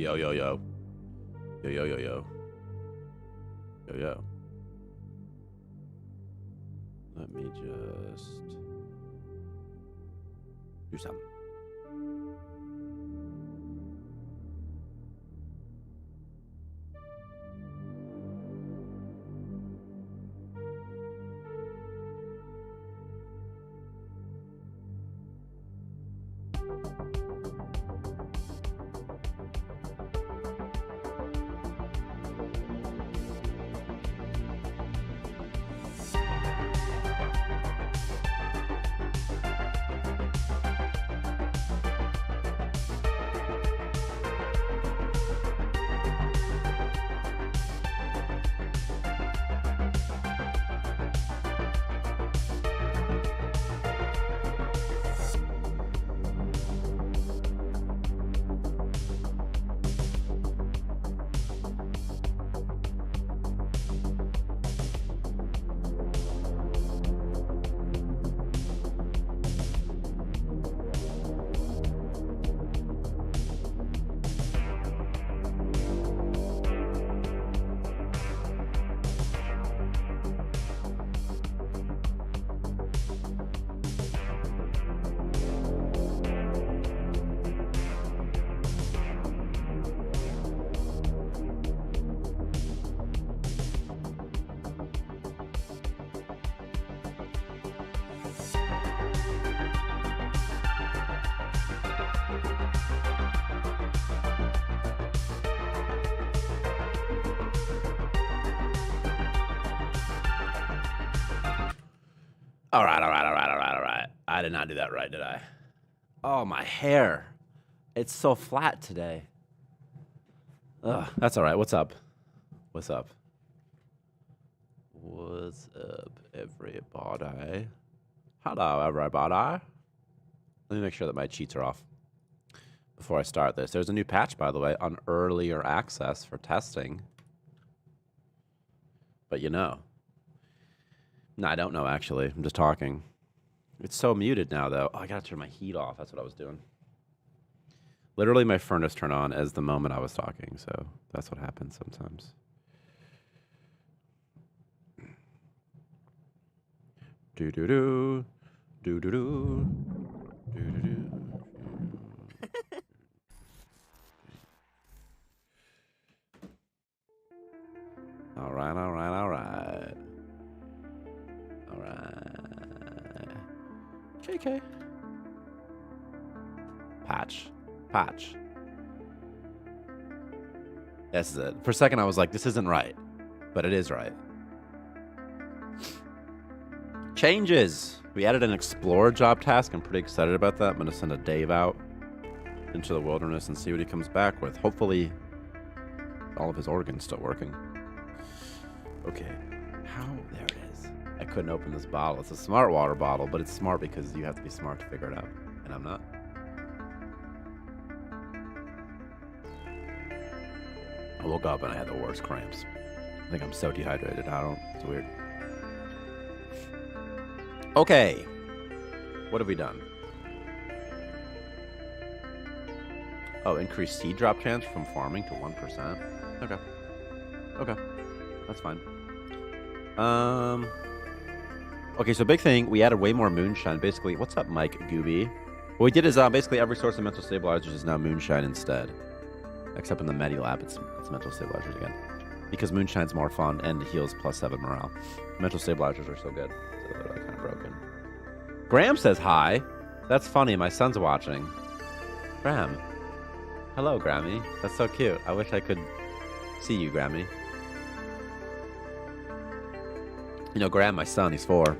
Yo, yo, yo. Yo, yo, yo, yo. Yo, yo. Let me just do something. All right, all right, all right, all right, all right. I did not do that right, did I? Oh, my hair. It's so flat today. Ugh, that's all right. What's up? What's up? What's up, everybody? Hello, everybody. Let me make sure that my cheats are off before I start this. There's a new patch, by the way, on earlier access for testing. But you know. No, I don't know, actually. I'm just talking. It's so muted now, though. Oh, I gotta turn my heat off. That's what I was doing. Literally, my furnace turned on as the moment I was talking, so that's what happens sometimes. Do-do-do. Do-do-do. Do-do-do. All right, all right, all right. All right. JK. Patch. Patch. This is it. For a second, I was like, this isn't right. But it is right. Changes. We added an Explorer job task. I'm pretty excited about that. I'm going to send a Dave out into the wilderness and see what he comes back with. Hopefully, all of his organs still working. Okay. How? There it is. I couldn't open this bottle. It's a smart water bottle, but it's smart because you have to be smart to figure it out. And I'm not. I woke up and I had the worst cramps. I think I'm so dehydrated. I don't. It's weird. Okay. What have we done? Oh, increased seed drop chance from farming to 1%. Okay. Okay. That's fine. Okay, so big thing, we added way more Moonshine. Basically, what's up, Mike Gooby? What we did is basically every source of mental stabilizers is now Moonshine instead. Except in the Medilab, it's mental stabilizers again. Because Moonshine's more fun and heals +7 morale. Mental stabilizers are so good. So they're like kind of broken. Graham says hi. That's funny, my son's watching. Graham. Hello, Grammy. That's so cute. I wish I could see you, Grammy. You know, Graham, my son, he's 4.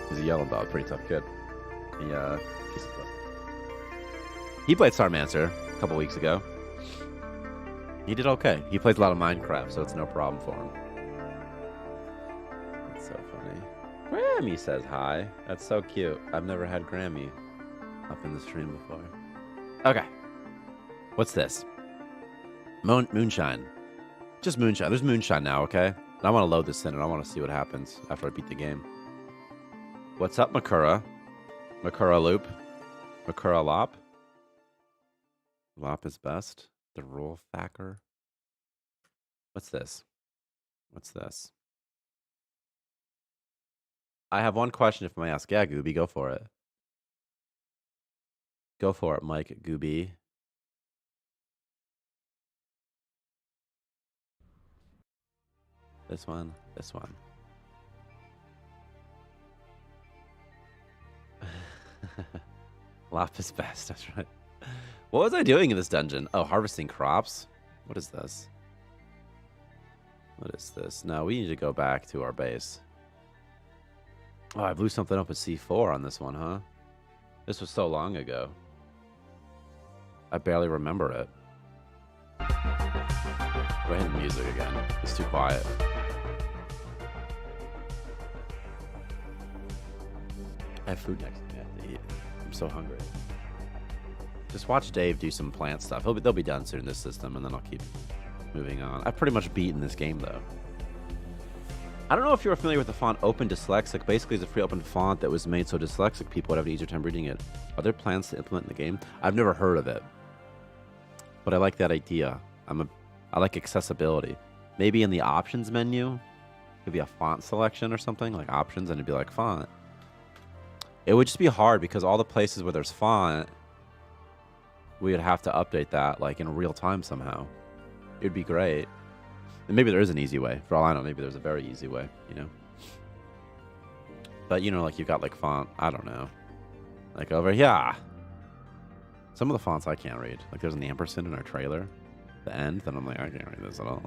He's a yellow dog, pretty tough kid. He played Starmancer a couple weeks ago. He did okay. He plays a lot of Minecraft, so it's no problem for him. That's so funny. Grammy says hi. That's so cute. I've never had Grammy up in the stream before. Okay. What's this? Moonshine. Just Moonshine. There's Moonshine now, okay? And I want to load this in, and I want to see what happens after I beat the game. What's up, Makura? Makura Loop? Makura Lop? Lop is best. The rule factor. What's this? What's this? I have one question if I may ask. Yeah, Gooby, go for it. Go for it, Mike Gooby. This one. This one. Lapis best. That's right. What was I doing in this dungeon? Oh, harvesting crops. What is this? What is this? No, we need to go back to our base. Oh, I blew something up with C4 on this one, huh? This was so long ago. I barely remember it. Go ahead and music again. It's too quiet. I have food next to me. I have to eat. I'm so hungry. Just watch Dave do some plant stuff. They'll be done soon in this system, and then I'll keep moving on. I've pretty much beaten this game, though. I don't know if you're familiar with the font Open Dyslexic. Basically, it's a free open font that was made so dyslexic people would have an easier time reading it. Are there plans to implement in the game? I've never heard of it, but I like that idea. I like accessibility. Maybe in the options menu, could be a font selection or something, like options, and it'd be like font. It would just be hard because all the places where there's font, we would have to update that like in real time somehow. It would be great. And maybe there is an easy way. For all I know, maybe there's a very easy way, you know? But, you know, like you've got like font, I don't know. Like over here. Some of the fonts I can't read. Like there's an ampersand in our trailer. The end. Then I'm like, I can't read this at all.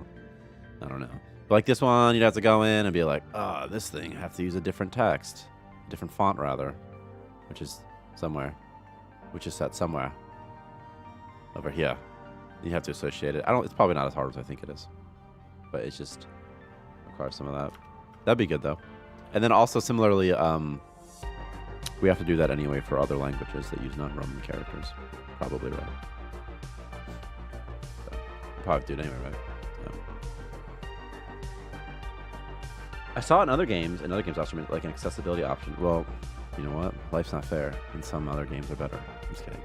I don't know. But like this one, you'd have to go in and be like, oh, this thing, I have to use a different text. A different font, rather. Which is somewhere. Which is set somewhere. Over here. You have to associate it. It's probably not as hard as I think it is. But it's just requires some of that. That'd be good though. And then also similarly, we have to do that anyway for other languages that use non-Roman characters. Probably right. So, we'll probably do it anyway, right? Yeah. I saw in other games also like an accessibility option. Well, you know what? Life's not fair, and some other games are better. I'm just kidding.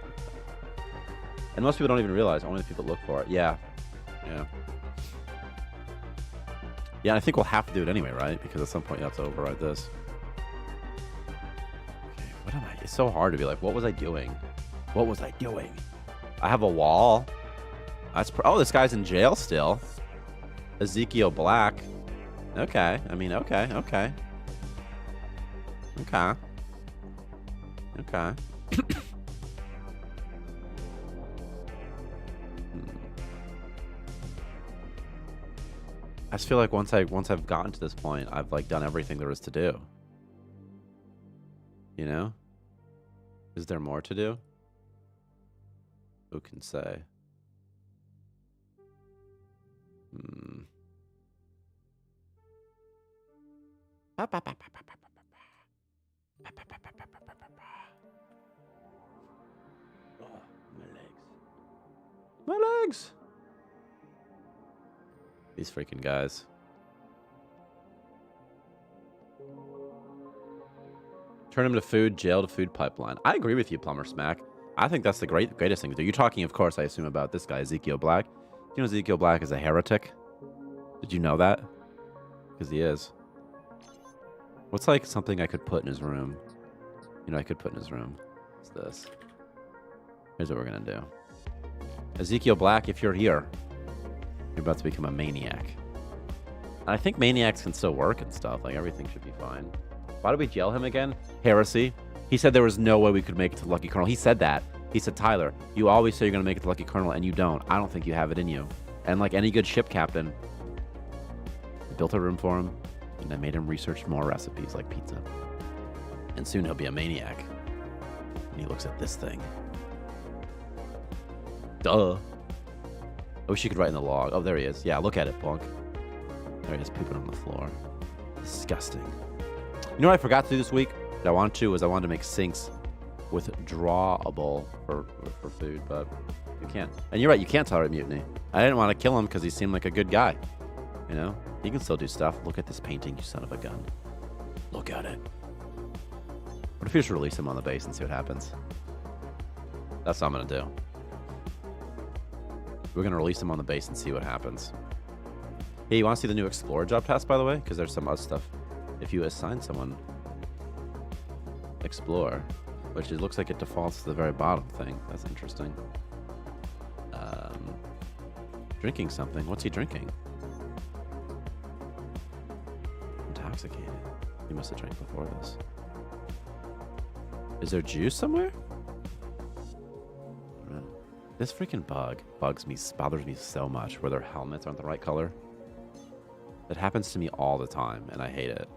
And most people don't even realize. Only the people that look for it. Yeah. Yeah. Yeah, I think we'll have to do it anyway, right? Because at some point you have to override this. Okay, what am I? It's so hard to be like, what was I doing? What was I doing? I have a wall. Oh, this guy's in jail still. Ezekiel Black. Okay. I mean, okay. Okay. Okay. Okay. I just feel like once I've gotten to this point, I've like done everything there is to do. You know? Is there more to do? Who can say? Oh, my legs. My legs! These freaking guys. Turn him to food, jail to food pipeline. I agree with you, Plumber Smack. I think that's the greatest thing to do. You're talking, of course, I assume, about this guy, Ezekiel Black. Do you know Ezekiel Black is a heretic? Did you know that? Because he is. What's like something I could put in his room? You know, I could put in his room. What's this? Here's what we're going to do. Ezekiel Black, if you're here, you're about to become a maniac. And I think maniacs can still work and stuff. Like, everything should be fine. Why did we jail him again? Heresy. He said there was no way we could make it to Lucky Colonel. He said that. He said, Tyler, you always say you're going to make it to Lucky Colonel, and you don't. I don't think you have it in you. And like any good ship captain, I built a room for him, and I made him research more recipes like pizza. And soon he'll be a maniac. And he looks at this thing. Duh. I wish you could write in the log. Oh, there he is. Yeah, look at it, Bonk. There he is, pooping on the floor. Disgusting. You know what I forgot to do this week? That I wanted to make sinks withdrawable for food, but you can't. And you're right, you can't tolerate mutiny. I didn't want to kill him because he seemed like a good guy. You know? He can still do stuff. Look at this painting, you son of a gun. Look at it. What if you just release him on the base and see what happens? That's what I'm going to do. We're gonna release him on the base and see what happens. Hey, you want to see the new Explorer job task, by the way? Because there's some other stuff. If you assign someone Explore, which it looks like it defaults to the very bottom thing. That's interesting. Drinking something. What's he drinking? Intoxicated. He must have drank before this. Is there juice somewhere? I don't know. This freaking bug bothers me so much, where their helmets aren't the right color. It happens to me all the time, and I hate it.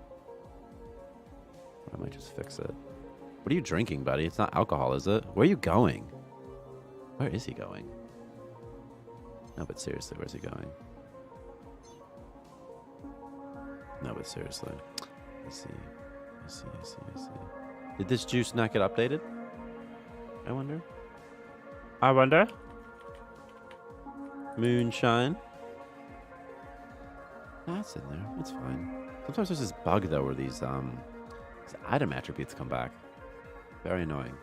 I might just fix it. What are you drinking, buddy? It's not alcohol, is it? Where are you going? Where is he going? No, but seriously, where's he going? No, but seriously. I see. Did this juice not get updated? I wonder. Moonshine. No, it's in there. It's fine. Sometimes there's this bug, though, where these item attributes come back. Very annoying.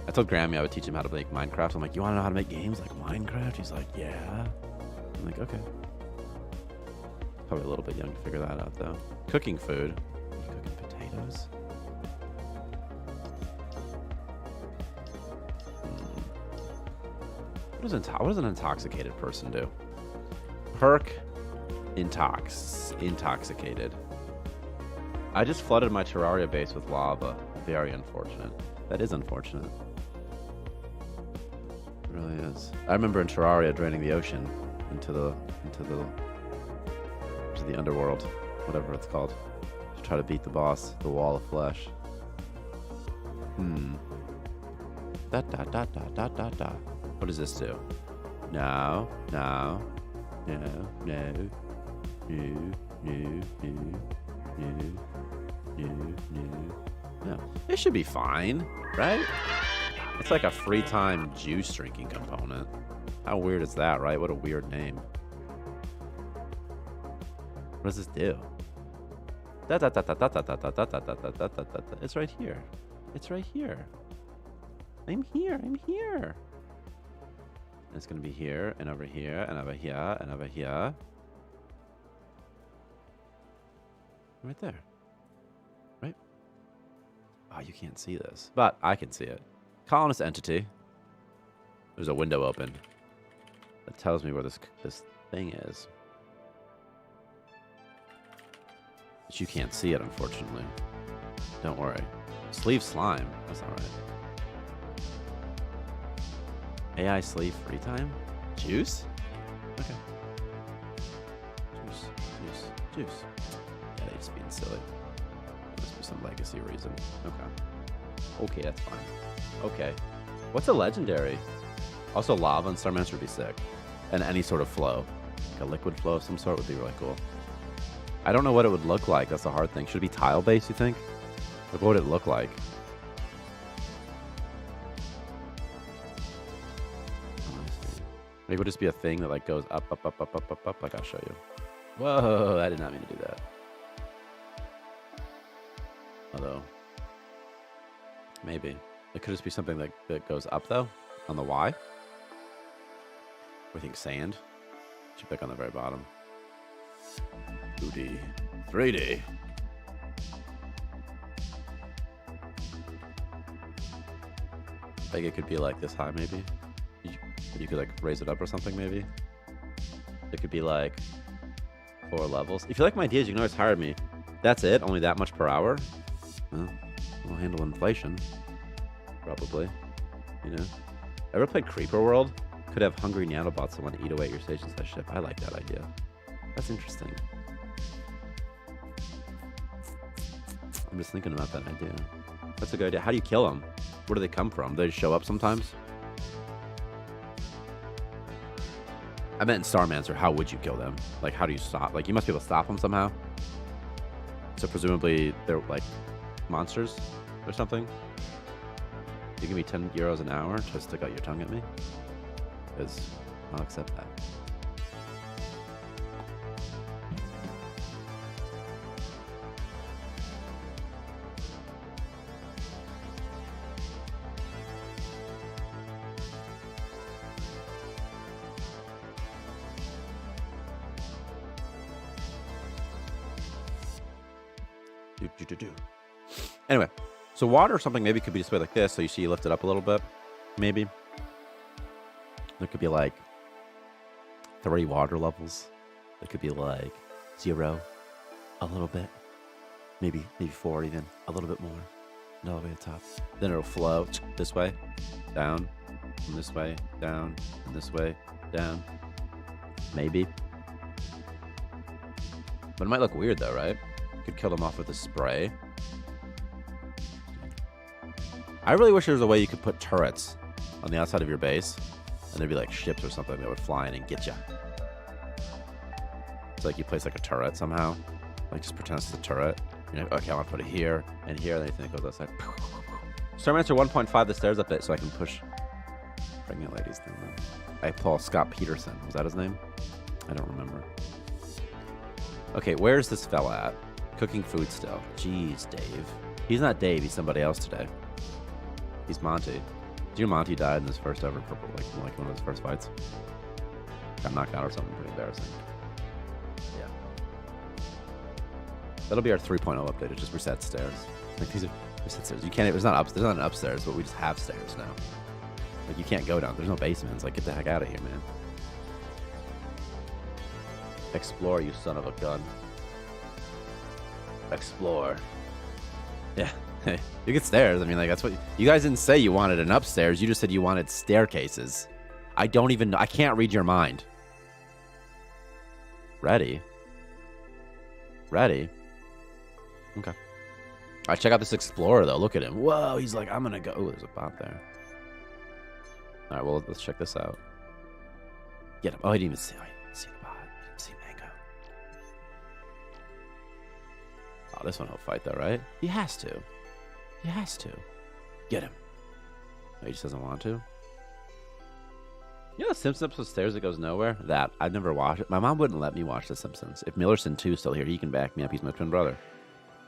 I told Grammy I would teach him how to make Minecraft. I'm like, you want to know how to make games like Minecraft? He's like, yeah. I'm like, okay. Probably a little bit young to figure that out, though. Cooking food. Are you cooking potatoes? What does an intoxicated person do? Perk. Intoxicated. I just flooded my Terraria base with lava. Very unfortunate. That is unfortunate. It really is. I remember in Terraria draining the ocean into the underworld, whatever it's called, to try to beat the boss, the wall of flesh. Da da da da da da da. What does this do? No. It should be fine, right? It's like a free time juice drinking component. How weird is that, right? What a weird name. What does this do? It's right here. It's right here. I'm here. And it's gonna be here and over here and over here and over here. Right there. Right? Oh, you can't see this, but I can see it. Colonist entity. There's a window open that tells me where this thing is. But you can't see it, unfortunately. Don't worry. Sleeve slime. That's not right. AI sleeve free time? Juice? Okay. Juice. Yeah, they're just being silly. There must be some legacy reason. Okay, that's fine. Okay. What's a legendary? Also, lava and Starmancer would be sick. And any sort of flow. Like a liquid flow of some sort would be really cool. I don't know what it would look like. That's the hard thing. Should it be tile-based, you think? Like, what would it look like? Maybe it would just be a thing that like goes up. Like, I'll show you. Whoa, I did not mean to do that. Although, maybe. It could just be something that goes up, though, on the Y. We think sand. Should pick on the very bottom. 2D. 3D. Like, it could be like this high, maybe. You could like raise it up or something, maybe. It could be like 4 levels. If you like my ideas, you can always hire me. That's it? Only that much per hour? Well, we'll handle inflation. Probably. You know? Ever played Creeper World? Could have hungry nanobots that want to eat away at your station-size ship. I like that idea. That's interesting. I'm just thinking about that idea. That's a good idea. How do you kill them? Where do they come from? Do they just show up sometimes? I meant in Starmancer, how would you kill them? Like, how do you stop? Like, you must be able to stop them somehow. So presumably they're like monsters or something. You give me 10 euros an hour to stick out your tongue at me? Because I'll accept that. Anyway, so water or something maybe could be displayed like this. So you see you lift it up a little bit. Maybe. There could be like 3 water levels. There could be like 0, a little bit. Maybe 4 even. A little bit more. No, all the way to the top. Then it'll flow this way, down, and this way, down, and this way, down. Maybe. But it might look weird though, right? You could kill them off with a spray. I really wish there was a way you could put turrets on the outside of your base, and there'd be like ships or something that would fly in and get you. It's like you place like a turret somehow. Like just pretend it's a turret. You're like, okay, I want to put it here and here, and then you think it goes outside. Starmancer 1.5 the stairs up it so I can push pregnant ladies through them. I pull Scott Peterson. Was that his name? I don't remember. Okay, where's this fella at? Cooking food still. Jeez, Dave. He's not Dave. He's somebody else today. He's Monty. Do you know Monty died in his first ever purple, like one of his first fights? Got knocked out or something pretty embarrassing. Yeah. That'll be our 3.0 update. It just reset stairs. Like these are reset stairs. You can't. There's not an upstairs, but we just have stairs now. Like you can't go down. There's no basements. Like get the heck out of here, man. Explore, you son of a gun. Explore. Yeah. You get stairs. I mean, like that's what you guys didn't say. You wanted an upstairs. You just said you wanted staircases. I don't even know. I can't read your mind. Ready. Okay. All right, check out this explorer though. Look at him. Whoa, he's like, I'm gonna go. Oh, there's a bot there. All right, well, let's check this out. Get him. Oh, I didn't even see. Oh, I didn't see the bot. I didn't see Mango. Oh, this one will fight though, right? He has to. He has to. Get him. Oh, he just doesn't want to. You know the Simpsons episode Stairs That Goes Nowhere? That. I've never watched it. My mom wouldn't let me watch The Simpsons. If Millerson 2 is still here, he can back me up. He's my twin brother.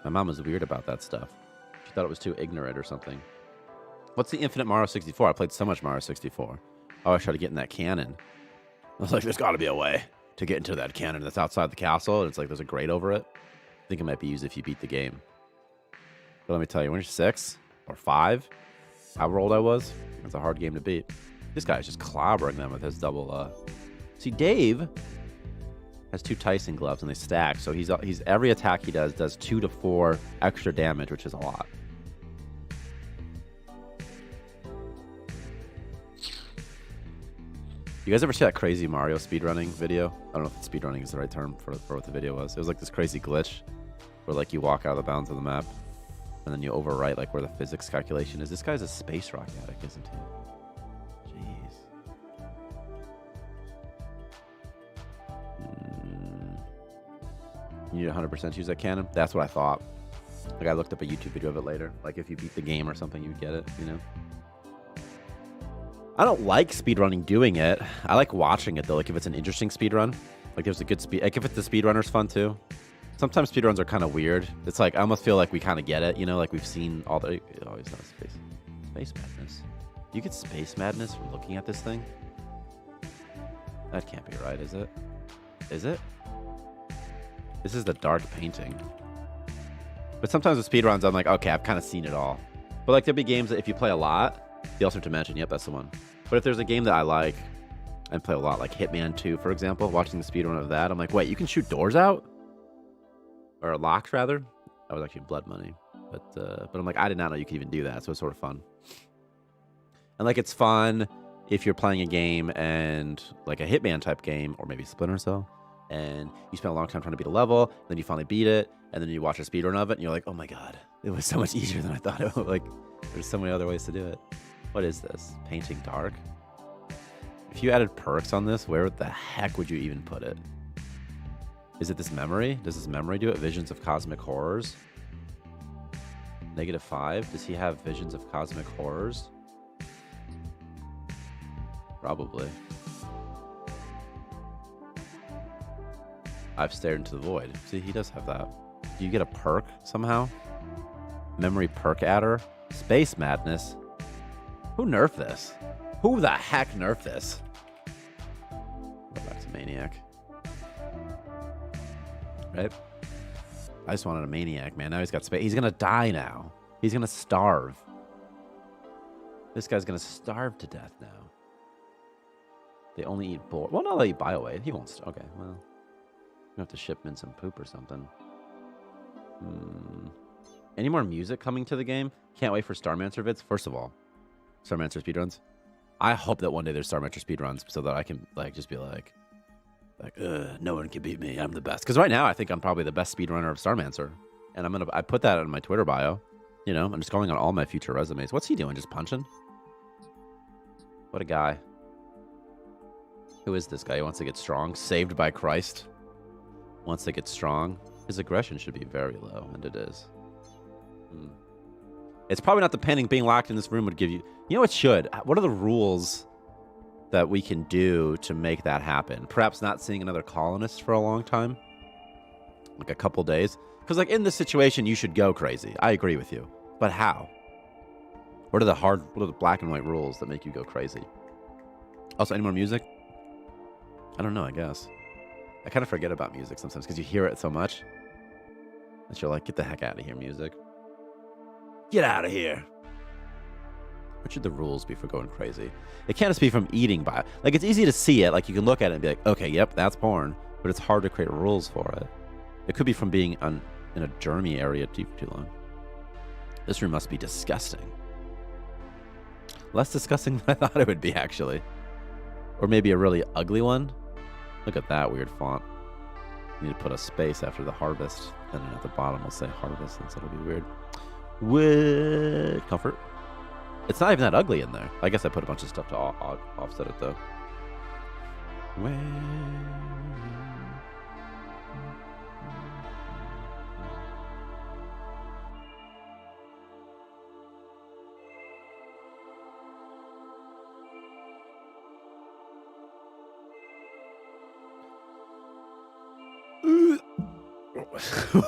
My mom was weird about that stuff. She thought it was too ignorant or something. What's the Infinite Mario 64? I played so much Mario 64. Oh, I tried to get in that cannon. I was like, there's got to be a way to get into that cannon that's outside the castle. And it's like there's a grate over it. I think it might be used if you beat the game. But let me tell you, when you're 6 or 5, however old I was, it's a hard game to beat. This guy is just clobbering them with his double. See, Dave has 2 Tyson gloves and they stack. So he's every attack he does 2 to 4 extra damage, which is a lot. You guys ever see that crazy Mario speedrunning video? I don't know if speedrunning is the right term for what the video was. It was like this crazy glitch where like you walk out of the bounds of the map and then you overwrite like where the physics calculation is. This guy's a space rock addict, isn't he? Jeez. You need 100% use that cannon? That's what I thought. Like I looked up a YouTube video of it later. Like if you beat the game or something, you'd get it, you know? I don't like speedrunning doing it. I like watching it though. Like if it's an interesting speedrun, like there's a good speed. Like if it's the speedrunner's fun too. Sometimes speedruns are kind of weird. It's like I almost feel like we kind of get it. You know, like we've seen all the. Oh, it's not space madness. You get space madness from looking at this thing. That can't be right, is it? Is it? This is the dark painting. But sometimes with speedruns, I'm like, okay, I've kind of seen it all. But like there'll be games that if you play a lot. The Ultimate Dimension, yep, that's the one. But if there's a game that I like and play a lot, like Hitman 2, for example, watching the speedrun of that, I'm like, wait, you can shoot doors out? Or locks, rather? That was actually blood money. But I'm like, I did not know you could even do that, so it's sort of fun. And like, it's fun if you're playing a game and like a Hitman type game, or maybe Splinter Cell, and you spend a long time trying to beat a level, then you finally beat it, and then you watch a speedrun of it, and you're like, oh my god, it was so much easier than I thought it would. Like, there's so many other ways to do it. What is this? Painting dark? If you added perks on this, where the heck would you even put it? Is it this memory? Does this memory do it? Visions of Cosmic Horrors? -5? Does he have Visions of Cosmic Horrors? Probably. I've stared into the void. See, he does have that. Do you get a perk somehow? Memory perk adder? Space Madness? Who nerfed this? Who the heck nerfed this? Go back to Maniac. Right? I just wanted a maniac, man. Now he's got space. He's going to die now. He's going to starve. This guy's going to starve to death now. They only eat boar. Well, no, they eat bioway. He won't. Okay, well. You have to ship in some poop or something. Any more music coming to the game? Can't wait for Starmancer vids. First of all, Starmancer speedruns. I hope that one day there's Starmancer speedruns so that I can like just be like, no one can beat me. I'm the best. Because right now I think I'm probably the best speedrunner of Starmancer, and I put that in my Twitter bio. You know, I'm just going on all my future resumes. What's he doing? Just punching? What a guy. Who is this guy? He wants to get strong. Saved by Christ. Wants to get strong. His aggression should be very low, and it is. It's probably not the painting being locked in this room would give you... You know, it should. What are the rules that we can do to make that happen? Perhaps not seeing another colonist for a long time. Like a couple days. Because, like, in this situation, you should go crazy. I agree with you. But how? What are the black and white rules that make you go crazy? Also, any more music? I don't know, I guess. I kind of forget about music sometimes because you hear it so much that you're like, get the heck out of here, music. Get out of here. What should the rules be for going crazy? It can't just be from eating by... Like, it's easy to see it. Like, you can look at it and be like, okay, yep, that's porn. But it's hard to create rules for it. It could be from being in a germy area too long. This room must be disgusting. Less disgusting than I thought it would be, actually. Or maybe a really ugly one. Look at that weird font. You need to put a space after the harvest. And then at the bottom we'll say harvest, and so it'll be weird. With comfort. It's not even that ugly in there. I guess I put a bunch of stuff to offset it, though.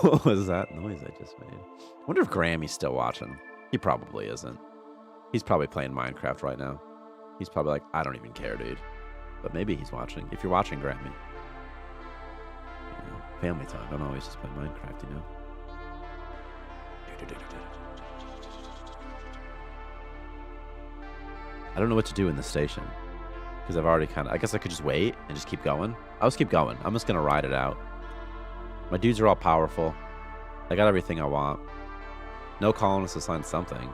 What was that noise I just made? I wonder if Grammy's still watching. He probably isn't. He's probably playing Minecraft right now. He's probably like, I don't even care, dude. But maybe he's watching. If you're watching, Grammy. You know, family time. Don't always just play Minecraft, you know? I don't know what to do in this station. Because I've already kind of... I guess I could just wait and just keep going. I'll just keep going. I'm just going to ride it out. My dudes are all powerful. I got everything I want. No colonists assigned something.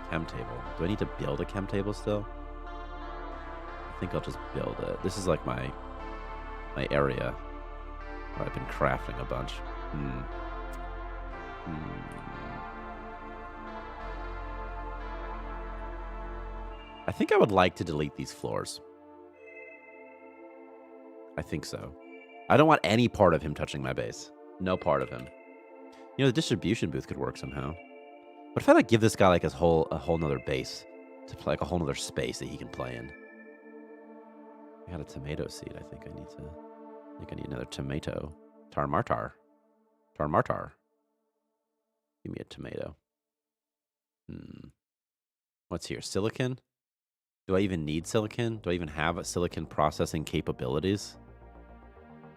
Chem table. Do I need to build a chem table still? I think I'll just build it. This is like my area where I've been crafting a bunch. I think I would like to delete these floors. I think so. I don't want any part of him touching my base. No part of him. You know, the distribution booth could work somehow. What if I like give this guy like a whole nother base to play, like a whole nother space that he can play in? I got a tomato seed. I think I need another tomato. Tarmartar. Give me a tomato. What's here? Silicon? Do I even need silicon? Do I even have silicon processing capabilities?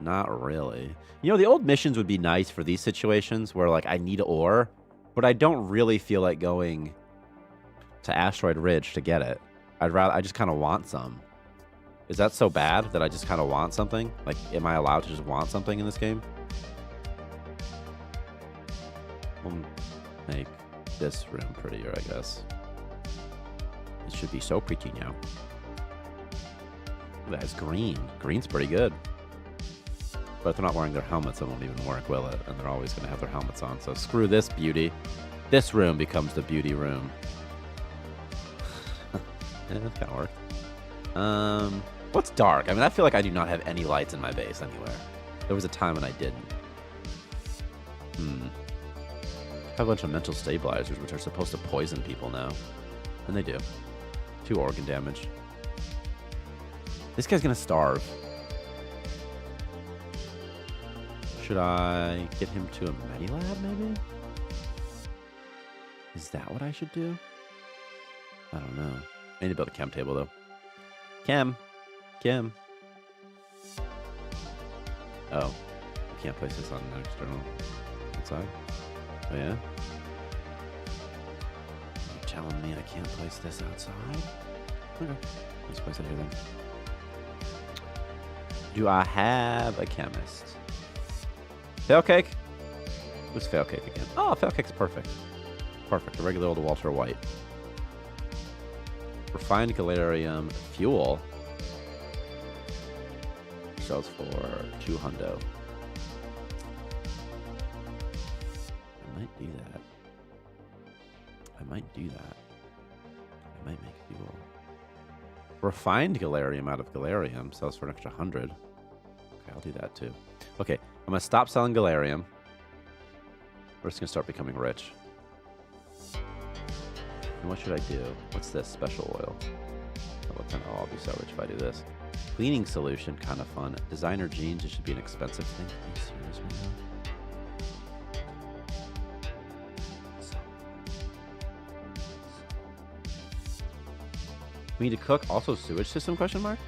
Not really. You know, the old missions would be nice for these situations where, like, I need ore, but I don't really feel like going to Asteroid Ridge to get it. I just kind of want some. Is that so bad that I just kind of want something? Like, am I allowed to just want something in this game? We'll make this room prettier, I guess. It should be so pretty now. That's green. Green's pretty good. But if they're not wearing their helmets, it won't even work, will it? And they're always going to have their helmets on. So screw this beauty. This room becomes the beauty room. Yeah, that kind of worked. What's dark? I mean, I feel like I do not have any lights in my base anywhere. There was a time when I didn't. I have a bunch of mental stabilizers, which are supposed to poison people now. And they do. 2 organ damage. This guy's going to starve. Should I get him to a Medilab, maybe? Is that what I should do? I don't know. I need to build a chem table, though. Chem. Oh. I can't place this on an external. outside? Oh, yeah? You're telling me I can't place this outside? Okay. Let's place it here then. Do I have a chemist? Fail cake? Who's fail cake again? Oh, fail cake's perfect. Perfect. A regular old Walter White. Refined galarium fuel. Sells for 2 hundo. I might do that. I might do that. I might make fuel. Refined galarium out of galarium sells for an extra 100. Okay, I'll do that too. Okay, I'm gonna stop selling galarium. We're just gonna start becoming rich. And what should I do? What's this? Special oil. Oh, I'll be so rich if I do this. Cleaning solution, kind of fun. Designer jeans, it should be an expensive thing. Are you serious right now? We need to cook. Also, sewage system, question mark?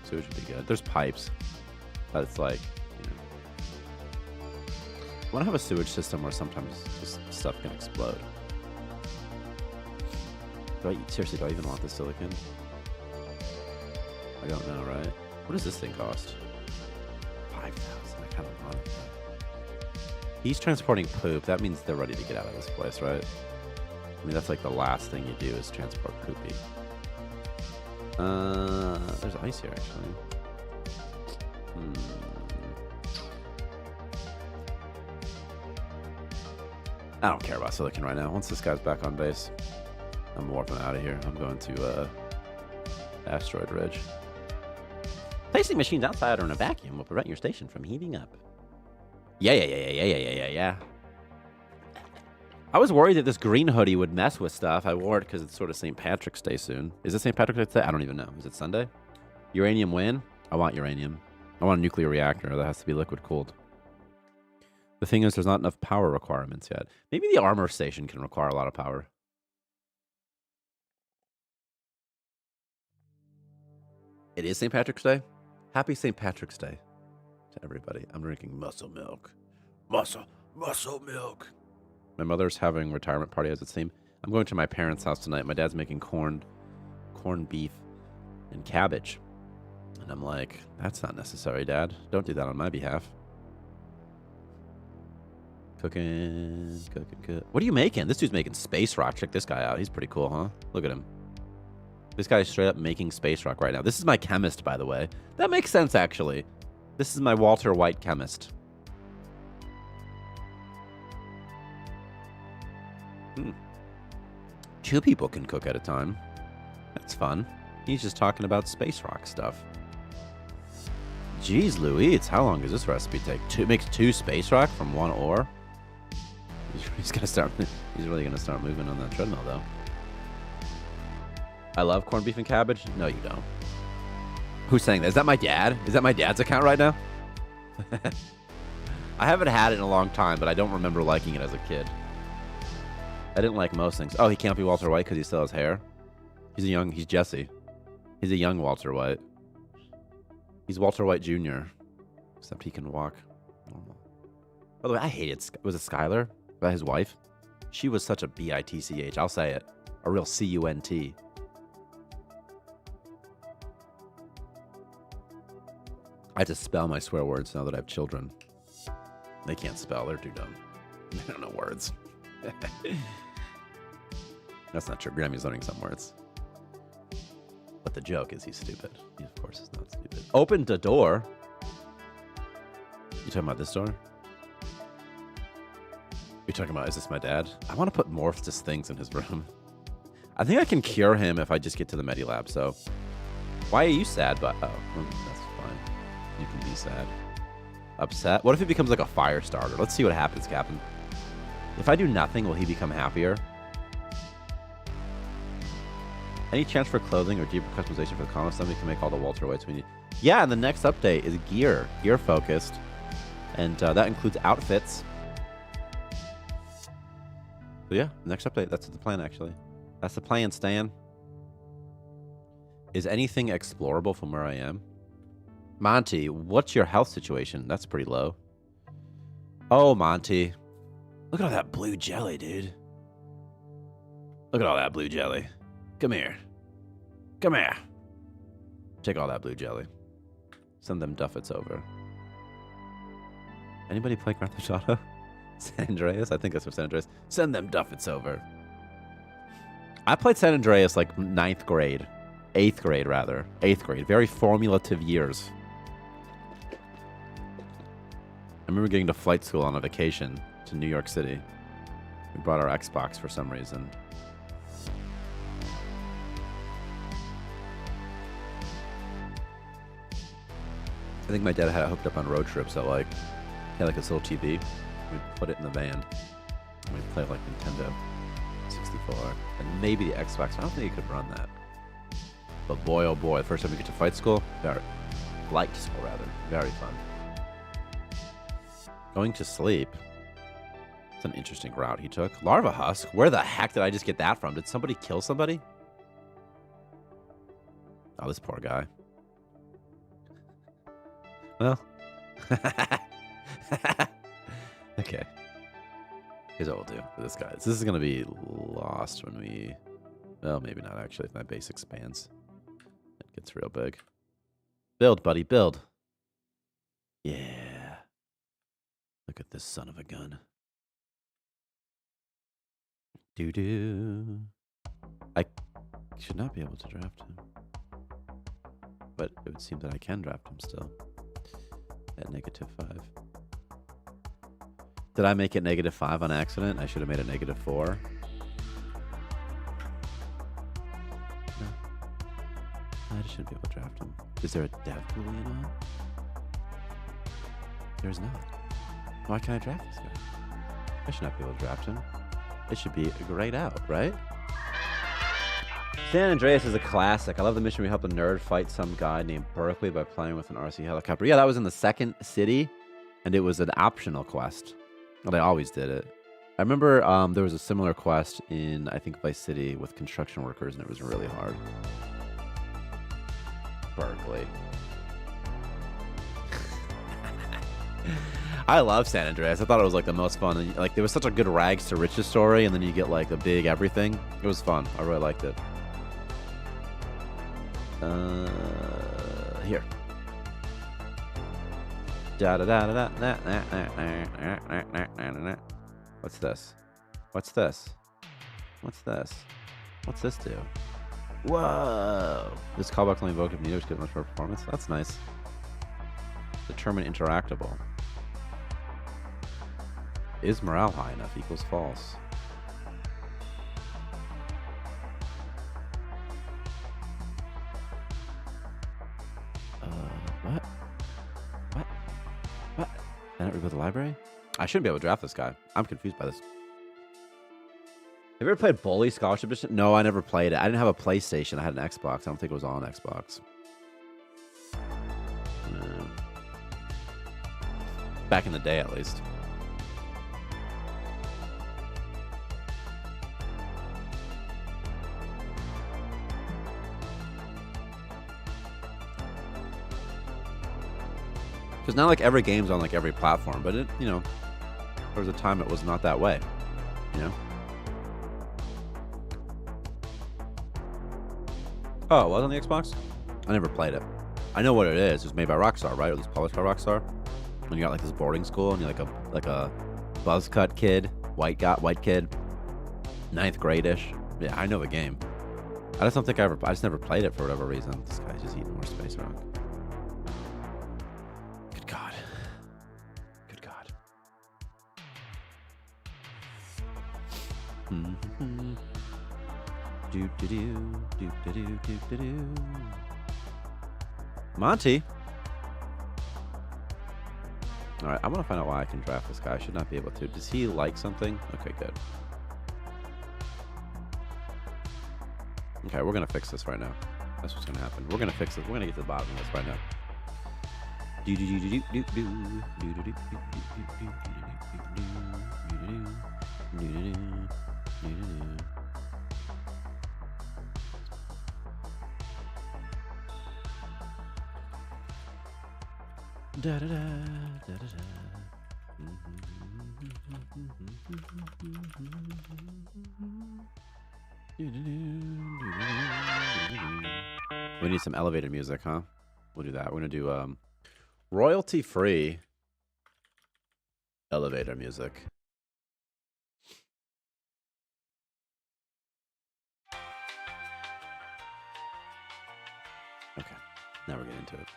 Sewage would be good. There's pipes. But it's like, you know. I want to have a sewage system where sometimes just stuff can explode. Seriously, do I even want this silicon? I don't know, right? What does this thing cost? 5,000. I kind of want it. He's transporting poop. That means they're ready to get out of this place, right? I mean, that's like the last thing you do is transport poopy. There's ice here, actually. I don't care about silicon right now. Once this guy's back on base, I'm warping out of here. I'm going to Asteroid Ridge. Placing machines outside or in a vacuum will prevent your station from heating up. Yeah. I was worried that this green hoodie would mess with stuff. I wore it because it's sort of St. Patrick's Day soon. Is it St. Patrick's Day? I don't even know. Is it Sunday? Uranium win? I want uranium. I want a nuclear reactor that has to be liquid cooled. The thing is, there's not enough power requirements yet. Maybe the armor station can require a lot of power. It is St. Patrick's Day. Happy St. Patrick's Day to everybody. I'm drinking muscle milk. Muscle milk. My mother's having a retirement party, as it seems. I'm going to my parents' house tonight. My dad's making corned beef and cabbage. And I'm like, that's not necessary, Dad. Don't do that on my behalf. Cooking. What are you making? This dude's making space rock. Check this guy out. He's pretty cool, huh? Look at him. This guy's straight up making space rock right now. This is my chemist, by the way. That makes sense, actually. This is my Walter White chemist. Two people can cook at a time. That's fun. He's just talking about space rock stuff. Jeez Louise, how long does this recipe take? It makes 2 space rock from 1 ore? He's really gonna start moving on that treadmill, though. I love corned beef and cabbage. No, you don't. Who's saying that? Is that my dad? Is that my dad's account right now? I haven't had it in a long time, but I don't remember liking it as a kid. I didn't like most things. Oh, he can't be Walter White because he still has hair? He's Jesse. He's a young Walter White. He's Walter White Jr. Except he can walk normal. By the way, I hated... Was it Skylar? About his wife? She was such a bitch. I'll say it. A real cunt. I have to spell my swear words now that I have children. They can't spell. They're too dumb. They don't know words. That's not true. Grammy's learning some words. But the joke is he's stupid. He, of course, is not stupid. Opened the door. You talking about this door? You're talking about, is this my dad? I want to put Morph's things in his room. I think I can cure him if I just get to the Medilab, so... Why are you sad? But oh, that's fine. You can be sad. Upset? What if he becomes like a fire starter? Let's see what happens, Captain. If I do nothing, will he become happier? Any chance for clothing or deeper customization for the comics? Somebody can make all the Walter Whites we need. Yeah, and the next update is gear focused. And that includes outfits. So yeah, next update. That's the plan, actually. That's the plan, Stan. Is anything explorable from where I am? Monty, what's your health situation? That's pretty low. Oh, Monty. Look at all that blue jelly, dude. Look at all that blue jelly. Come here. Come here. Take all that blue jelly. Send them duffets over. Anybody play Grand Theft Auto? San Andreas? I think that's from San Andreas. Send them duffets over. I played San Andreas like 9th grade. 8th grade, rather. 8th grade. Very formulative years. I remember getting to flight school on a vacation to New York City. We brought our Xbox for some reason. I think my dad had it hooked up on road trips that like, he had like this little TV. We'd put it in the van. And we'd play like Nintendo 64. And maybe the Xbox. I don't think you could run that. But boy, oh boy, the first time we get to flight school, flight school rather, very fun. Going to sleep. It's an interesting route he took. Larva Husk? Where the heck did I just get that from? Did somebody kill somebody? Oh, this poor guy. Well. Okay. Here's what we'll do for this guy. This is going to be lost when we... Well, maybe not actually if my base expands. It gets real big. Build, buddy, build. Yeah. Look at this son of a gun. Doo-doo. I should not be able to draft him. But it would seem that I can draft him still. At -5. Did I make it -5 on accident? I should have made it -4. No. I just shouldn't be able to draft him. Is there a dev boolean on? There's not. Why can't I draft this guy? I should not be able to draft him. It should be grayed out, right? San Andreas is a classic. I love the mission we help a nerd fight some guy named Berkeley by playing with an RC helicopter. Yeah, that was in the second city, and it was an optional quest. Well, they always did it. I remember there was a similar quest in, I think, Vice City with construction workers, and it was really hard. Berkeley. I love San Andreas. I thought it was like the most fun. Like there was such a good rags to riches story, and then you get like the big everything. It was fun. I really liked it. Here. What's this? What's this? What's this? What's this do? Whoa! This callback only invoked if needed to get much more performance. That's nice. Determine interactable. Is morale high enough equals false? What? What? What? Can I not rebuild the library? I shouldn't be able to draft this guy. I'm confused by this. Have you ever played Bully Scholarship Edition? No, I never played it. I didn't have a PlayStation. I had an Xbox. I don't think it was on Xbox. No. Back in the day, at least. Because not like every game's on like every platform, but it, you know, there was a time it was not that way, you know? Oh, it was on the Xbox? I never played it. I know what it is. It's made by Rockstar, right? It was published by Rockstar. When you got like this boarding school and you're like a buzz cut kid, white kid, 9th grade-ish. Yeah, I know the game. I just don't think I just never played it for whatever reason. This guy's just eating more space rock. Good God. Good God. Mm-hmm. Do-do-do. Monty. All right, I want to find out why I can draft this guy. I should not be able to. Does he like something? Okay, good. Okay, we're going to fix this right now. That's what's going to happen. We're going to fix it. We're going to get to the bottom of this right now. Da da da da da da. We need some elevator music, huh? We'll do that. We're gonna do royalty-free elevator music. Okay, now we're getting into it.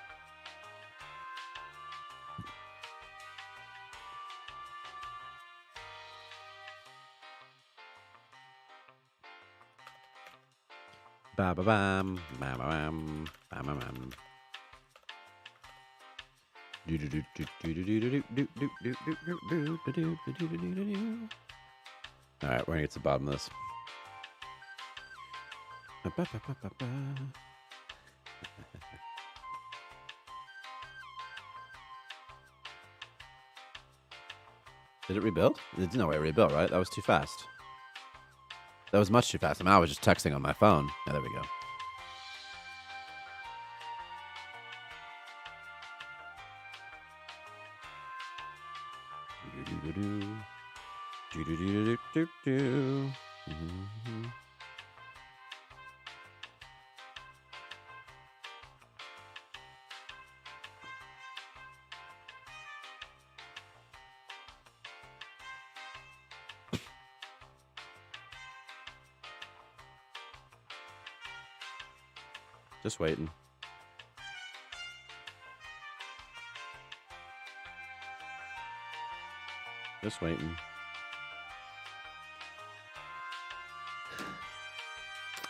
Ba ba bam, ba ba bam, ba ba bam. Do do do do do do do do do do do do do do do. All right, we're gonna get to the bottom of this. Did it rebuild? It didn't know it rebuilt, right? That was too fast. That was much too fast. I mean, I was just texting on my phone. Yeah, there we go. Just waiting. Just waiting.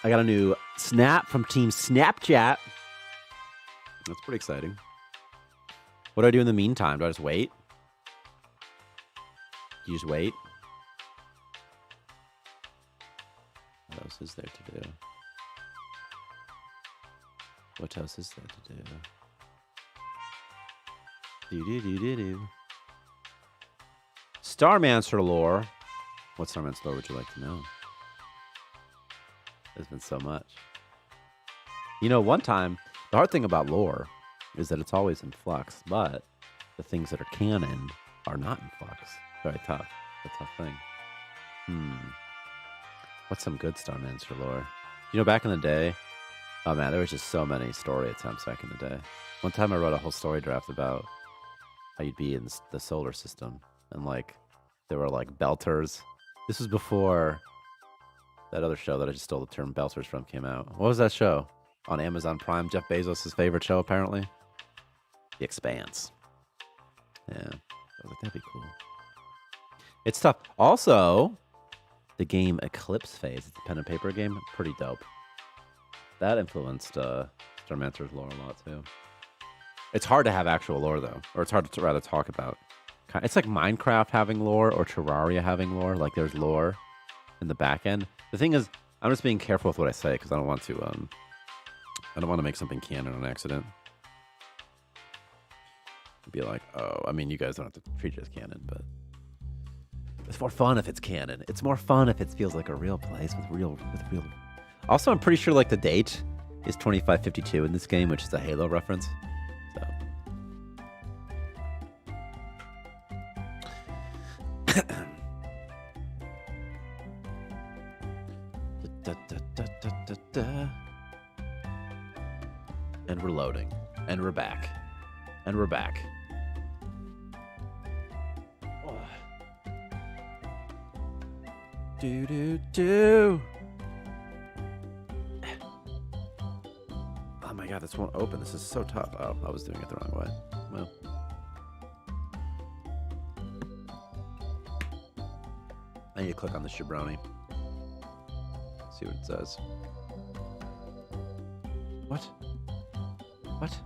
I got a new snap from Team Snapchat. That's pretty exciting. What do I do in the meantime? Do I just wait? Do you just wait? What else is there to do? What else is there to do? Do-do-do-do-do. Starmancer lore. What Starmancer lore would you like to know? There's been so much. You know, one time, the hard thing about lore is that it's always in flux, but the things that are canon are not in flux. Very tough. It's a tough thing. What's some good Starmancer lore? You know, back in the day, oh man, there was just so many story attempts back in the day. One time I wrote a whole story draft about how you'd be in the solar system. And like, there were like belters. This was before that other show that I just stole the term belters from came out. What was that show? On Amazon Prime, Jeff Bezos' favorite show apparently. The Expanse. Yeah, I was like, that'd be cool. It's tough. Also, the game Eclipse Phase, it's a pen and paper game, pretty dope. That influenced Starmancer's lore a lot too. It's hard to have actual lore though, or it's hard to rather talk about. It's like Minecraft having lore or Terraria having lore. Like there's lore in the back end. The thing is, I'm just being careful with what I say because I don't want to make something canon on accident. Be like, oh, I mean, you guys don't have to treat it as canon, but it's more fun if it's canon. It's more fun if it feels like a real place with real. Also, I'm pretty sure like the date is 2552 in this game, which is a Halo reference. So. And we're loading. And we're back. And we're back. Oh. Do. Oh my god, this won't open. This is so tough. Oh, I was doing it the wrong way. Well. I need to click on the Shabroni. See what it says. What? What?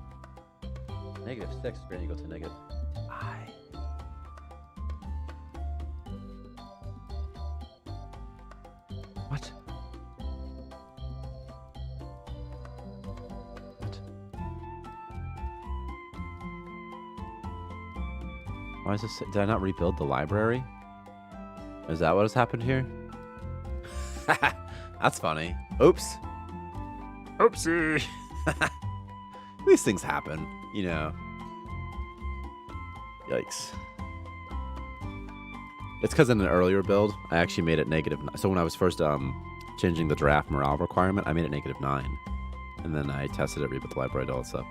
-6. We're gonna go to negative I. What? What? Why is this? Did I not rebuild the library? Is that what has happened here? That's funny. Oops. Oopsie. These things happen, you know. Yikes. It's because in an earlier build, I actually made it negative. So when I was first changing the draft morale requirement, I made it -9. And then I tested it, rebuilt the library, all that stuff.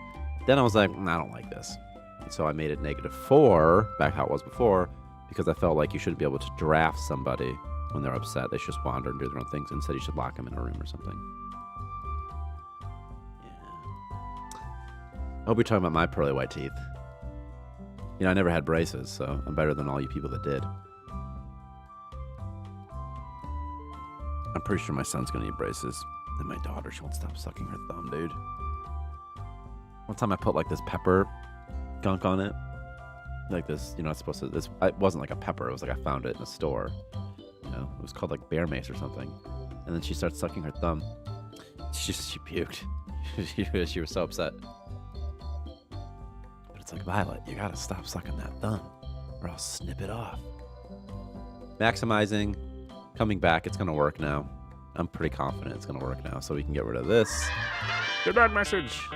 Then I was like, I don't like this. And so I made it -4, back how it was before, because I felt like you shouldn't be able to draft somebody when they're upset. They should just wander and do their own things. Instead, you should lock them in a room or something. Yeah. I hope you're talking about my pearly white teeth. You know, I never had braces, so I'm better than all you people that did. I'm pretty sure my son's gonna need braces. And my daughter, she won't stop sucking her thumb, dude. One time I put like this pepper gunk on it. Like this, you know, it's supposed to, it wasn't like a pepper, it was like I found it in a store. You know, it was called like bear mace or something. And then she starts sucking her thumb. She puked. She was so upset. But it's like, Violet, you gotta stop sucking that thumb or I'll snip it off. Maximizing, coming back, it's gonna work now. I'm pretty confident it's gonna work now, so we can get rid of this. Goodbye message.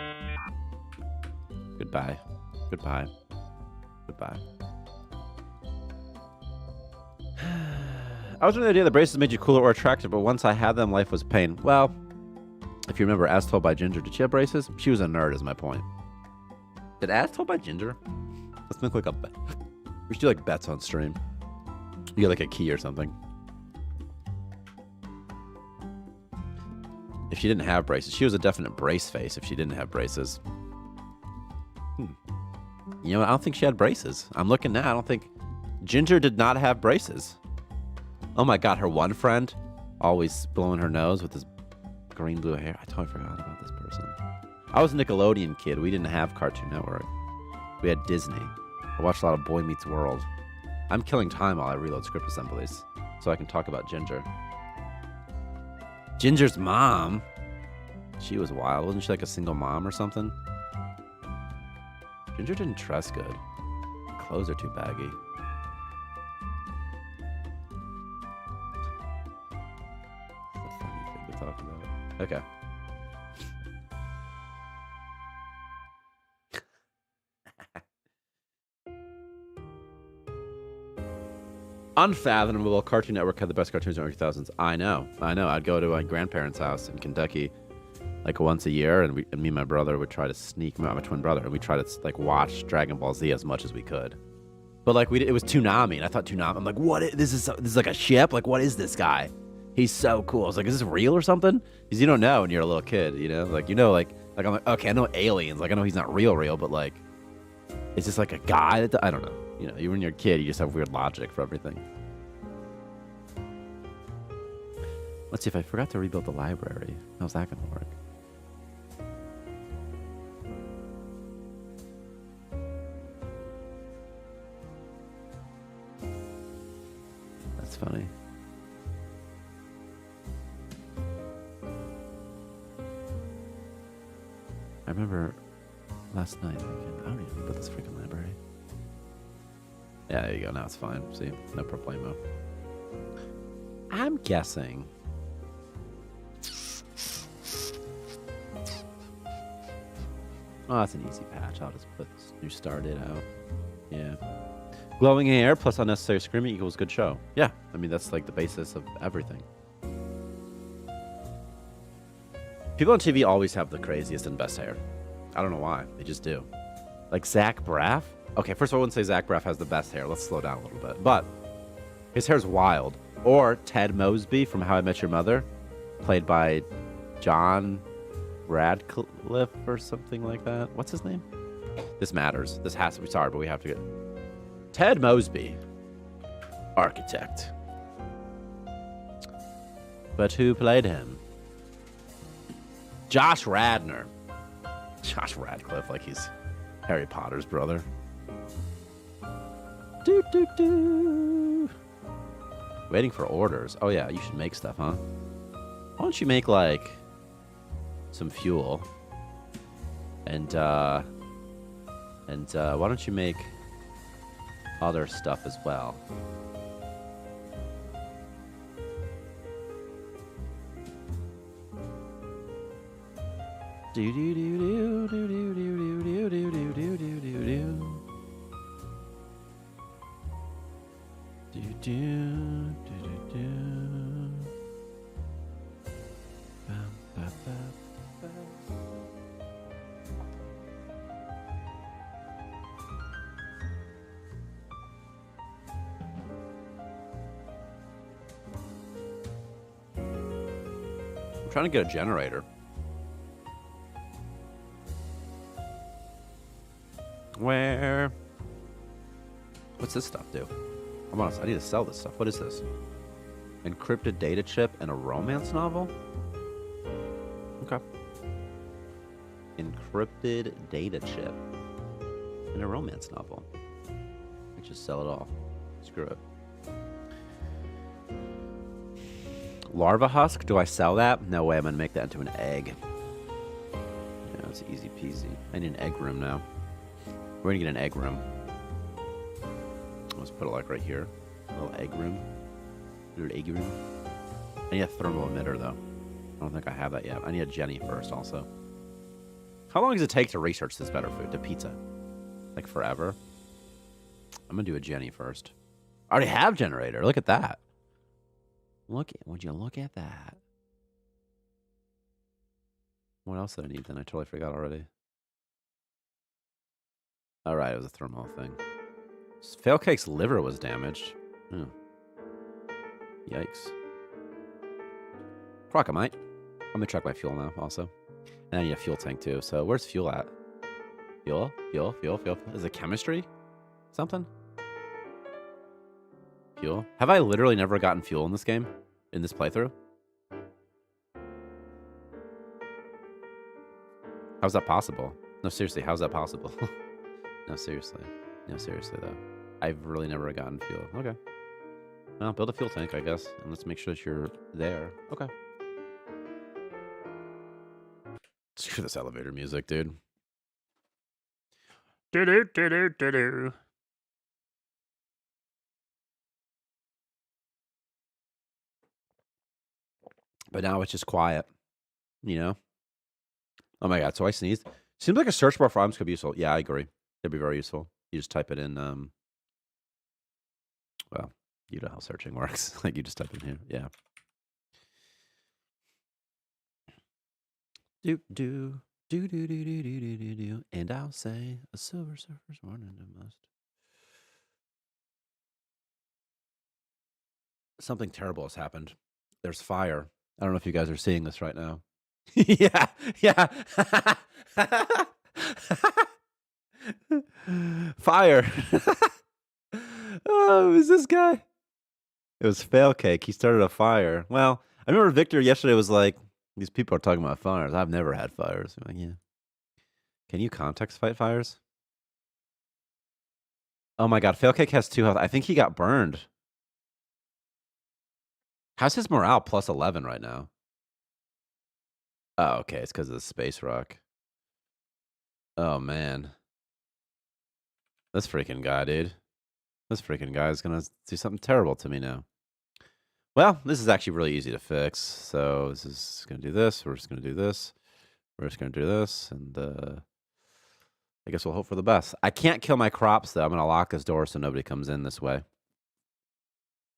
Goodbye. Goodbye. Goodbye. I was under the idea the braces made you cooler or attractive, but once I had them, life was pain. Well, if you remember As Told by Ginger, did she have braces? She was a nerd, is my point. Did As Told by Ginger? Let's make like a bet. We should do like bets on stream. You get like a key or something. If she didn't have braces, she was a definite brace face if she didn't have braces. You know, I don't think she had braces. I'm looking now. I don't think Ginger did not have braces. Oh my God, her one friend always blowing her nose with his green blue hair. I totally forgot about this person. I was a Nickelodeon kid. We didn't have Cartoon Network. We had Disney. I watched a lot of Boy Meets World. I'm killing time while I reload script assemblies so I can talk about Ginger. Ginger's mom. She was wild. Wasn't she like a single mom or something? Ginger didn't dress good. Her clothes are too baggy. That's a funny thing to talk about. Okay. Unfathomable. Cartoon Network had the best cartoons in the 2000s. I know. I'd go to my grandparents' house in Kentucky like once a year, and me and my brother would try to sneak. My twin brother, and we try to like watch Dragon Ball Z as much as we could. But like it was Toonami, and I thought Toonami. I'm like, what? This is like a ship. Like, what is this guy? He's so cool. I was like, is this real or something? Because you don't know when you're a little kid, you know. Like I'm like, okay, I know aliens. Like I know he's not real, but like, it's just like a guy that I don't know. You know, when you're a kid, you just have weird logic for everything. Let's see if I forgot to rebuild the library. How's that gonna work? That's funny. I remember last night thinking, I don't need to rebuild this freaking library. Yeah, there you go. Now it's fine. See? No problemo. I'm guessing. Oh, that's an easy patch. I'll just put new started out. Yeah. Glowing hair plus unnecessary screaming equals good show. Yeah. I mean, that's like the basis of everything. People on TV always have the craziest and best hair. I don't know why. They just do. Like Zach Braff. Okay, first of all, I wouldn't say Zach Braff has the best hair. Let's slow down a little bit. But his hair's wild. Or Ted Mosby from How I Met Your Mother, played by John Radcliffe or something like that. What's his name? This matters. This has to be. Sorry, but we have to get Ted Mosby, architect. But who played him? Josh Radnor. Josh Radcliffe, like he's Harry Potter's brother. Do do do. Waiting for orders. Oh yeah, you should make stuff, huh? Why don't you make like some fuel, and why don't you make other stuff as well? Do do do do do do do do do do do do do do. I'm trying to get a generator. Where? What's this stuff do? I'm honest, I need to sell this stuff. What is this? Encrypted data chip and a romance novel? Okay. Encrypted data chip and a romance novel. I just sell it all. Screw it. Larva husk? Do I sell that? No way, I'm gonna make that into an egg. Yeah, it's easy peasy. I need an egg room now. We're gonna get an egg room. Let's put it like right here. A little egg room. Little egg room. I need a thermal emitter though. I don't think I have that yet. I need a Jenny first also. How long does it take to research this better food? To pizza? Like forever? I'm gonna do a Jenny first. I already have generator. Look at that. Would you look at that? What else did I need then? I totally forgot already. Alright, it was a thermal thing. Failcake's liver was damaged. Oh. Yikes. Crocomite. I'm gonna check my fuel now also. And I need a fuel tank too. So where's fuel at? Fuel? Is it chemistry? Something? Fuel? Have I literally never gotten fuel in this game? In this playthrough? How's that possible? No, seriously, how's that possible? No, seriously. No, seriously, though. I've really never gotten fuel. Okay. Well, build a fuel tank, I guess. And let's make sure that you're there. Okay. Screw this elevator music, dude. Do-do-do-do-do-do. But now it's just quiet. You know? Oh my god, so I sneezed. Seems like a search bar for items could be useful. Yeah, I agree. It'd be very useful. You just type it in, well, you know how searching works. Like, you just type it in here. Yeah. Do. And I'll say, a silver surfer's born into must. Something terrible has happened. There's fire. I don't know if you guys are seeing this right now. Yeah. Fire. Oh, who's this guy? It was Failcake. He started a fire. Well, I remember Victor yesterday was like, these people are talking about fires. I've never had fires. I'm like, yeah. Can you context fight fires? Oh my god, Failcake has 2 health. I think he got burned. How's his morale? Plus 11 right now. Oh, okay. It's because of the space rock. Oh, man. This freaking guy, dude. This freaking guy is going to do something terrible to me now. Well, this is actually really easy to fix. So this is going to do this. We're just going to do this. We're just going to do this. And I guess we'll hope for the best. I can't kill my crops, though. I'm going to lock this door so nobody comes in this way.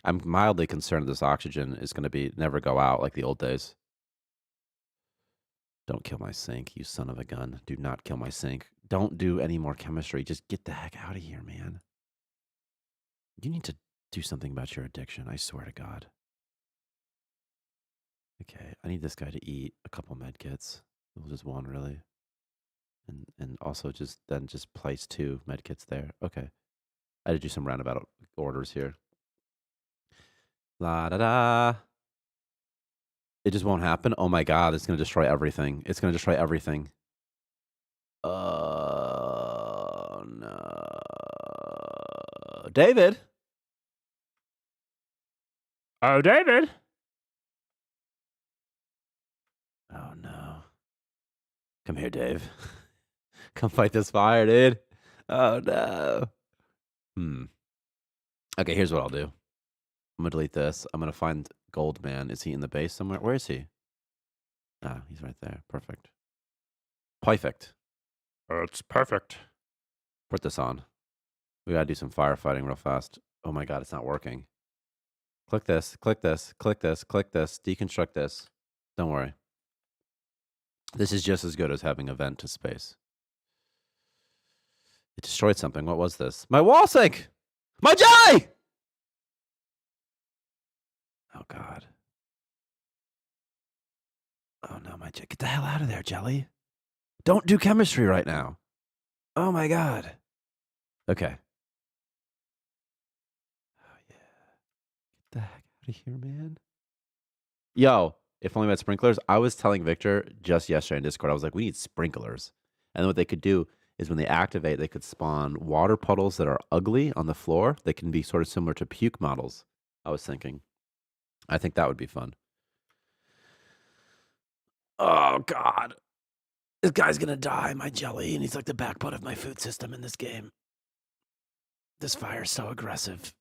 I'm mildly concerned this oxygen is going to never go out like the old days. Don't kill my sink, you son of a gun. Do not kill my sink. Don't do any more chemistry. Just get the heck out of here, man. You need to do something about your addiction, I swear to God. Okay, I need this guy to eat a couple med kits. Well, just one, really. And also just place 2 med kits there. Okay. I had to do some roundabout orders here. La da da. It just won't happen. Oh my god, it's gonna destroy everything. It's gonna destroy everything. Oh no. David. Oh, David. Oh no. Come here, Dave. Come fight this fire, dude. Oh no. Okay, here's what I'll do. I'm gonna delete this. I'm gonna find Goldman. Is he in the base somewhere? Where is he? Ah, he's right there. Perfect. Perfect. It's perfect. Put this on. We gotta do some firefighting real fast. Oh my god, it's not working. Click this, click this, click this, click this, deconstruct this. Don't worry. This is just as good as having a vent to space. It destroyed something. What was this? My wall sink! My jelly! Oh, God. Oh, no, my jelly. Get the hell out of there, jelly. Don't do chemistry right now. Oh, my God. Okay. Oh, yeah. Get the heck out of here, man. Yo, if only we had sprinklers. I was telling Victor just yesterday in Discord, I was like, we need sprinklers. And then what they could do is when they activate, they could spawn water puddles that are ugly on the floor. They can be sort of similar to puke models, I was thinking. I think that would be fun. Oh, God. This guy's going to die, my jelly, and he's like the backbone of my food system in this game. This fire's so aggressive.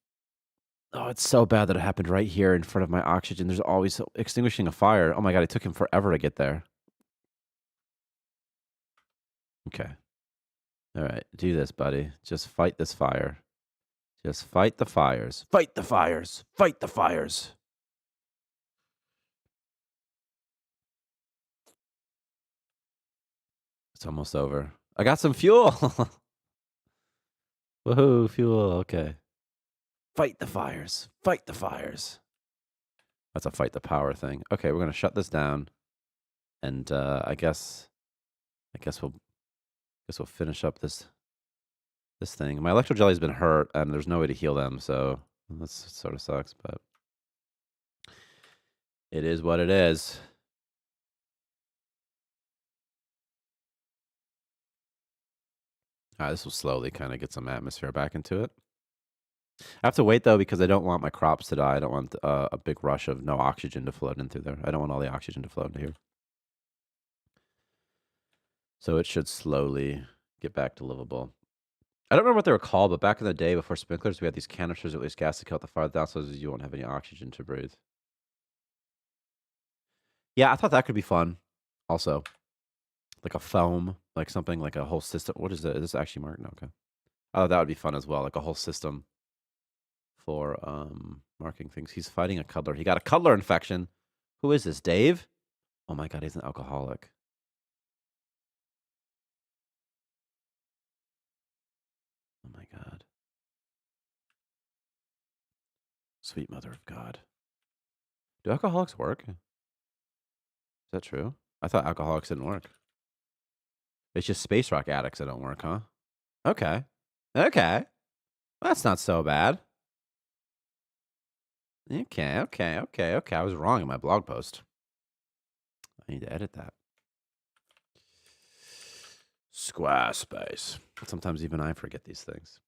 Oh, it's so bad that it happened right here in front of my oxygen. There's always extinguishing a fire. Oh, my God, it took him forever to get there. Okay. All right, do this, buddy. Just fight this fire. Just fight the fires. Fight the fires. Fight the fires. It's almost over. I got some fuel. Woohoo, fuel. Okay. Fight the fires. Fight the fires. That's a fight the power thing. Okay, we're gonna shut this down, and I guess we'll finish up this thing. My electro jelly's been hurt, and there's no way to heal them, so that sort of sucks. But it is what it is. This will slowly kind of get some atmosphere back into it. I have to wait, though, because I don't want my crops to die. I don't want a big rush of no oxygen to float in through there. I don't want all the oxygen to float into here. So it should slowly get back to livable. I don't remember what they were called, but back in the day, before sprinklers, we had these canisters that released gas to kill the fire down so you won't have any oxygen to breathe. Yeah, I thought that could be fun, also. Like a foam, like something like a whole system. What is it? Is this actually marked? No, okay. Oh, that would be fun as well, like a whole system for marking things. He's fighting a cuddler. He got a cuddler infection. Who is this, Dave? Oh my God, he's an alcoholic. Oh my God. Sweet mother of God. Do alcoholics work? Is that true? I thought alcoholics didn't work. It's just space rock addicts that don't work, huh? Okay. Okay. That's not so bad. Okay. I was wrong in my blog post. I need to edit that. Squarespace. Sometimes even I forget these things.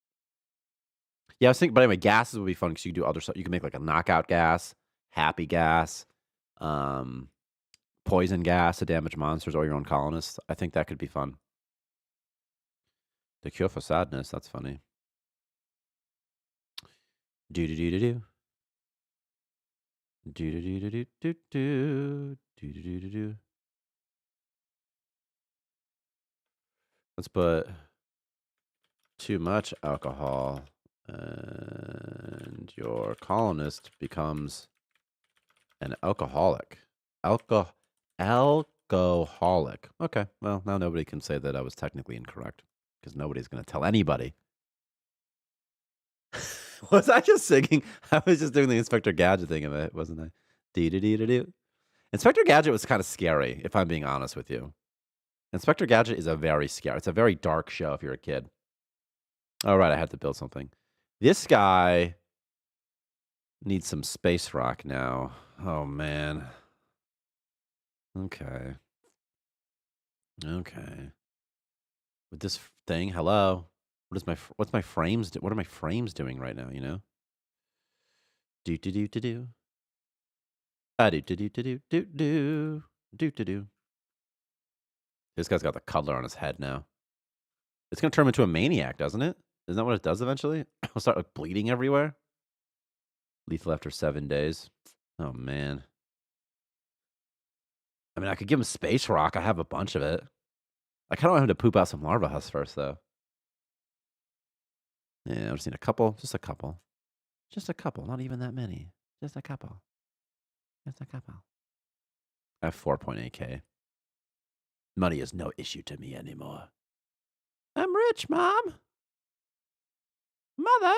Yeah, I was thinking, but anyway, gases would be fun because you can do other stuff. You can make like a knockout gas, happy gas, poison gas to damage monsters or your own colonists. I think that could be fun. The cure for sadness. That's funny. Do do do do do. Do do do do do do do do do do do. Let's put too much alcohol, and your colonist becomes an alcoholic. Alcoholic. Okay, well, now nobody can say that I was technically incorrect because nobody's going to tell anybody. Was I just singing? I was just doing the Inspector Gadget thing of it, wasn't I? Dee-dee-dee-dee-doo. Inspector Gadget was kind of scary, if I'm being honest with you. Inspector Gadget is it's a very dark show if you're a kid. All right, I had to build something. This guy needs some space rock now. Oh, man. Okay. With this thing, hello. What are my frames doing right now, you know? Do do do do do. Do do do do do do do do do do. This guy's got the cuddler on his head now. It's gonna turn him into a maniac, doesn't it? Isn't that what it does eventually? He'll start like bleeding everywhere. Lethal after 7 days. Oh man. I mean, I could give him space rock. I have a bunch of it. I kind of want him to poop out some larva husks first, though. Yeah, I just need a couple. Just a couple. Not even that many. Just a couple. Just a couple. I have 4.8K. Money is no issue to me anymore. I'm rich, Mom. Mother.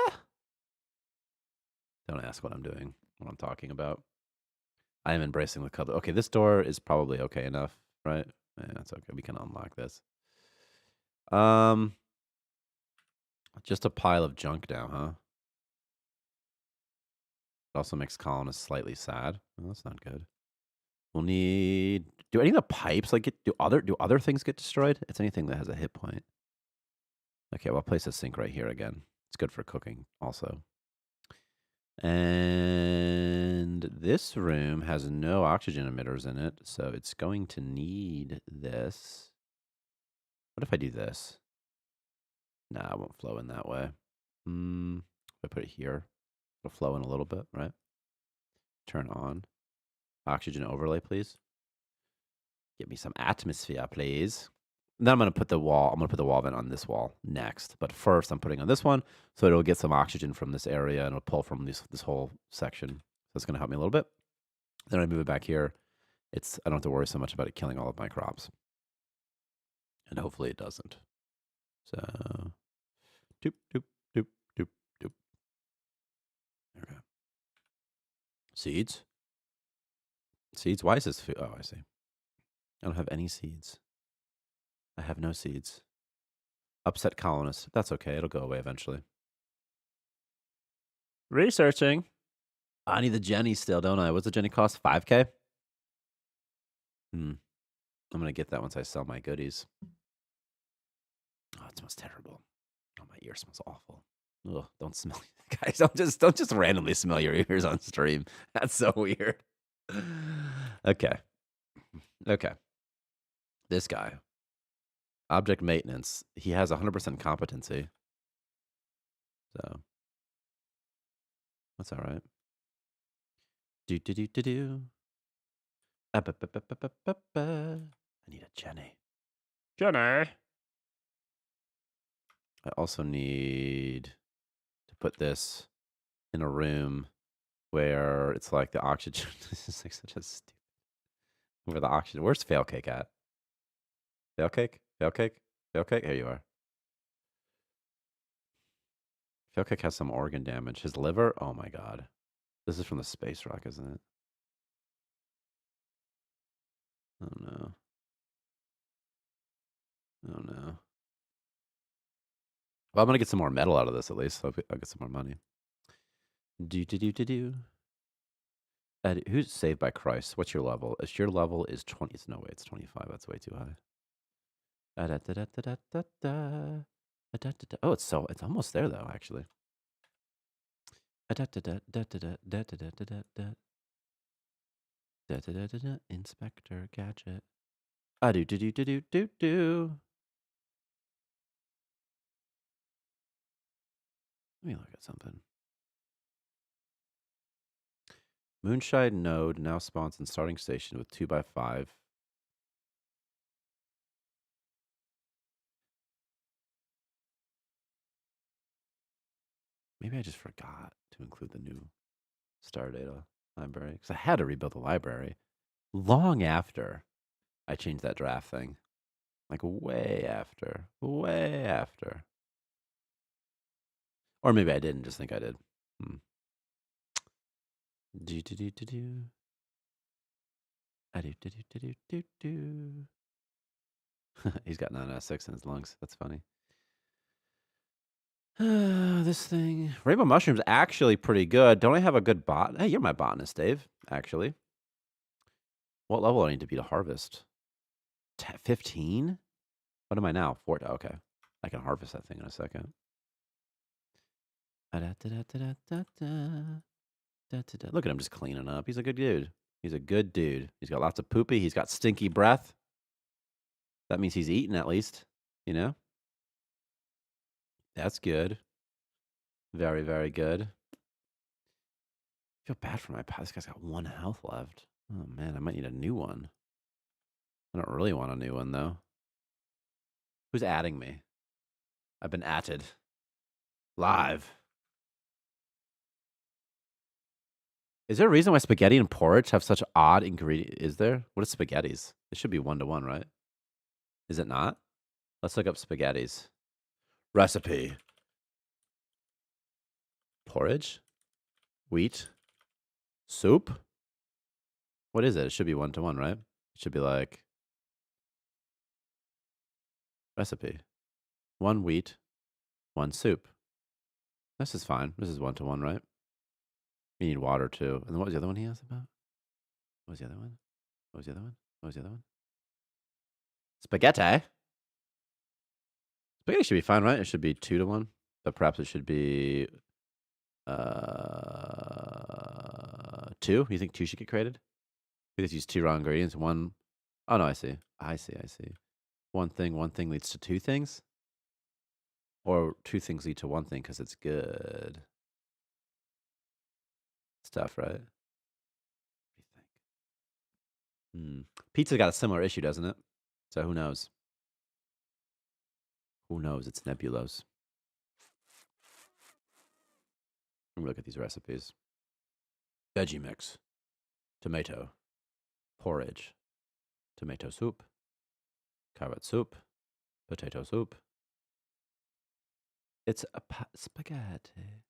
Don't ask what I'm doing, what I'm talking about. I am embracing the color. Okay, this door is probably okay enough, right? Yeah, that's okay. We can unlock this. Just a pile of junk now, huh? It also makes colonists slightly sad. Well, that's not good. We'll need. Do any of the pipes like do other things get destroyed? It's anything that has a hit point. Okay, well, I'll place a sink right here again. It's good for cooking, also. And this room has no oxygen emitters in it, so it's going to need this. What if I do this? Nah, it won't flow in that way. If I put it here, it'll flow in a little bit, right? Turn on. Oxygen overlay, please. Give me some atmosphere, please. Then I'm going to put the wall. I'm going to put the wall vent on this wall next. But first, I'm putting on this one, so it'll get some oxygen from this area, and it'll pull from this whole section. So it's going to help me a little bit. Then I move it back here. I don't have to worry so much about it killing all of my crops. And hopefully it doesn't. So, doop, doop, doop, doop, doop. Okay. Seeds? Seeds? Why is this food? Oh, I see. I don't have any seeds. I have no seeds. Upset colonist. That's okay. It'll go away eventually. Researching. I need the Jenny still, don't I? What's the Jenny cost? 5K? I'm going to get that once I sell my goodies. Oh, it smells terrible. Oh, my ear smells awful. Ugh, don't smell. Guys, don't just randomly smell your ears on stream. That's so weird. Okay. This guy. Object maintenance. He has 100% competency. So that's all right. Do. I need a Jenny. I also need to put this in a room where it's like the oxygen. This is like such a stupid. Where the oxygen. Where's Fail Cake at? Fail Cake? Fail Cake? Fail Cake? Here you are. Fail Cake has some organ damage. His liver? Oh my god. This is from the space rock, isn't it? Oh no. Oh no. Well, I'm gonna get some more metal out of this at least. So I'll get some more money. Do. Who's saved by Christ? What's your level? Your level is 20. It's no way. It's 25. That's way too high. Oh, it's almost there though. Actually. Inspector Gadget. Do. Let me look at something. Moonshine node now spawns in starting station with 2x5. Maybe I just forgot to include the new star data library because I had to rebuild the library long after I changed that draft thing. Like way after. Way after. Or maybe I didn't just think I did. Do. He's got 9 out of 6 in his lungs. That's funny. This thing. Rainbow Mushroom's actually pretty good. Don't I have a good bot? Hey, you're my botanist, Dave, actually. What level do I need to be to harvest? 15? What am I now? 4. Okay. I can harvest that thing in a second. Look at him just cleaning up. He's a good dude. He's a good dude. He's got lots of poopy. He's got stinky breath. That means he's eating at least, you know? That's good. Very, very good. I feel bad for my pet. This guy's got 1 health left. Oh, man. I might need a new one. I don't really want a new one, though. Who's adding me? I've been atted. Live. Is there a reason why spaghetti and porridge have such odd ingredients? Is there? What is spaghettis? It should be 1-to-1, right? Is it not? Let's look up spaghettis. Recipe. Porridge? Wheat? Soup? What is it? It should be 1-to-1, right? It should be like recipe. 1 wheat, 1 soup. This is fine. This is 1-to-1, right? You need water too. And what was the other one he asked about? What was the other one? What was the other one? What was the other one? Spaghetti. Spaghetti should be fine, right? It should be 2-to-1, but perhaps it should be 2. You think 2 should get created? Because use 2 raw ingredients. 1. Oh no, I see. I see. One thing leads to 2 things, or 2 things lead to 1 thing because it's good stuff, right? What do you think? Pizza got a similar issue, doesn't it? So who knows? Who knows? It's nebulous. Let me look at these recipes. Veggie mix, tomato, porridge, tomato soup, carrot soup, potato soup. It's a spaghetti.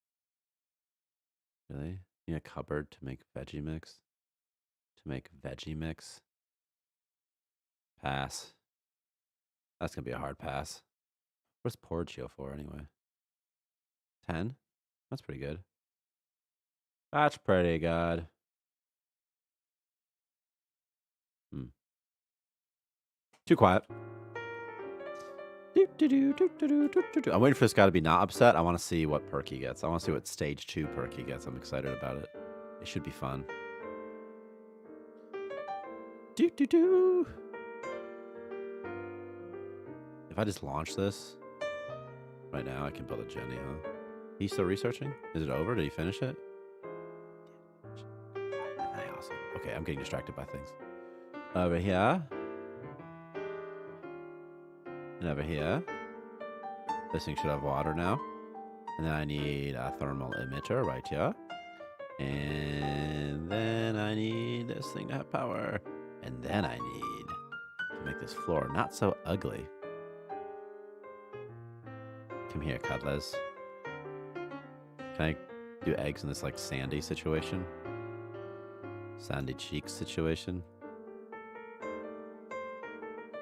Really? You need a cupboard to make veggie mix? To make veggie mix? Pass. That's going to be a hard pass. What's porridge go for anyway? 10? That's pretty good. That's pretty good. Too quiet. I'm waiting for this guy to be not upset. I want to see what perk he gets. I want to see what stage 2 perk he gets. I'm excited about it. It should be fun. If I just launch this right now, I can build a Jenny, huh? He's still researching? Is it over? Did he finish it? Awesome. Okay, I'm getting distracted by things. Over here. And over here. This thing should have water now. And then I need a thermal emitter right here. And then I need this thing to have power. And then I need to make this floor not so ugly. Come here, cuddlers. Can I do eggs in this like sandy situation? Sandy cheeks situation?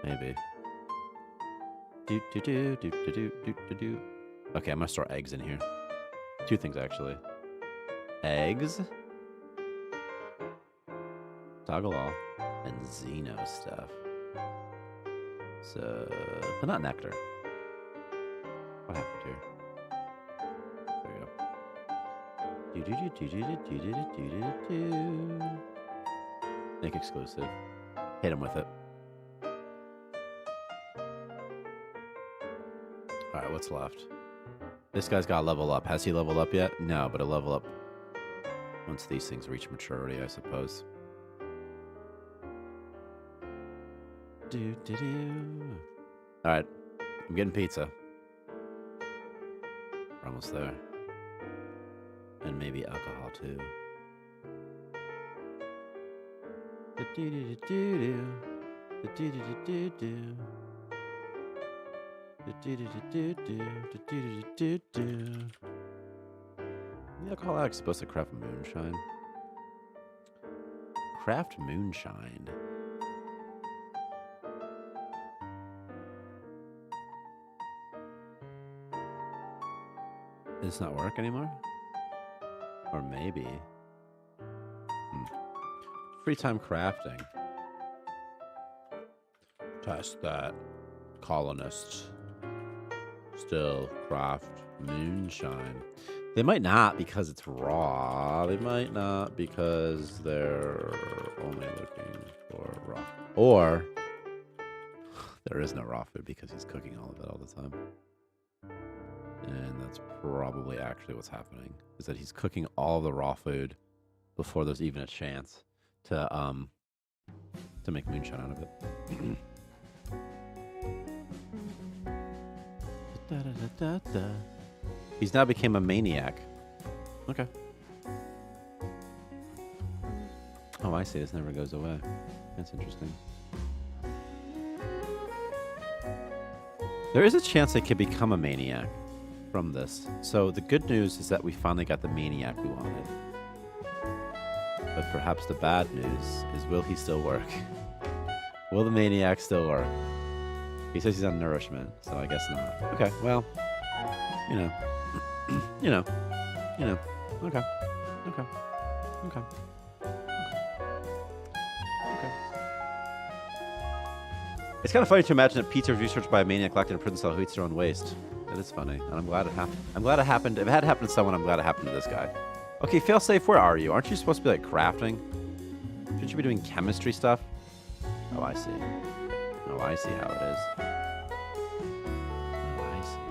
Maybe. Okay, I'm gonna store eggs in here. 2 things actually. Eggs. Toggle all. And Xeno stuff. So, but not nectar. What happened here? There we go. Make exclusive. Hit him with it. Alright, what's left? This guy's got to level up. Has he leveled up yet? No, but he'll level up once these things reach maturity, I suppose. Alright, I'm getting pizza. We're almost there. And maybe alcohol too. The alcoholic's supposed to craft moonshine. Craft moonshine. Does this not work anymore? Or maybe. Free time crafting. Test that. Colonists still craft moonshine. They might not because it's raw. They might not because they're only looking for raw. Or there is no raw food because he's cooking all of it all the time. And that's probably actually what's happening, is that he's cooking all the raw food before there's even a chance to make moonshine out of it. He's now became a maniac. Okay. Oh, I see. This never goes away. That's interesting. There is a chance I could become a maniac from this. So the good news is that we finally got the maniac we wanted. But perhaps the bad news is, will he still work? Will the maniac still work? He says he's on nourishment, so I guess not. Okay, well, you know, okay, okay, okay. It's kind of funny to imagine that pizza was researched by a maniac locked in a prison cell who eats their own waste. That is funny, and I'm glad it happened. I'm glad it happened. If it had happened to someone, I'm glad it happened to this guy. Okay, failsafe, where are you? Aren't you supposed to be like crafting? Shouldn't you be doing chemistry stuff? Oh, I see. Oh, I see how it is. Oh, I see.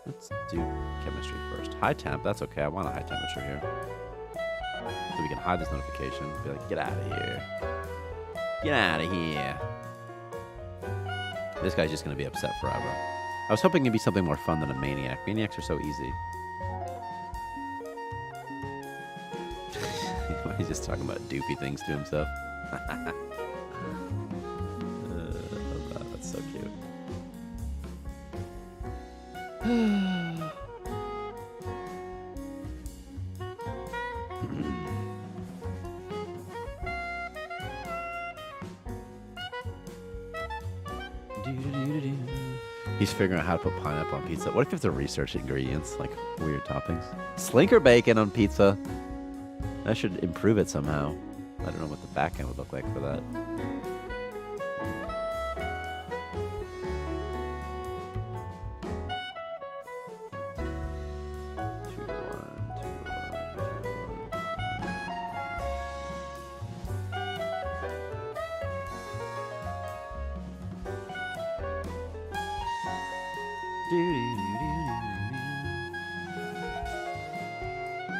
Let's do chemistry first. High temp, that's okay. I want a high temperature here. So we can hide this notification. Be like, get out of here. Get out of here. This guy's just going to be upset forever. I was hoping it'd be something more fun than a maniac. Maniacs are so easy. He's just talking about doofy things to himself. That's so cute. He's figuring out how to put pineapple on pizza. What if you have to research ingredients, like weird toppings? Slinker bacon on pizza. That should improve it somehow. I don't know what the back end would look like for that.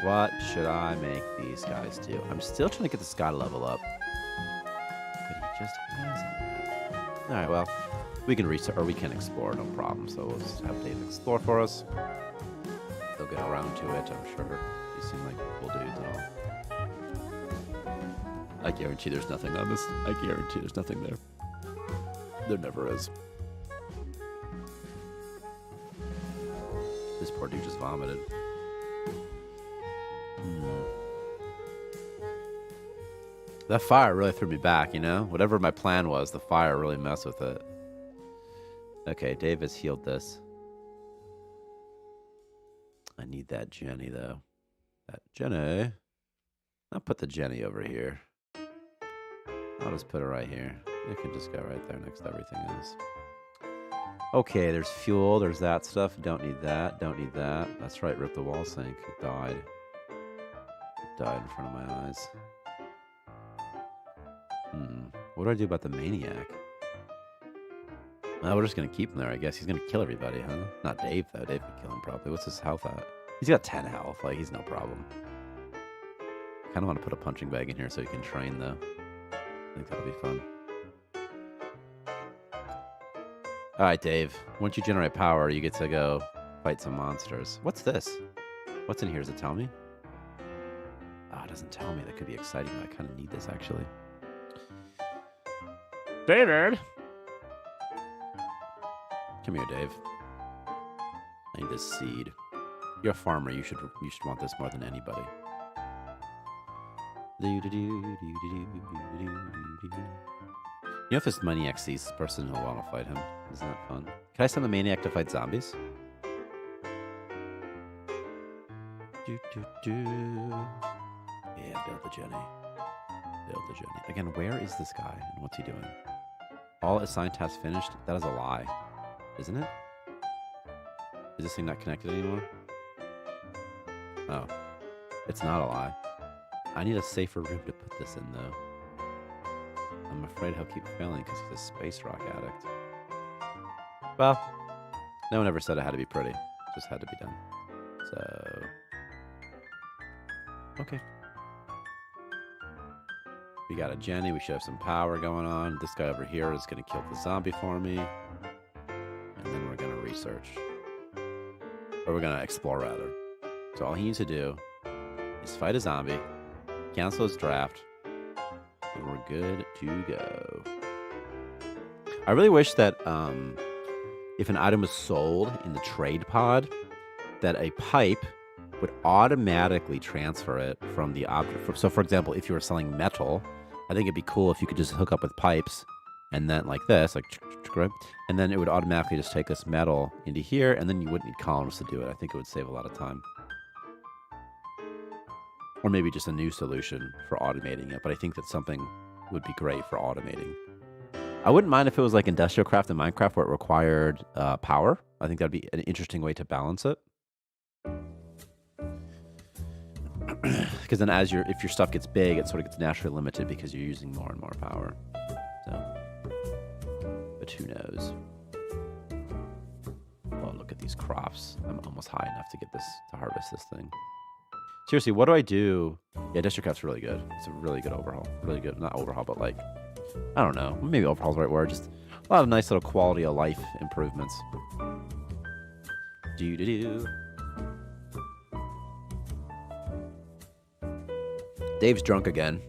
What should I make these guys do? I'm still trying to get this guy to level up. But he just hasn't. Alright, well, we can research, or we can explore, no problem. So we'll just have Dave explore for us. They'll get around to it, I'm sure. They seem like cool dudes and all. I guarantee there's nothing on this. I guarantee there's nothing there. There never is. This poor dude just vomited. That fire really threw me back, you know? Whatever my plan was, the fire really messed with it. Okay, Dave has healed this. I need that Jenny, though. That Jenny. I'll put the Jenny over here. I'll just put her right here. It can just go right there next to everything else. Okay, there's fuel. There's that stuff. Don't need that. Don't need that. That's right, rip the wall sink. It died. It died in front of my eyes. What do I do about the maniac? Well, we're just going to keep him there, I guess. He's going to kill everybody, huh? Not Dave, though. Dave can kill him probably. What's his health at? He's got 10 health. Like, he's no problem. I kind of want to put a punching bag in here so he can train, though. I think that'll be fun. All right, Dave. Once you generate power, you get to go fight some monsters. What's this? What's in here? Does it tell me? Oh, it doesn't tell me. That could be exciting. I kind of need this, actually. David! Come here, Dave. I need this seed. You're a farmer. You should want this more than anybody. You know, if this maniac sees this person, he'll want to fight him. Isn't that fun? Can I send the maniac to fight zombies? Yeah, build the Jenny. Build the Jenny. Again, where is this guy and what's he doing? All assigned tasks finished? That is a lie. Isn't it? Is this thing not connected anymore? Oh. It's not a lie. I need a safer room to put this in, though. I'm afraid he'll keep failing because he's a space rock addict. Well, no one ever said it had to be pretty. It just had to be done. So... okay. We got a Jenny. We should have some power going on. This guy over here is going to kill the zombie for me. And then we're going to research. Or we're going to explore, rather. So all he needs to do is fight a zombie, Cancel this draft. And we're good to go. I really wish that if an item was sold in the trade pod, that a pipe would automatically transfer it from the object. So, for example, if you were selling metal, I think it'd be cool if you could just hook up with pipes and then like this, like, and then it would automatically just take this metal into here, and then you wouldn't need columns to do it. I think it would save a lot of time. Or maybe just a new solution for automating it, but I think that something would be great for automating. I wouldn't mind if it was like Industrial Craft in Minecraft where it required power. I think that'd be an interesting way to balance it. Because then if your stuff gets big, it sort of gets naturally limited because you're using more and more power. So, but who knows? Oh, look at these crops. I'm almost high enough to get this, to harvest this thing. Seriously, what do I do? Yeah, Industrial Craft's really good. It's a really good overhaul. Really good, not overhaul, but like, I don't know. Maybe overhaul's the right word. Just a lot of nice little quality of life improvements. Do-do-do. Dave's drunk again.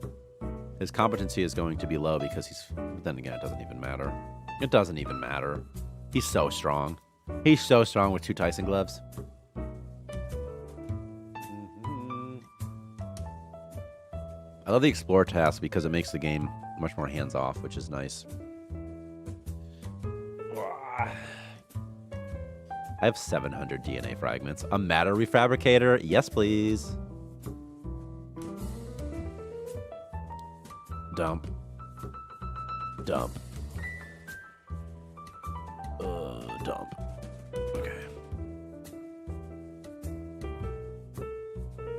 His competency is going to be low because he's... Then again, it doesn't even matter. It doesn't even matter. He's so strong. He's so strong with 2 Tyson gloves. I love the Explore task because it makes the game much more hands-off, which is nice. I have 700 DNA fragments. A matter refabricator? Yes, please. Dump. Dump. Dump. Okay.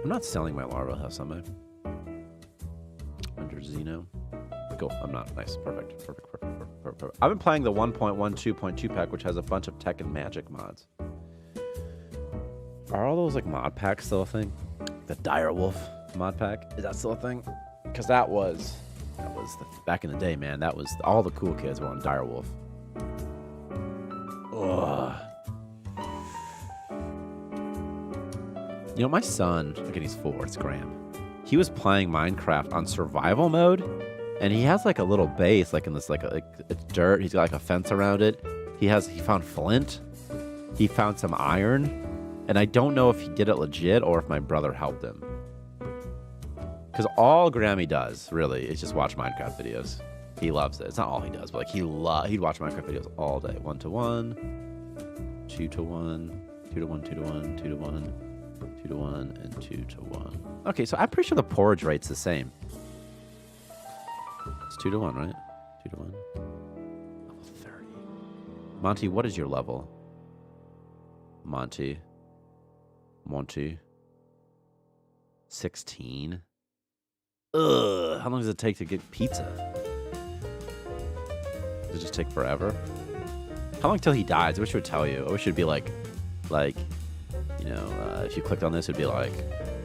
I'm not selling my larva house, am I? Under Xeno. Cool. I'm not. Nice. Perfect. Perfect. I've been playing the 1.12.2 pack, which has a bunch of tech and magic mods. Are all those like mod packs still a thing? The Direwolf mod pack? Is that still a thing? Because that was back in the day, man. That was all the cool kids were on Direwolf. Ugh. You know, my son, again, he's 4. It's Graham. He was playing Minecraft on survival mode, and he has like a little base, like in this, like it's dirt. He's got like a fence around it. He found flint. He found some iron, and I don't know if he did it legit or if my brother helped him. Because all Grammy does, really, is just watch Minecraft videos. He loves it. It's not all he does, but like he'd watch Minecraft videos all day. 1 to 1, 2 to 1, 2 to 1, 2 to 1, 2 to 1, 2 to 1, and 2 to 1. Okay, so I'm pretty sure the porridge rate's the same. It's 2 to 1, right? 2 to 1. Level 30. Monty, what is your level? Monty. 16. Ugh, how long does it take to get pizza? Does it just take forever? How long till he dies? I wish it would tell you. I wish it would be like, you know, if you clicked on this, it'd be like,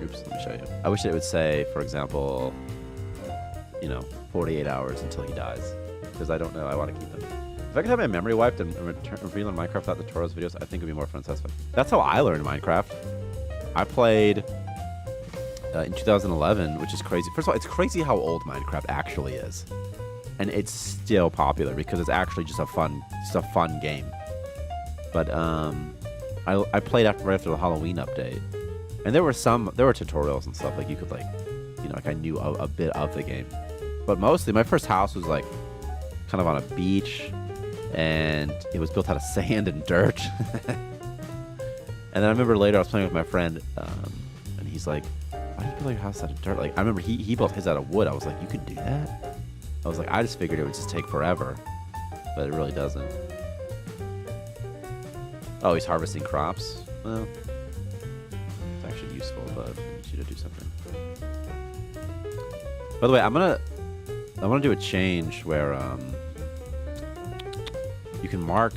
oops, let me show you. I wish it would say, for example, you know, 48 hours until he dies. Because I don't know, I want to keep him. If I could have my memory wiped and relearn Minecraft without the tutorials videos, I think it'd be more fun and satisfying. That's how I learned Minecraft. I played in 2011, which is crazy. First of all, it's crazy how old Minecraft actually is. And it's still popular because it's actually just a fun game. But I played right after the Halloween update. And there were tutorials and stuff, like you could like, you know, like I knew a bit of the game. But mostly my first house was like kind of on a beach, and it was built out of sand and dirt. And then I remember later I was playing with my friend, and he's like, why do you build your house out of dirt? Like, I remember he built his out of wood. I was like, you could do that? I was like, I just figured it would just take forever, but it really doesn't. Oh, he's harvesting crops? Well, it's actually useful, but I need you to do something. By the way, I want to do a change where you can mark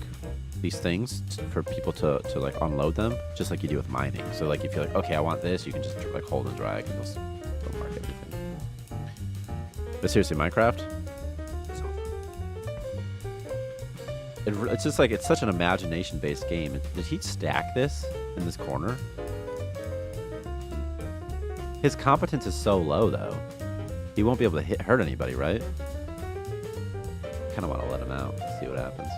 these things for people to like unload them, just like you do with mining. So like if you're like, okay, I want this, you can just like hold and drag, and they'll mark everything. But seriously, Minecraft, it's just like, it's such an imagination-based game. Did he stack this in this corner? His competence is so low though. He won't be able to hurt anybody, right? Kind of want to let him out, see what happens.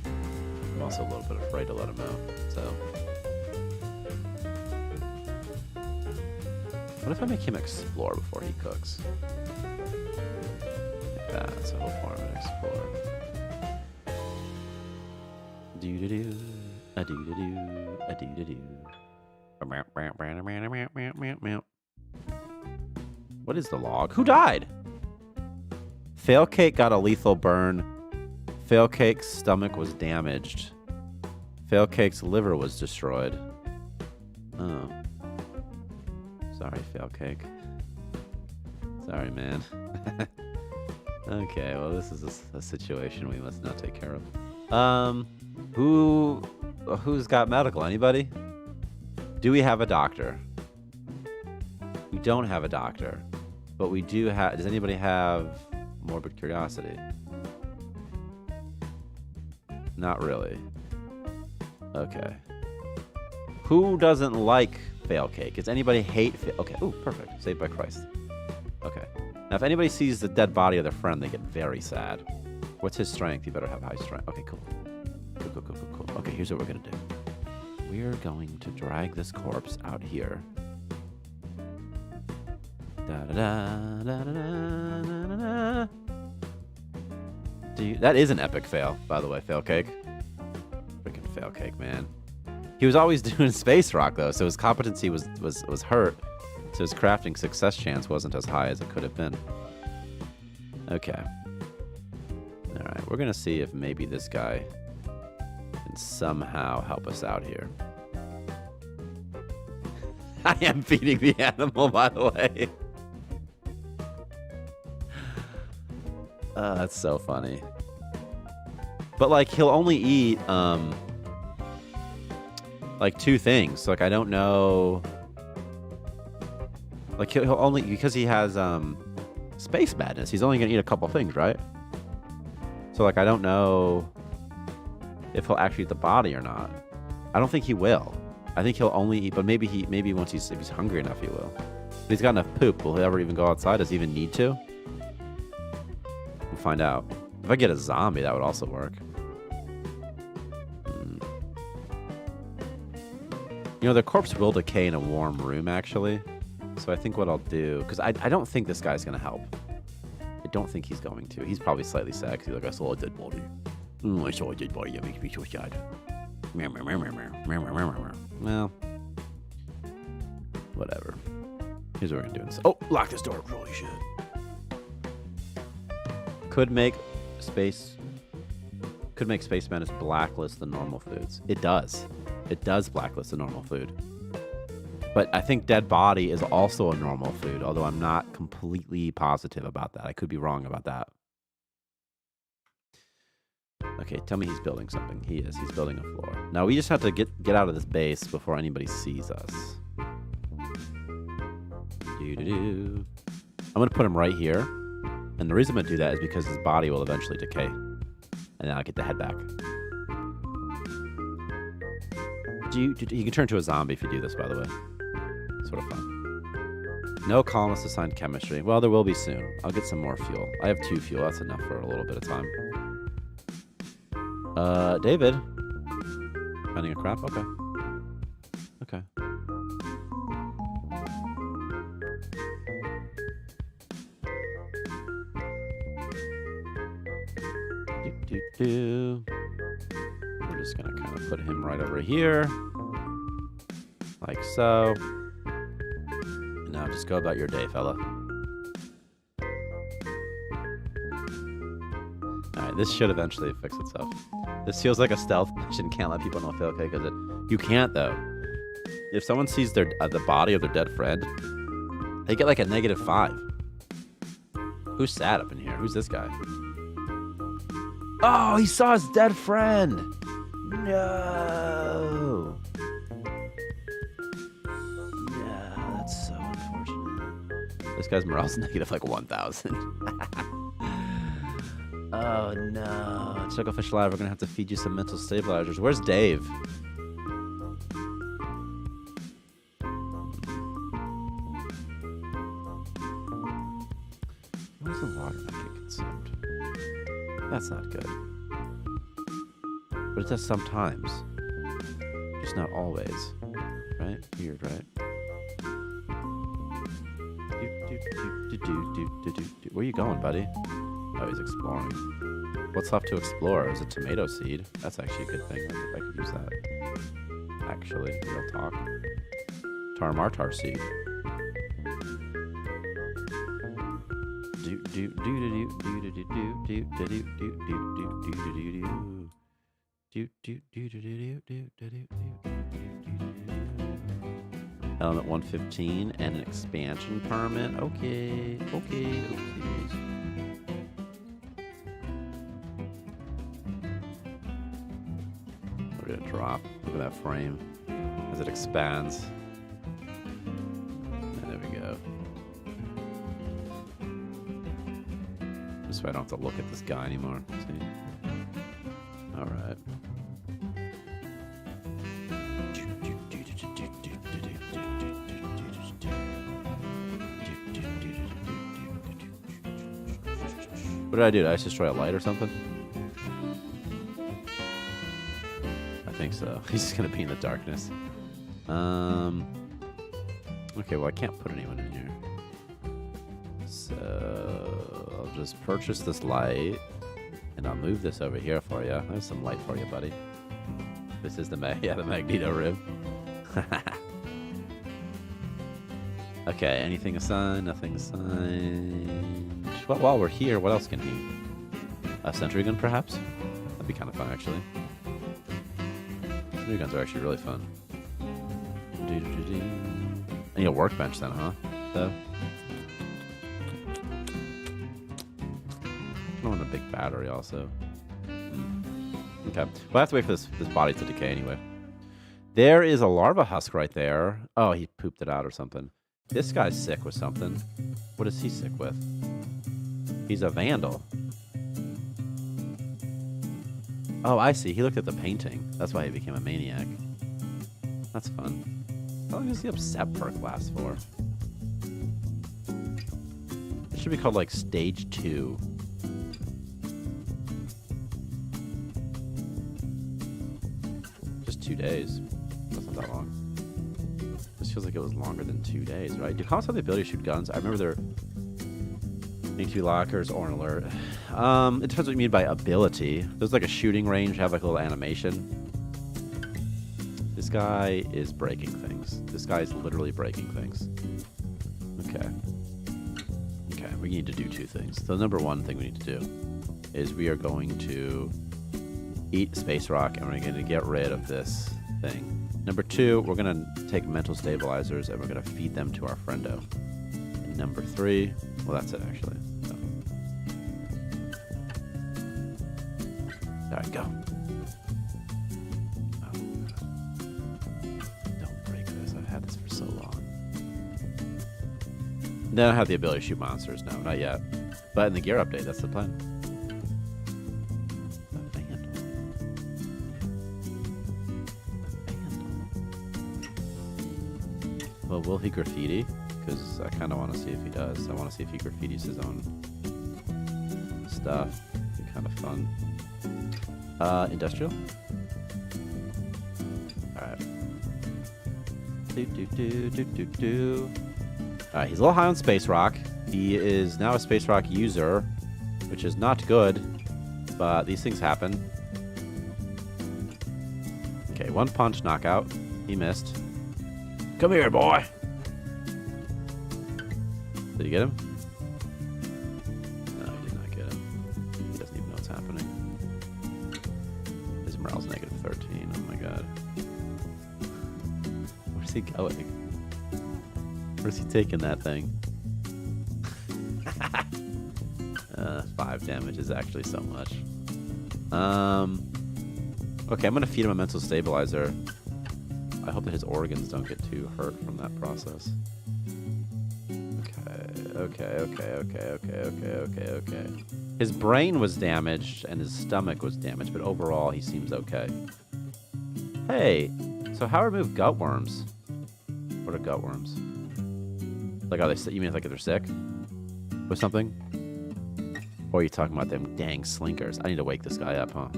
I'm also a little bit afraid to let him out, so. What if I make him explore before he cooks? Like that, so he'll farm and explore. Do-do-do, a-do-do-do, a-do-do-do. What is the log? Who died? Failcake got a lethal burn. Failcake's stomach was damaged. Failcake's liver was destroyed. Oh. Sorry, Failcake. Sorry, man. Okay, well, this is a situation we must not take care of. Who's got medical? Anybody? Do we have a doctor? We don't have a doctor, but we do have. Does anybody have morbid curiosity? Not really. Okay. Who doesn't like Failcake? Does anybody hate Okay. Ooh, perfect. Saved by Christ. Okay. Now, if anybody sees the dead body of their friend, they get very sad. What's his strength? You better have high strength. Okay, cool. Cool. Okay, here's what we're going to do. We're going to drag this corpse out here. That is an epic fail, by the way, Failcake. Freaking Failcake, man. He was always doing space rock, though, so his competency was hurt. So his crafting success chance wasn't as high as it could have been. Okay. Alright, we're going to see if maybe this guy can somehow help us out here. I am feeding the animal, by the way. That's so funny. But, like, he'll only eat, like, 2 things. So, like, I don't know... Like, he'll only... Because he has, space madness, he's only gonna eat a couple things, right? So, like, I don't know if he'll actually eat the body or not. I don't think he will. I think he'll only eat... But maybe once if he's hungry enough, he will. If he's got enough poop, will he ever even go outside? Does he even need to? We'll find out. If I get a zombie, that would also work. You know, the corpse will decay in a warm room, actually. So I think what I'll do... Because I don't think this guy's going to help. I don't think he's going to. He's probably slightly sad because he's like, I saw a dead body. I saw a dead body. That makes me so sad. Well, whatever. Here's what we're going to do. Oh, lock this door. Holy shit. Could make Space Madness blacklist the normal foods. It does. It does blacklist the normal food. But I think dead body is also a normal food, although I'm not completely positive about that. I could be wrong about that. Okay, tell me he's building something. He is. He's building a floor. Now we just have to get out of this base before anybody sees us. I'm going to put him right here. And the reason I'm going to do that is because his body will eventually decay. And then I'll get the head back. You can turn into a zombie if you do this, by the way. Sort of fun. No columnist assigned chemistry. Well, there will be soon. I'll get some more fuel. I have 2 fuel. That's enough for a little bit of time. David. Finding a crap? Okay. Okay. We're just gonna kind of put him right over here. Like so. And now just go about your day, fella. Alright, this should eventually fix itself. This feels like a stealth mission. Can't let people know Failcake because you can't, though. If someone sees the body of their dead friend, they get like a -5. Who's sad up in here? Who's this guy? Oh, he saw his dead friend. No. Yeah, that's so unfortunate. This guy's morale's negative like 1,000. Oh no. Chucklefish Live, we're gonna have to feed you some mental stabilizers. Where's Dave? That's not good. But it does sometimes. Just not always. Right? Weird, right? Where you going, buddy? Oh, he's exploring. What's left to explore? Is a tomato seed. That's actually a good thing. I think I could use that. Actually, real talk. Tarmartar seed. Element 115 and an expansion permit. Okay. We're gonna drop. Look at that frame as it expands. And there we go. This way I don't have to look at this guy anymore. See? Alright. What did I do? Did I just destroy a light or something? I think so. He's just gonna be in the darkness. Okay, well I can't put anyone in here. So I'll just purchase this light, and I'll move this over here for you. There's some light for you, buddy. This is the the Magneto rib. Okay, anything assigned? Nothing assigned. Well, while we're here, what else can he? A sentry gun, perhaps? That'd be kind of fun, actually. Sentry guns are actually really fun. I need a workbench then, huh? So, I want a big battery also. Okay. We'll have to wait for this body to decay anyway. There is a larva husk right there. Oh, he pooped it out or something. This guy's sick with something. What is he sick with? He's a vandal. Oh, I see. He looked at the painting. That's why he became a maniac. That's fun. How long does the upset perk last for? It should be called like stage 2. Just 2 days. That's not that long. This feels like it was longer than 2 days, right? Do comps have the ability to shoot guns? I remember there need to be lockers or an alert. It depends what you mean by ability. There's like a shooting range, have like a little animation. This guy is breaking things. This guy is literally breaking things. Okay. Okay, we need to do 2 things. The number 1 thing we need to do is we are going to eat space rock and we're going to get rid of this thing. Number 2, we're going to take mental stabilizers and we're going to feed them to our friendo. And number 3, well, that's it actually. So. All right, go. Oh, don't break this. I've had this for so long. Then I have the ability to shoot monsters. No, not yet. But in the gear update, that's the plan. Well, will he graffiti? Because I kind of want to see if he does. I want to see if he graffitis his own stuff. It'd be kind of fun. Industrial? Alright. Alright, he's a little high on Space Rock. He is now a Space Rock user, which is not good, but these things happen. Okay, 1 punch knockout. He missed. Come here, boy. Did you get him? No, he did not get him. He doesn't even know what's happening. His morale's negative 13. Oh my god. Where's he going? Where's he taking that thing? 5 damage is actually so much. Okay, I'm gonna feed him a mental stabilizer. I hope that his organs don't get too hurt from that process. Okay. His brain was damaged and his stomach was damaged, but overall he seems okay. Hey, so how remove gut worms? What are gut worms? Like, are they sick? You mean like if they're sick with something? Or are you talking about them dang slinkers? I need to wake this guy up, huh?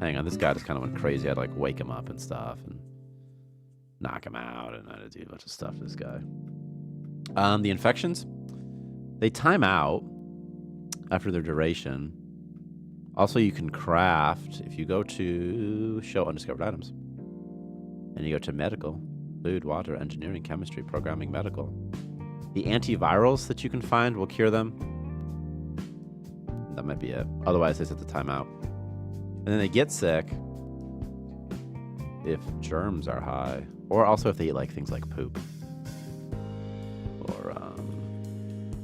Hang on, this guy just kind of went crazy. I had to, like, wake him up and stuff and knock him out, and I had to do a bunch of stuff to this guy. The infections, they time out after their duration. Also, you can craft if you go to show undiscovered items. And you go to medical, food, water, engineering, chemistry, programming, medical. The antivirals that you can find will cure them. That might be it. Otherwise, they set the timeout. And then they get sick if germs are high. Or also if they eat like things like poop. Or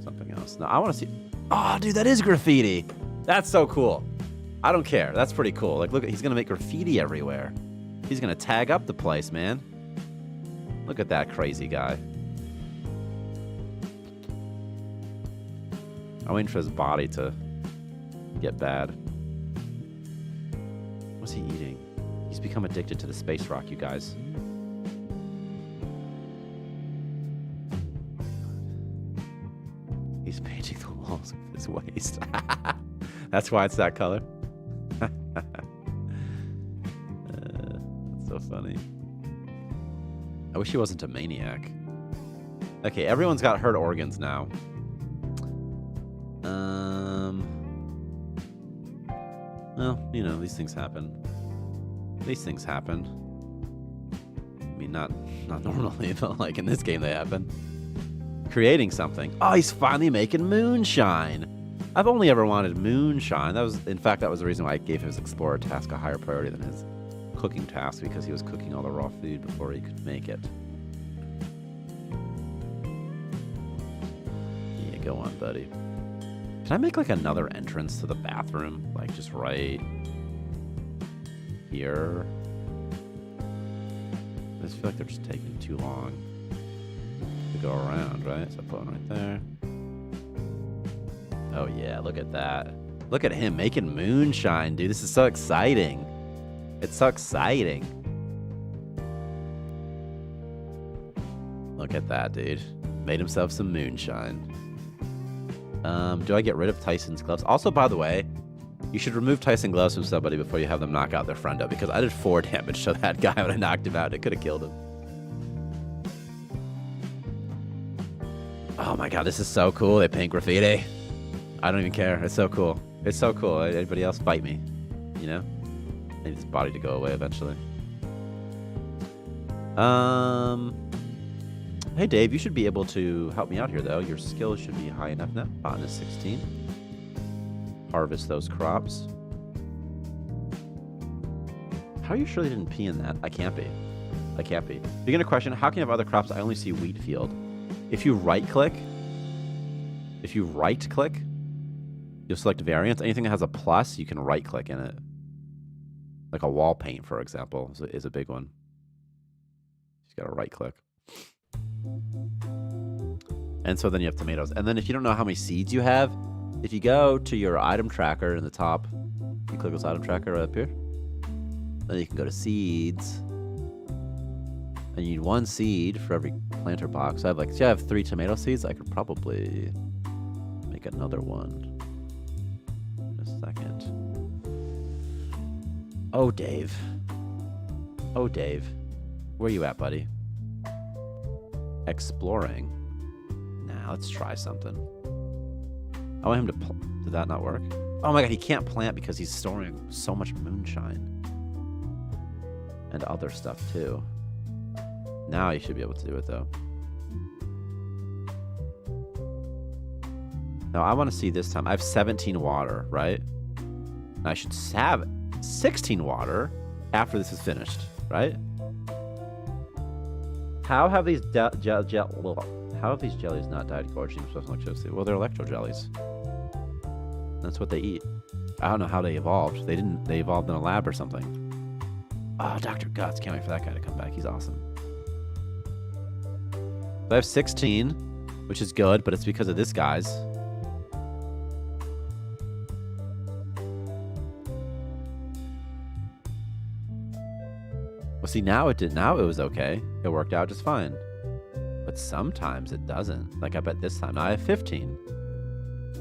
something else. Now, I want to see... Oh, dude, that is graffiti. That's so cool. I don't care. That's pretty cool. Like, look, he's going to make graffiti everywhere. He's going to tag up the place, man. Look at that crazy guy. I'm waiting for his body to get bad. What's he eating? He's become addicted to the space rock, you guys. He's painting the walls with his waist. That's why it's that color. That's so funny. I wish he wasn't a maniac. Okay, everyone's got hurt organs now. Well, you know, these things happen. These things happen. I mean, not normally, but like in this game they happen. Creating something. Oh, he's finally making moonshine. I've only ever wanted moonshine. In fact, that was the reason why I gave his explorer task a higher priority than his cooking task, because he was cooking all the raw food before he could make it. Yeah, go on, buddy. Can I make like another entrance to the bathroom? Like just right here? I just feel like they're just taking too long to go around, right? So I put one right there. Oh yeah, look at that. Look at him making moonshine, dude. This is so exciting. It's so exciting. Look at that, dude. Made himself some moonshine. Do I get rid of Tyson's gloves? Also, by the way, you should remove Tyson gloves from somebody before you have them knock out their friend up, because I did 4 damage to that guy when I knocked him out. It could have killed him. Oh my god, this is so cool. They paint graffiti. I don't even care. It's so cool. It's so cool. Anybody else fight me? You know? I need this body to go away eventually. Hey Dave, you should be able to help me out here though. Your skill should be high enough now. Botanist 16. Harvest those crops. How are you sure they didn't pee in that? I can't be. I can't be. You're gonna question, how can you have other crops? I only see wheat field. If you right click, you'll select variants. Anything that has a plus, you can right click in it. Like a wall paint, for example, is a big one. Just gotta right click. And so then you have tomatoes. And then if you don't know how many seeds you have, if you go to your item tracker in the top, you click this item tracker right up here. Then you can go to seeds. And you need 1 seed for every planter box. I have 3 tomato seeds. I could probably make another one. In a second. Oh, Dave. Oh, Dave. Where you at, buddy? Exploring. Now let's try something. I want him to... Did that not work? Oh my god, he can't plant because he's storing so much moonshine. And other stuff, too. Now you should be able to do it, though. Now, I want to see this time. I have 17 water, right? And I should have 16 water after this is finished, right? How have these how have these jellies not died gorging themselves in electricity? Well, they're electro jellies. That's what they eat. I don't know how they evolved. They evolved in a lab or something. Oh, Dr. Guts. Can't wait for that guy to come back. He's awesome. So I have 16, which is good, but it's because of this guy's. Well, see, now it was okay. It worked out just fine. But sometimes it doesn't. Like, I bet this time. Now I have 15.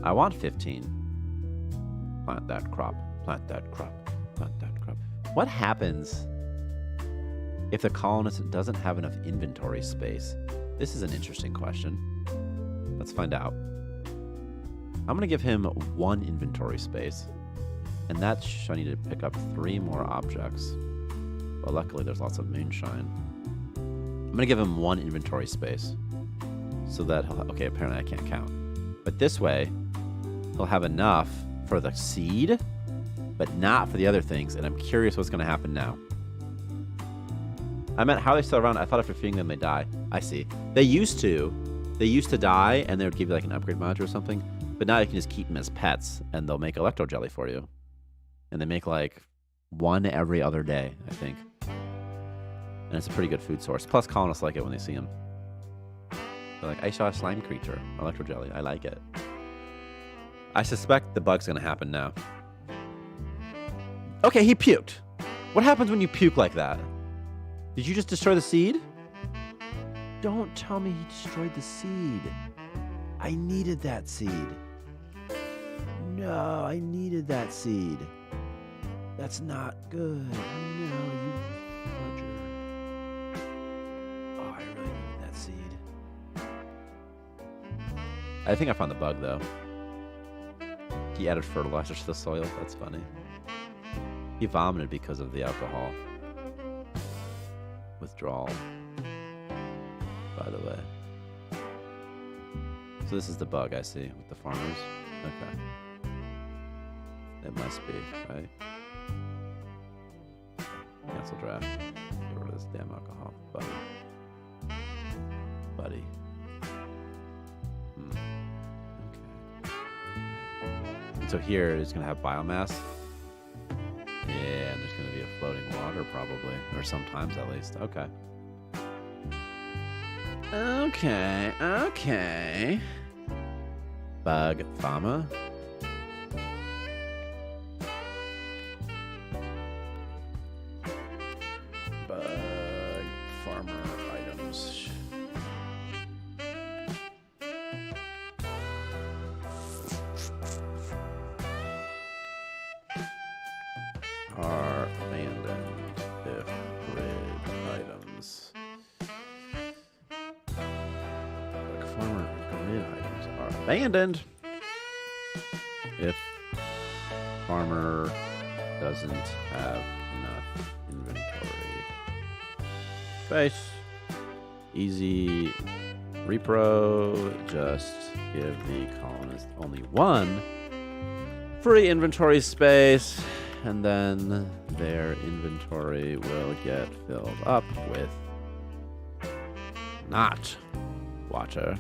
I want 15. Plant that crop. Plant that crop. Plant that crop. What happens if the colonist doesn't have enough inventory space? This is an interesting question. Let's find out. I'm going to give him 1 inventory space. And that's, I need to pick up 3 more objects. But luckily there's lots of moonshine. I'm going to give him 1 inventory space. So that he'll, okay, apparently I can't count. But this way, he'll have enough for the seed, but not for the other things. And I'm curious what's going to happen now. I meant, how are they still around? I thought after feeding them, they die. I see. They used to die, and they would give you like an upgrade module or something. But now you can just keep them as pets, and they'll make electro jelly for you. And they make like 1 every other day, I think. And it's a pretty good food source. Plus, colonists like it when they see them. They're like, I saw a slime creature, electro jelly. I like it. I suspect the bug's going to happen now. Okay, he puked. What happens when you puke like that? Did you just destroy the seed? Don't tell me he destroyed the seed. I needed that seed. No, I needed that seed. That's not good. No, you fudger. Oh, I really needed that seed. I think I found the bug, though. He added fertilizer to the soil. That's funny. He vomited because of the alcohol. Withdrawal. By the way. So this is the bug I see with the farmers. Okay. It must be, right? Cancel draft. Get rid of this damn alcohol. Buddy. Okay. And so here it's going to have biomass. Yeah, and there's going to be a floating water probably. Or sometimes at least. Okay. Okay. Bug farmer. Bug farmer items. Are abandoned if grid items. Farmer grid items are abandoned if farmer doesn't have enough inventory space. Easy repro. Just give the colonist only 1 free inventory space, and then their inventory will get filled up with not water,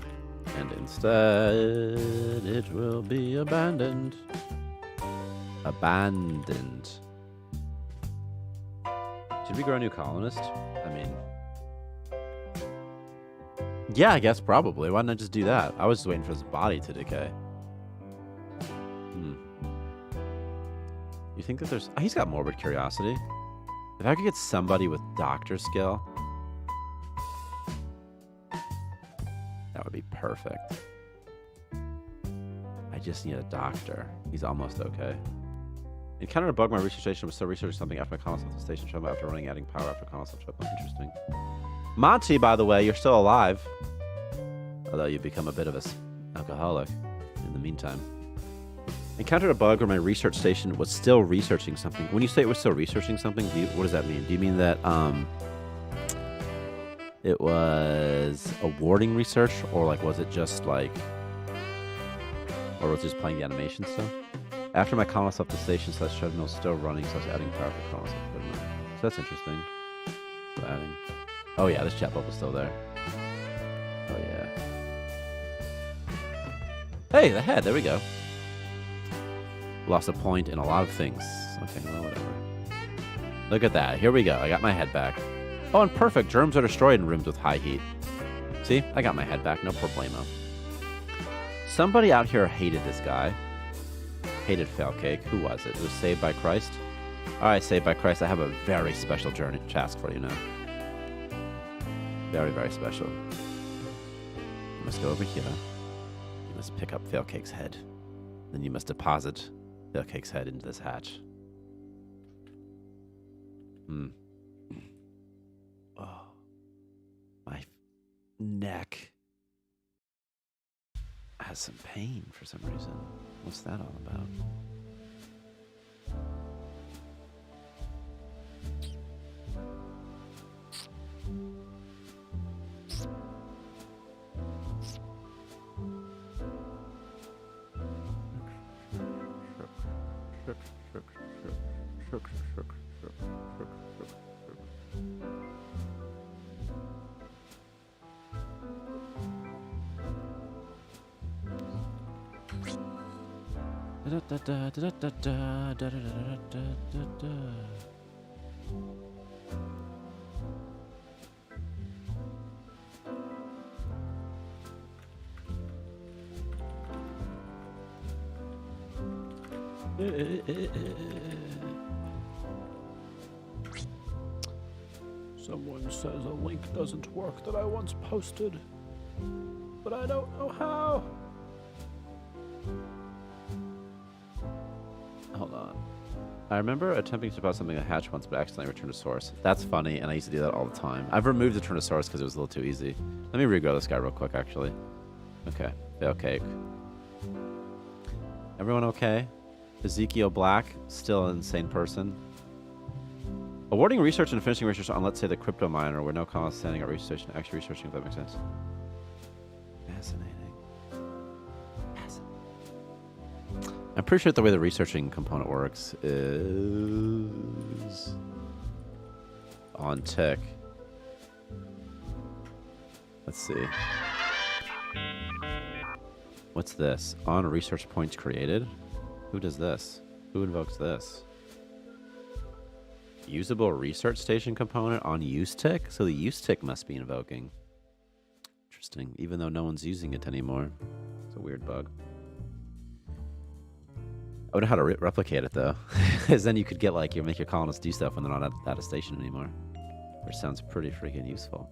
and instead it will be abandoned. Abandoned. Should we grow a new colonist? I mean, yeah, I guess probably. Why not just do that? I was just waiting for his body to decay. You think that there's... Oh, he's got morbid curiosity. If I could get somebody with doctor skill, that would be perfect. I just need a doctor. He's almost okay. Encountered a bug. My research station was still researching something after my colonist left the station. Showed up after running, adding power after colonist left. Oh, interesting. Monty, by the way, you're still alive. Although you've become a bit of an alcoholic in the meantime. Encountered a bug where my research station was still researching something. When you say it was still researching something, what does that mean? Do you mean that it was awarding research, or like was it just like, or was it just playing the animation stuff? After my colonist left the station, so that treadmill's still running, so I was adding power for colonist left the treadmill. So that's interesting. So adding. Oh yeah, this chat bubble is still there. Oh yeah. Hey, the head. There we go. Lost a point in a lot of things. Okay, well, whatever. Look at that. Here we go. I got my head back. Oh, and perfect. Germs are destroyed in rooms with high heat. See? I got my head back. No problemo. Somebody out here hated this guy. Hated Fail Cake. Who was it? It was Saved by Christ? All right, Saved by Christ. I have a very special journey task for you now. Very, very special. You must go over here. You must pick up Fail Cake's head. Then you must deposit Cake's head into this hatch. Oh, my neck has some pain for some reason. What's that all about? Someone says a link doesn't work that I once posted, but I don't know how. Hold on. I remember attempting to post something a hatch once, but accidentally returned to source. That's funny, and I used to do that all the time. I've removed the return to source because it was a little too easy. Let me regrow this guy real quick, actually. Okay. Fail cake. Everyone okay? Ezekiel Black, still an insane person. Awarding research and finishing research on, let's say, the crypto miner, where no column is standing at research and actually researching, if that makes sense. Fascinating. I'm pretty sure the way the researching component works is on tick. Let's see. What's this? On research points created? Who does this? Who invokes this? Usable research station component on use tick? So the use tick must be invoking. Interesting. Even though no one's using it anymore. It's a weird bug. I would know how to replicate it, though. Because then you could get, like, you make your colonists do stuff when they're not at a station anymore. Which sounds pretty freaking useful.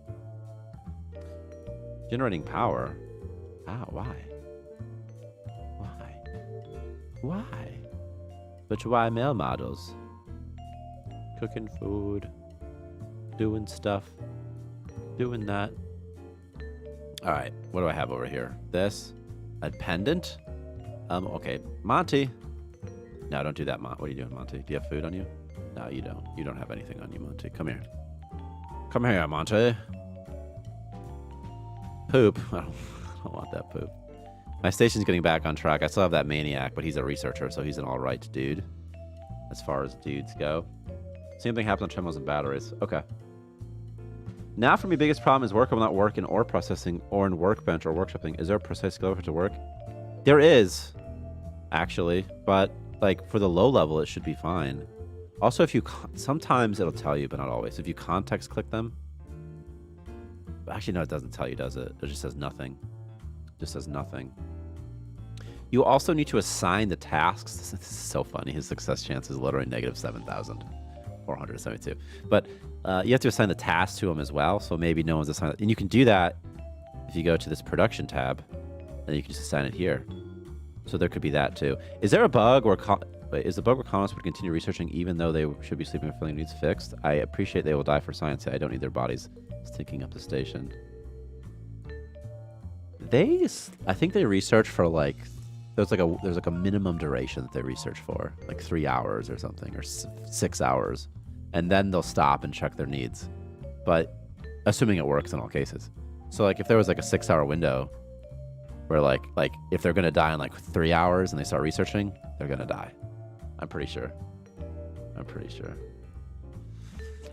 Generating power? Ah, why? Why? Why? But why male models? Cooking food. Doing stuff. Doing that. Alright, what do I have over here? This? A pendant? Okay. Monty. No, don't do that, Monty. What are you doing, Monty? Do you have food on you? No, you don't. You don't have anything on you, Monty. Come here. Come here, Monty. Poop. I don't want that poop. My station's getting back on track. I still have that maniac, but he's a researcher, so he's an alright dude. As far as dudes go. Same thing happens on terminals and batteries. Okay. Now for me, biggest problem is worker will not work in ore processing or in workbench or workshopping. Is there a precise skill for it to work? There is, actually, but like for the low level, it should be fine. Also, if you sometimes it'll tell you, but not always. If you context click them, actually no, it doesn't tell you, does it? It just says nothing. It just says nothing. You also need to assign the tasks. This is so funny. His success chance is literally negative 7,472. But you have to assign the task to him as well. So maybe no one's assigned it. And you can do that if you go to this production tab, and you can just assign it here. So there could be that too. Is there a bug where is the bug where colonists would continue researching even though they should be sleeping and feeling needs fixed? I appreciate they will die for science. I don't need their bodies stinking up the station. I think they research for like there's like a minimum duration that they research for, like 3 hours or something, or 6 hours, and then they'll stop and check their needs. But assuming it works in all cases. So like if there was like a 6-hour window where like if they're gonna die in like 3 hours and they start researching, they're gonna die. I'm pretty sure.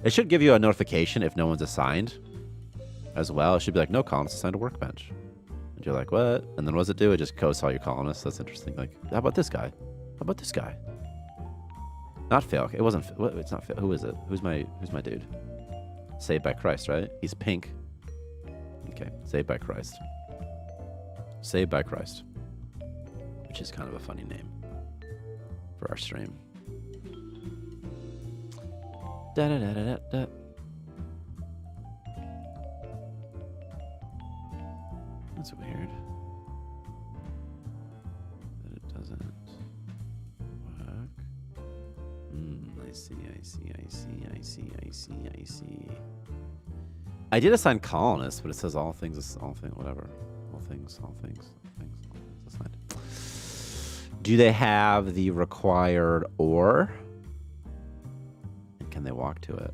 It should give you a notification if no one's assigned as well. It should be like, no colonists assigned to workbench. And you're like, what? And then what does it do? It just ghosts all your colonists. That's interesting. Like, how about this guy? How about this guy? Not fail. It wasn't. It's not fail. Who is it? Who's my dude? Saved by Christ, right? He's pink. Okay, Saved by Christ. Saved by Christ, which is kind of a funny name for our stream. Da da da da da da. That's weird. That it doesn't. see. I did assign colonists, but it says all things, whatever. All things. Assigned. Do they have the required ore? And can they walk to it?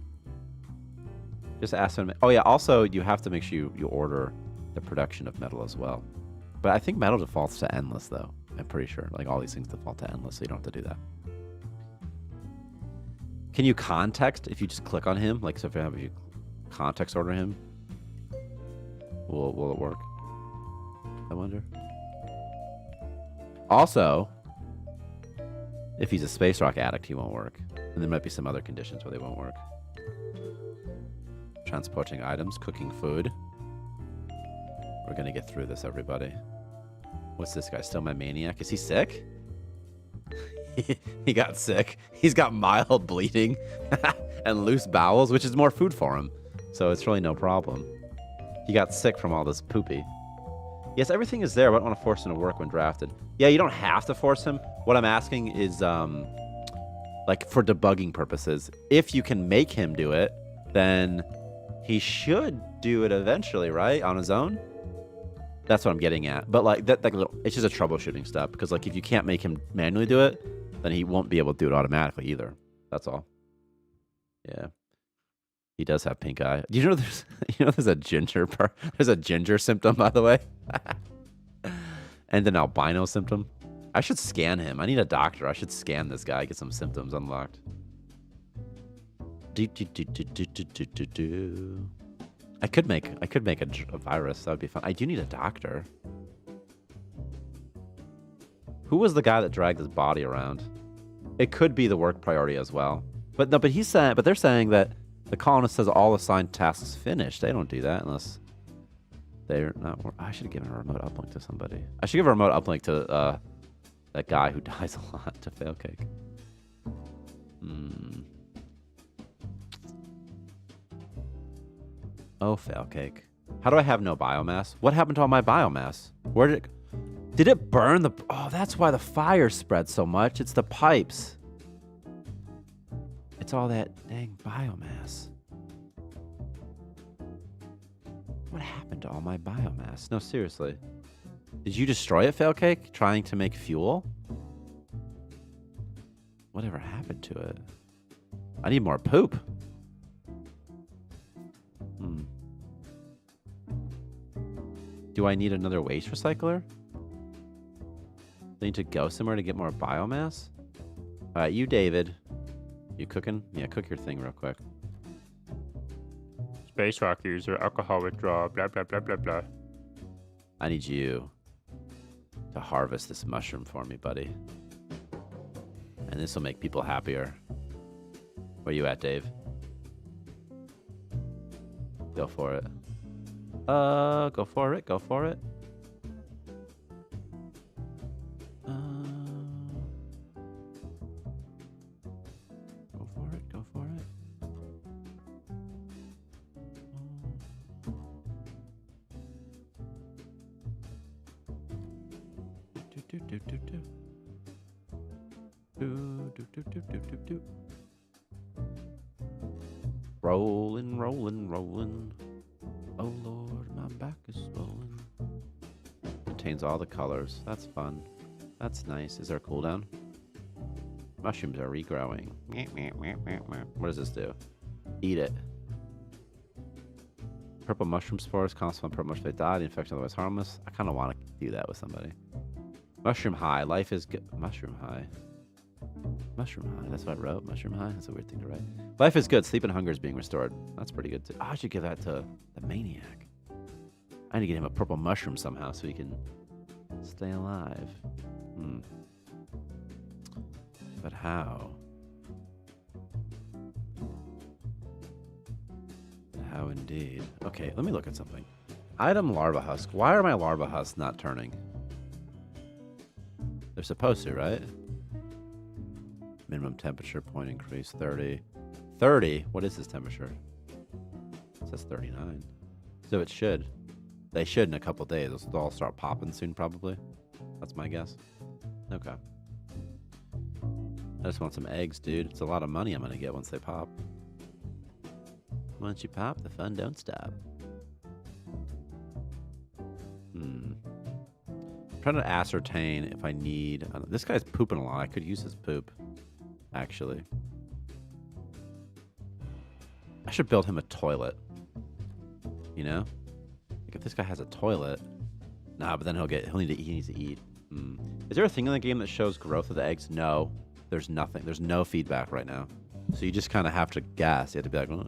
Just ask them. Oh yeah, also you have to make sure you order the production of metal as well. But I think metal defaults to endless though. I'm pretty sure. Like all these things default to endless, so you don't have to do that. Can you context if you just click on him? Like, so if you context order him, will it work? I wonder. Also, if he's a space rock addict, he won't work. And there might be some other conditions where they won't work. Transporting items, cooking food. We're gonna get through this, everybody. What's this guy? Still my maniac? Is he sick? He got sick. He's got mild bleeding and loose bowels, which is more food for him. So it's really no problem. He got sick from all this poopy. Yes, everything is there. I don't want to force him to work when drafted. Yeah, you don't have to force him. What I'm asking is, like, for debugging purposes, if you can make him do it, then he should do it eventually, right? On his own? That's what I'm getting at. But, like, it's just a troubleshooting step. Because, like, if you can't make him manually do it, then he won't be able to do it automatically either. That's all. Yeah. He does have pink eye. Do you know there's a ginger part? There's a ginger symptom, by the way. And an albino symptom. I should scan him. I need a doctor. I should scan this guy, get some symptoms unlocked. I could make a virus. That would be fun. I do need a doctor. Who was the guy that dragged his body around? It could be the work priority as well. But no, but they're saying that the colonist says all assigned tasks finished. They don't do that unless they're not. I should have given a remote uplink to somebody. I should give a remote uplink to that guy who dies a lot, to Failcake. Oh, Failcake. How do I have no biomass? What happened to all my biomass? Where did it burn the... Oh, that's why the fire spread so much. It's the pipes. It's all that dang biomass. What happened to all my biomass? No, seriously. Did you destroy it, Failcake? Trying to make fuel? Whatever happened to it? I need more poop. Do I need another waste recycler? I need to go somewhere to get more biomass? Alright, you, David. You cooking? Yeah, cook your thing real quick. Space rock user, alcohol withdrawal, blah, blah, blah, blah, blah. I need you to harvest this mushroom for me, buddy. And this will make people happier. Where you at, Dave? Go for it. Go for it. Go for it. Go for it. Go for it. Rolling, rolling, rolling. Oh Lord, my back is swollen. Contains all the colors. That's fun. That's nice. Is there a cooldown? Mushrooms are regrowing. What does this do? Eat it. Purple mushroom spores. Constant purple mushroom. They die. The infection otherwise harmless. I kind of want to do that with somebody. Mushroom high. Life is good. Mushroom high. Mushroom high. That's what I wrote. Mushroom high. That's a weird thing to write. Life is good. Sleep and hunger is being restored. That's pretty good too. Oh, I should give that to the maniac. I need to get him a purple mushroom somehow so he can stay alive. But how? How indeed. Okay, let me look at something. Item larva husk. Why are my larva husks not turning? They're supposed to, right? Minimum temperature point increase 30. 30? What is this temperature? It says 39. So it should. They should in a couple days. They'll all start popping soon, probably. That's my guess. Okay. I just want some eggs, dude. It's a lot of money I'm gonna get once they pop. Once you pop, the fun don't stop. I'm trying to ascertain if I need... this guy's pooping a lot. I could use his poop, actually. I should build him a toilet. You know? Like if this guy has a toilet... Nah, but then he needs to eat. Is there a thing in the game that shows growth of the eggs? No. There's nothing. There's no feedback right now. So you just kind of have to guess. You have to be like, well,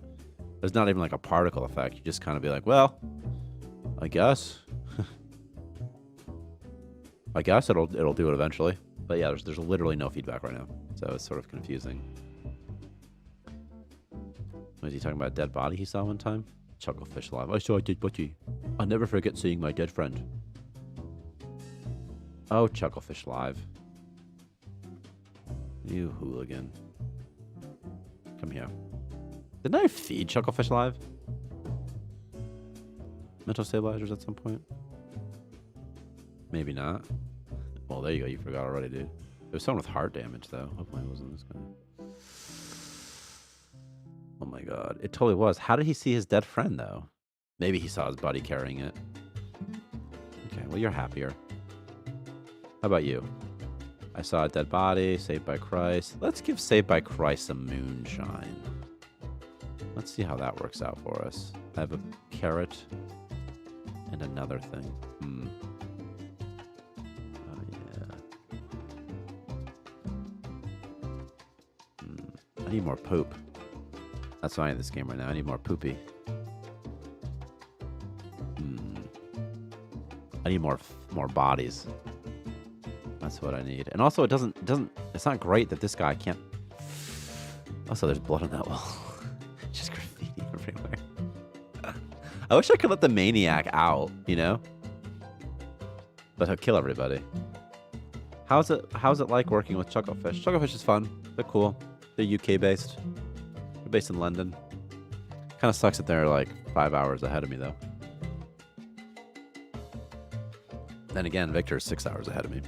there's not even like a particle effect. You just kind of be like, well, I guess. I guess it'll do it eventually. But yeah, there's literally no feedback right now. So it's sort of confusing. Was he talking about a dead body he saw one time? Chucklefish live. I saw a dead body. I'll never forget seeing my dead friend. Oh, Chucklefish live. You hooligan. Come here. Didn't I feed Chucklefish live? Mental stabilizers at some point? Maybe not. Well, there you go. You forgot already, dude. There's someone with heart damage, though. Hopefully it wasn't this guy. Oh my god. It totally was. How did he see his dead friend, though? Maybe he saw his buddy carrying it. Okay, well, you're happier. How about you? I saw a dead body, Saved by Christ. Let's give Saved by Christ some moonshine. Let's see how that works out for us. I have a carrot and another thing. Oh, yeah. I need more poop. That's why I need this game right now. I need more poopy. I need more bodies. That's what I need. And also, it's not great that this guy can't... Also, there's blood on that wall. Just graffiti everywhere. I wish I could let the maniac out, you know? But he'll kill everybody. How's it like working with Chucklefish? Chucklefish is fun. They're cool. They're UK-based. They're based in London. Kind of sucks that they're like 5 hours ahead of me, though. Then again, Victor is 6 hours ahead of me.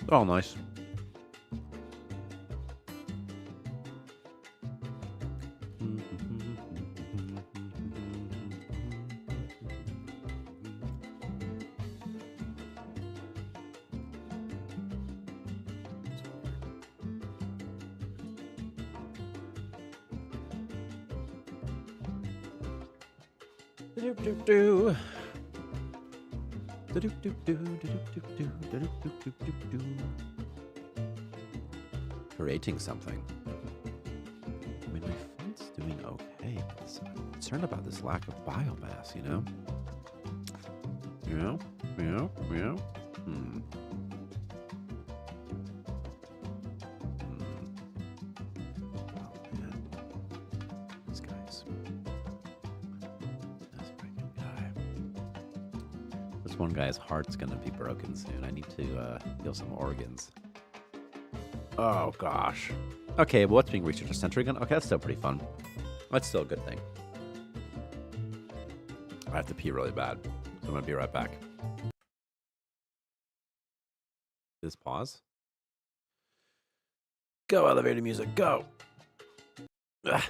They're all nice. Creating something. I mean, my food's doing okay, but I'm concerned about this lack of biomass, you know? Yeah. Oh, man. These guys. This freaking guy. This one guy's heart's gonna be broken soon. I need to heal some organs. Oh, gosh. Okay, well, what's being researched? A sentry gun? Okay, that's still pretty fun. That's still a good thing. I have to pee really bad, so I'm going to be right back. Just pause. Go, elevator music, go! Ugh.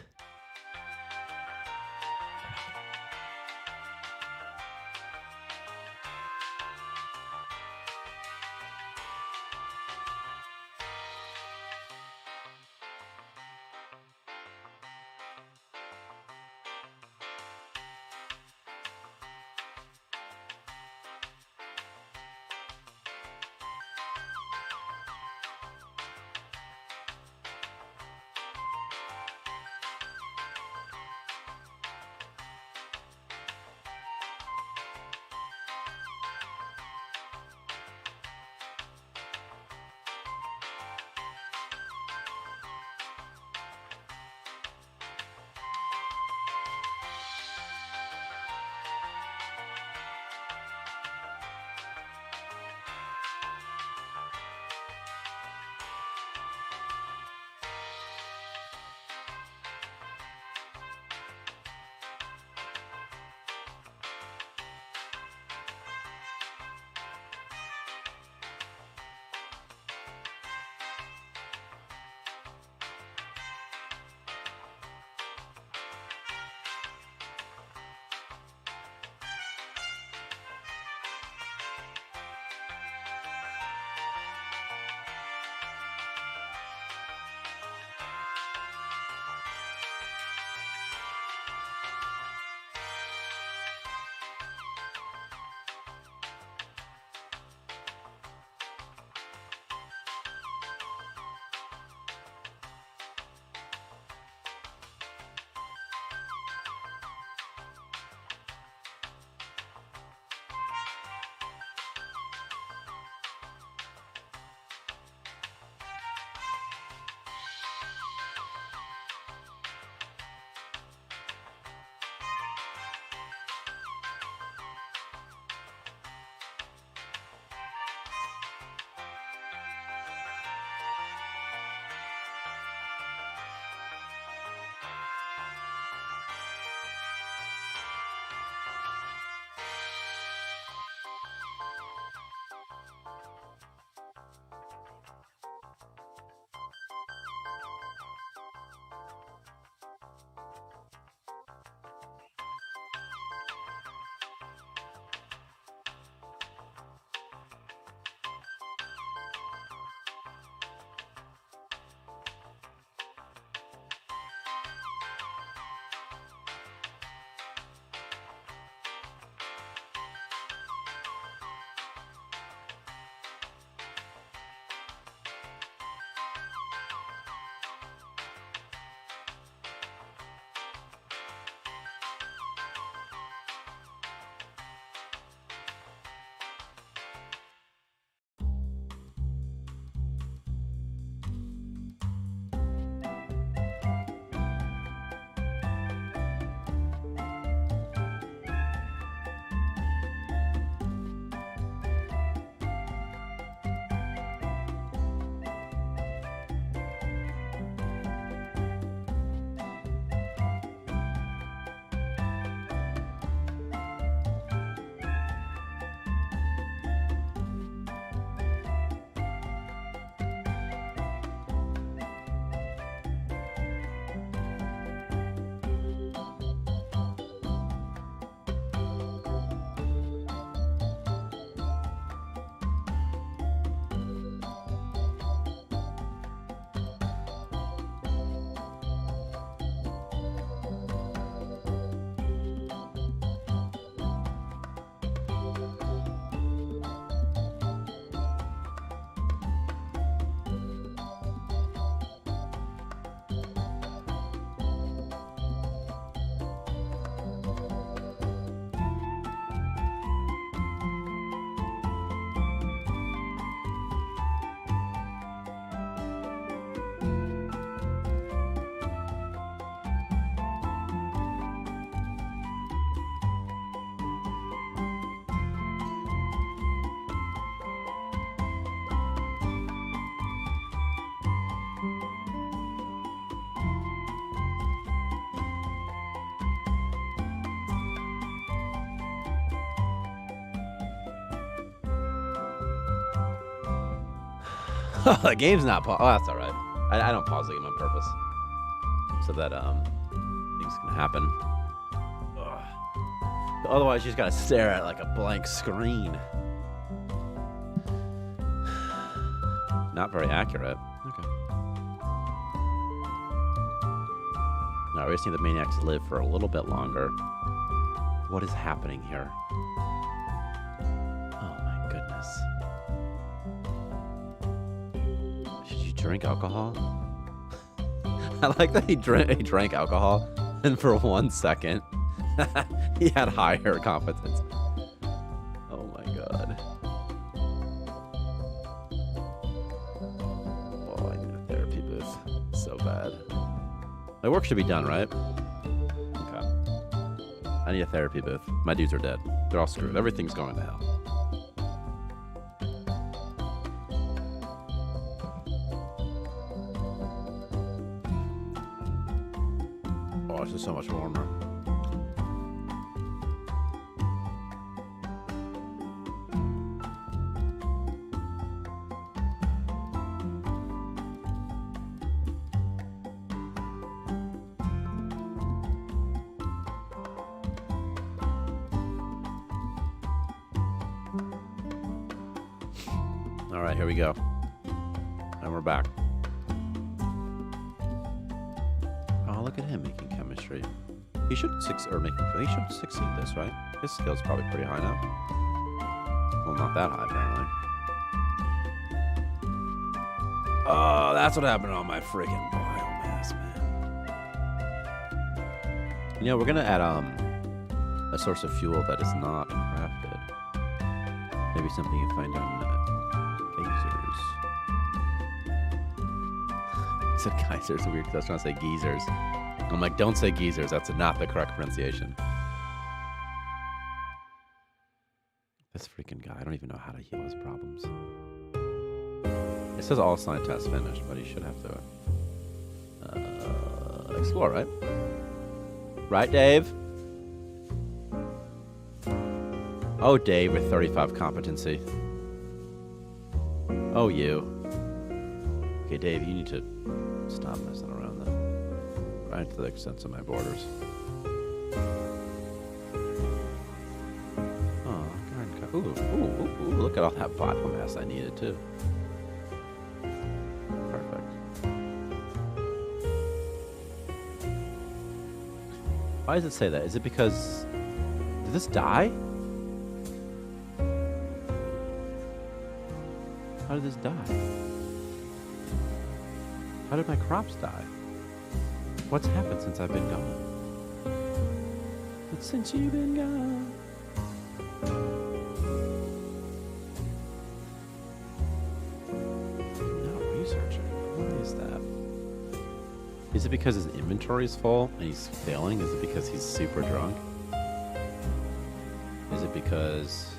The game's not paused. Oh, that's all right. I don't pause the game on purpose, so that things can happen. Ugh. Otherwise, you just gotta stare at like a blank screen. Not very accurate. Okay. Now we just need the maniacs to live for a little bit longer. What is happening here? Oh my goodness. Should you drink alcohol? I like that he drank alcohol, and for 1 second, he had higher competence. Oh my god. Oh, I need a therapy booth. So bad. My work should be done, right? Okay. I need a therapy booth. My dudes are dead. They're all screwed. Everything's going to hell. Oh, this is so much warmer. All right, here we go. And we're back. Oh, look at him making chemistry. He should succeed this, right? His skill's probably pretty high now. Well, not that high, apparently. Oh, that's what happened on my friggin' biomass, man. You know, we're gonna add a source of fuel that is not crafted. Maybe something you find on geysers. I said geysers weird because I was trying to say geezers. I'm like, don't say geezers. That's not the correct pronunciation. This freaking guy. I don't even know how to heal his problems. It says all sign tests finished, but he should have to explore, right? Right, Dave? Oh, Dave with 35 competency. Oh, you. Okay, Dave, you need to stop messing around then. Right to the extent of my borders. Oh, ooh, look at all that biomass I needed, too. Perfect. Why does it say that? Is it because... Did this die? How did this die? How did my crops die? What's happened since I've been gone? But since you've been gone. Not researching. Why is that? Is it because his inventory is full and he's failing? Is it because he's super drunk? Is it because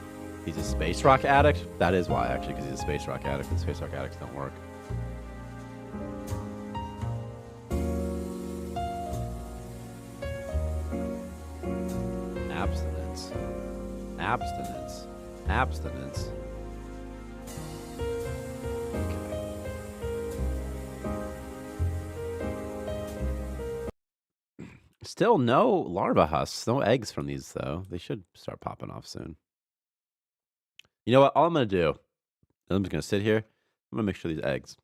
he's a space rock addict? That is why, actually, because he's a space rock addict, and space rock addicts don't work. Abstinence. Abstinence. Abstinence. Okay. Still no larva husks, no eggs from these, though. They should start popping off soon. You know what? All I'm going to do, I'm just going to sit here. I'm going to make sure these eggs.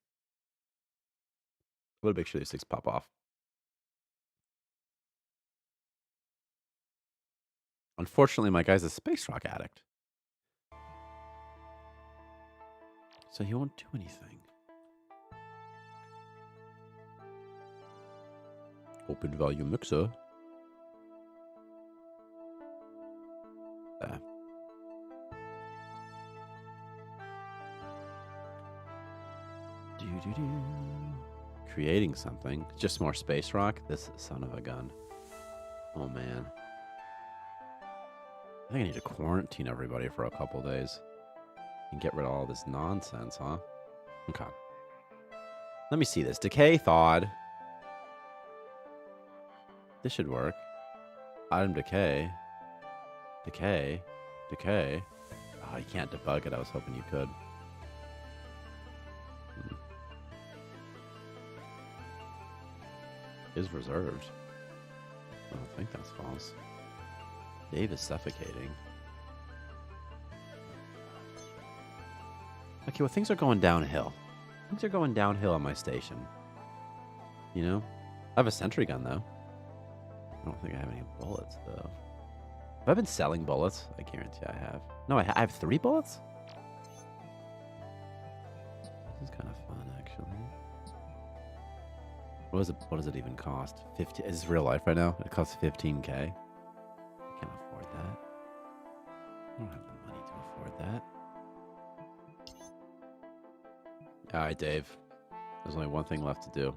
I'm going to make sure these things pop off. Unfortunately, my guy's a space rock addict. So he won't do anything. Open value mixer. There. Creating something. Just more space rock? This son of a gun. Oh, man. I think I need to quarantine everybody for a couple days. And get rid of all this nonsense, huh? Okay. Let me see this. Decay thawed. This should work. Item decay. Decay. Decay. Oh, you can't debug it. I was hoping you could. is reserved. I don't think that's false. Dave is suffocating. Okay, well, things are going downhill. Things are going downhill on my station. You know? I have a sentry gun, though. I don't think I have any bullets, though. Have I been selling bullets? I guarantee I have. No, I have 3 bullets? This is kind of fun, actually. What does it even cost? 50. Is this real life right now? It costs 15K. I can't afford that. I don't have the money to afford that. Alright, Dave. There's only one thing left to do.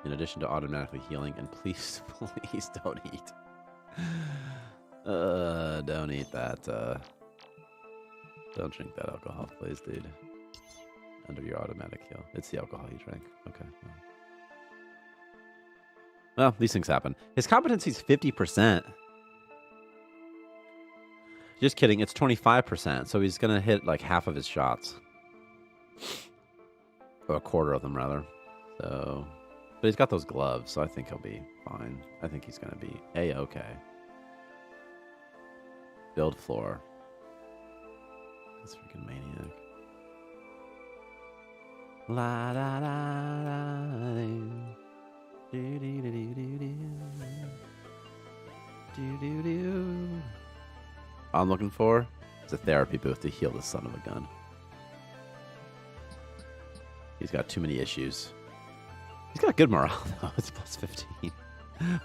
In addition to automatically healing, and please, please don't eat. Don't eat that, don't drink that alcohol, please, dude. Under your automatic heal. It's the alcohol you drank. Okay. Well, these things happen. His competency's 50%. Just kidding, it's 25%, so he's gonna hit like half of his shots. Or a quarter of them, rather. So, but he's got those gloves, so I think he'll be fine. I think he's gonna be A-okay. Build floor. This freaking maniac. La da da da. Do do do do do do. Do do do. All I'm looking for is a therapy booth to heal the son of a gun. He's got too many issues. He's got good morale, though. It's plus 15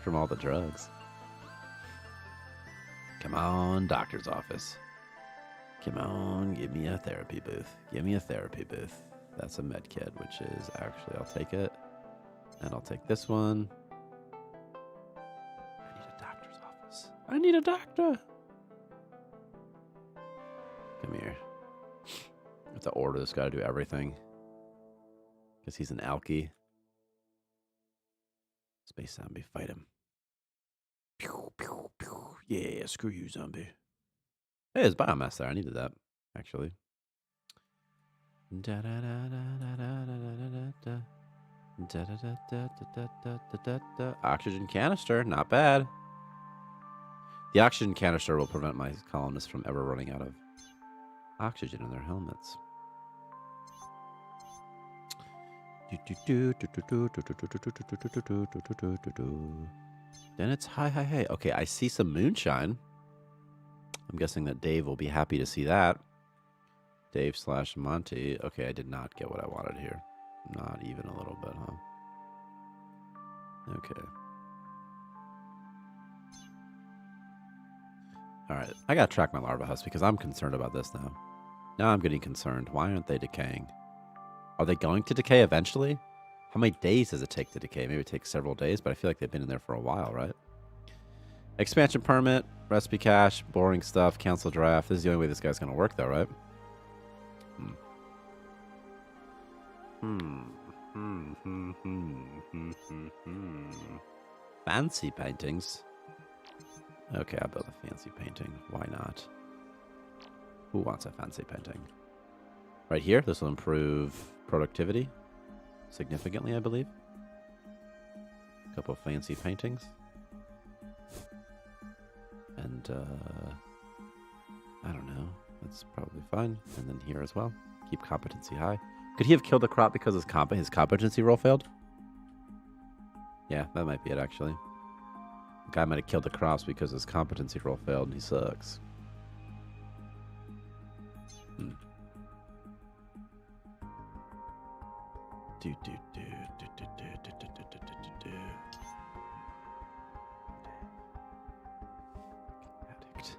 from all the drugs. Come on, doctor's office. Come on, give me a therapy booth. Give me a therapy booth. That's a med kit, which is actually, I'll take it. And I'll take this one. I need a doctor's office. I need a doctor. Come here. I have to order this guy to do everything. Because he's an alky. Space zombie, fight him. Pew, pew, pew. Yeah, screw you, zombie. Hey, there's biomass there. I needed that, actually. Oxygen canister, not bad. The oxygen canister will prevent my colonists from ever running out of oxygen in their helmets. Then it's hi. Okay, I see some moonshine. I'm guessing that Dave will be happy to see that. Dave / Monty. Okay, I did not get what I wanted here. Not even a little bit, huh? Okay. Alright, I gotta track my larva husk because I'm concerned about this now. Now I'm getting concerned. Why aren't they decaying? Are they going to decay eventually? How many days does it take to decay? Maybe it takes several days, but I feel like they've been in there for a while, right? Expansion permit, recipe cache, boring stuff, cancel draft. This is the only way this guy's going to work, though, right? Fancy paintings. Okay, I'll build a fancy painting. Why not? Who wants a fancy painting? Right here, this will improve productivity significantly, I believe. A couple of fancy paintings. And, I don't know. That's probably fine. And then here as well. Keep competency high. Could he have killed the crop because his competency roll failed? Yeah, that might be it, actually. The guy might have killed the crops because his competency roll failed and he sucks. Addict.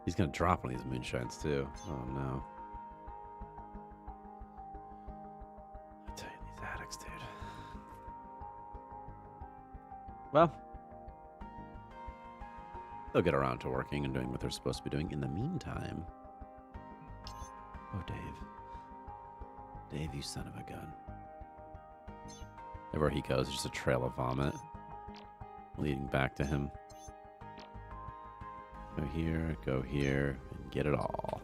He's gonna drop one of these moonshines too. Oh no. I tell you, these addicts, dude. Well, they'll get around to working and doing what they're supposed to be doing. In the meantime, oh, Dave. Dave, you son of a gun. Everywhere he goes, just a trail of vomit leading back to him. Go here, and get it all.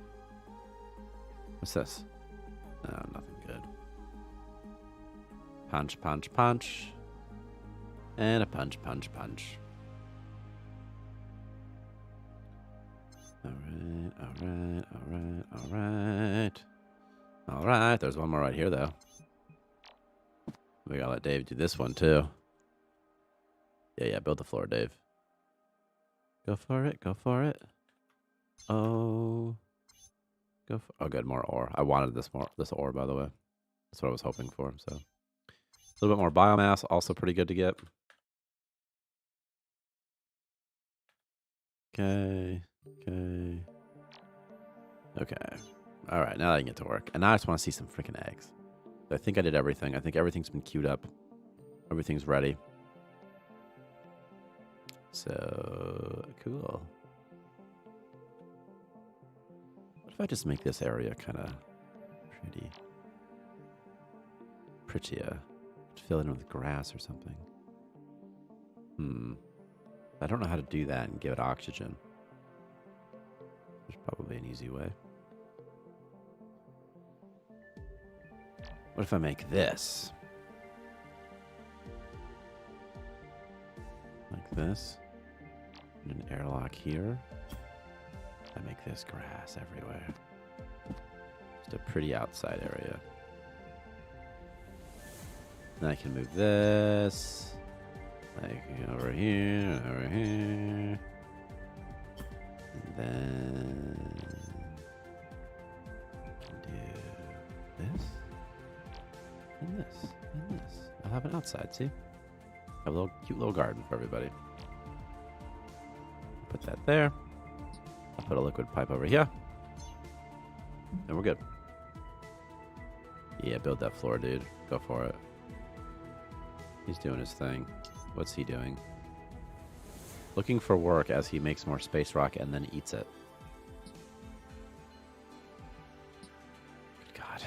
What's this? No, nothing good. Punch, punch, punch. And a punch, punch, punch. Alright, alright, alright, alright. Alright, there's one more right here, though. We gotta let Dave do this one, too. Yeah, build the floor, Dave. Go for it, go for it. Oh. Go for, oh, good, more ore. I wanted this ore, by the way. That's what I was hoping for, so. A little bit more biomass, also pretty good to get. Okay. All right, now I can get to work. And now I just want to see some freaking eggs. I think I did everything. I think everything's been queued up. Everything's ready. So, cool. What if I just make this area kind of prettier? Fill it in with grass or something. I don't know how to do that and give it oxygen. There's probably an easy way. What if I make this? Like this. And an airlock here. I make this grass everywhere. Just a pretty outside area. Then I can move this. Like over here and over here. And then I can do this. And this. And this. I'll have an outside, see? Have a little cute little garden for everybody. Put that there. I'll put a liquid pipe over here. And we're good. Yeah, build that floor, dude. Go for it. He's doing his thing. What's he doing? Looking for work as he makes more space rock and then eats it. Good God.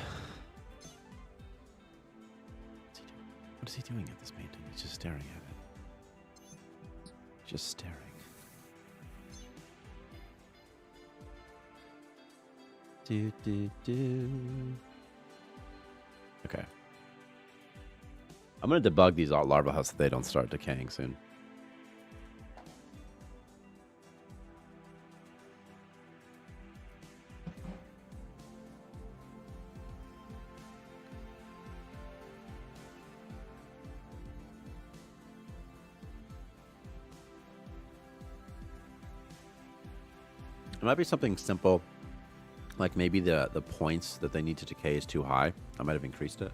What is he doing at this painting? He's just staring at it. Just staring. Okay. I'm going to debug these larva huts so they don't start decaying soon. It might be something simple, like maybe the points that they need to decay is too high. I might have increased it.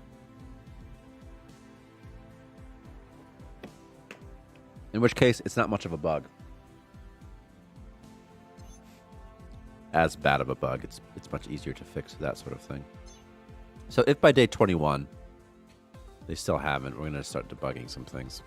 In which case, it's not much of a bug. As bad of a bug. It's much easier to fix that sort of thing. So if by day 21, they still haven't, we're going to start debugging some things.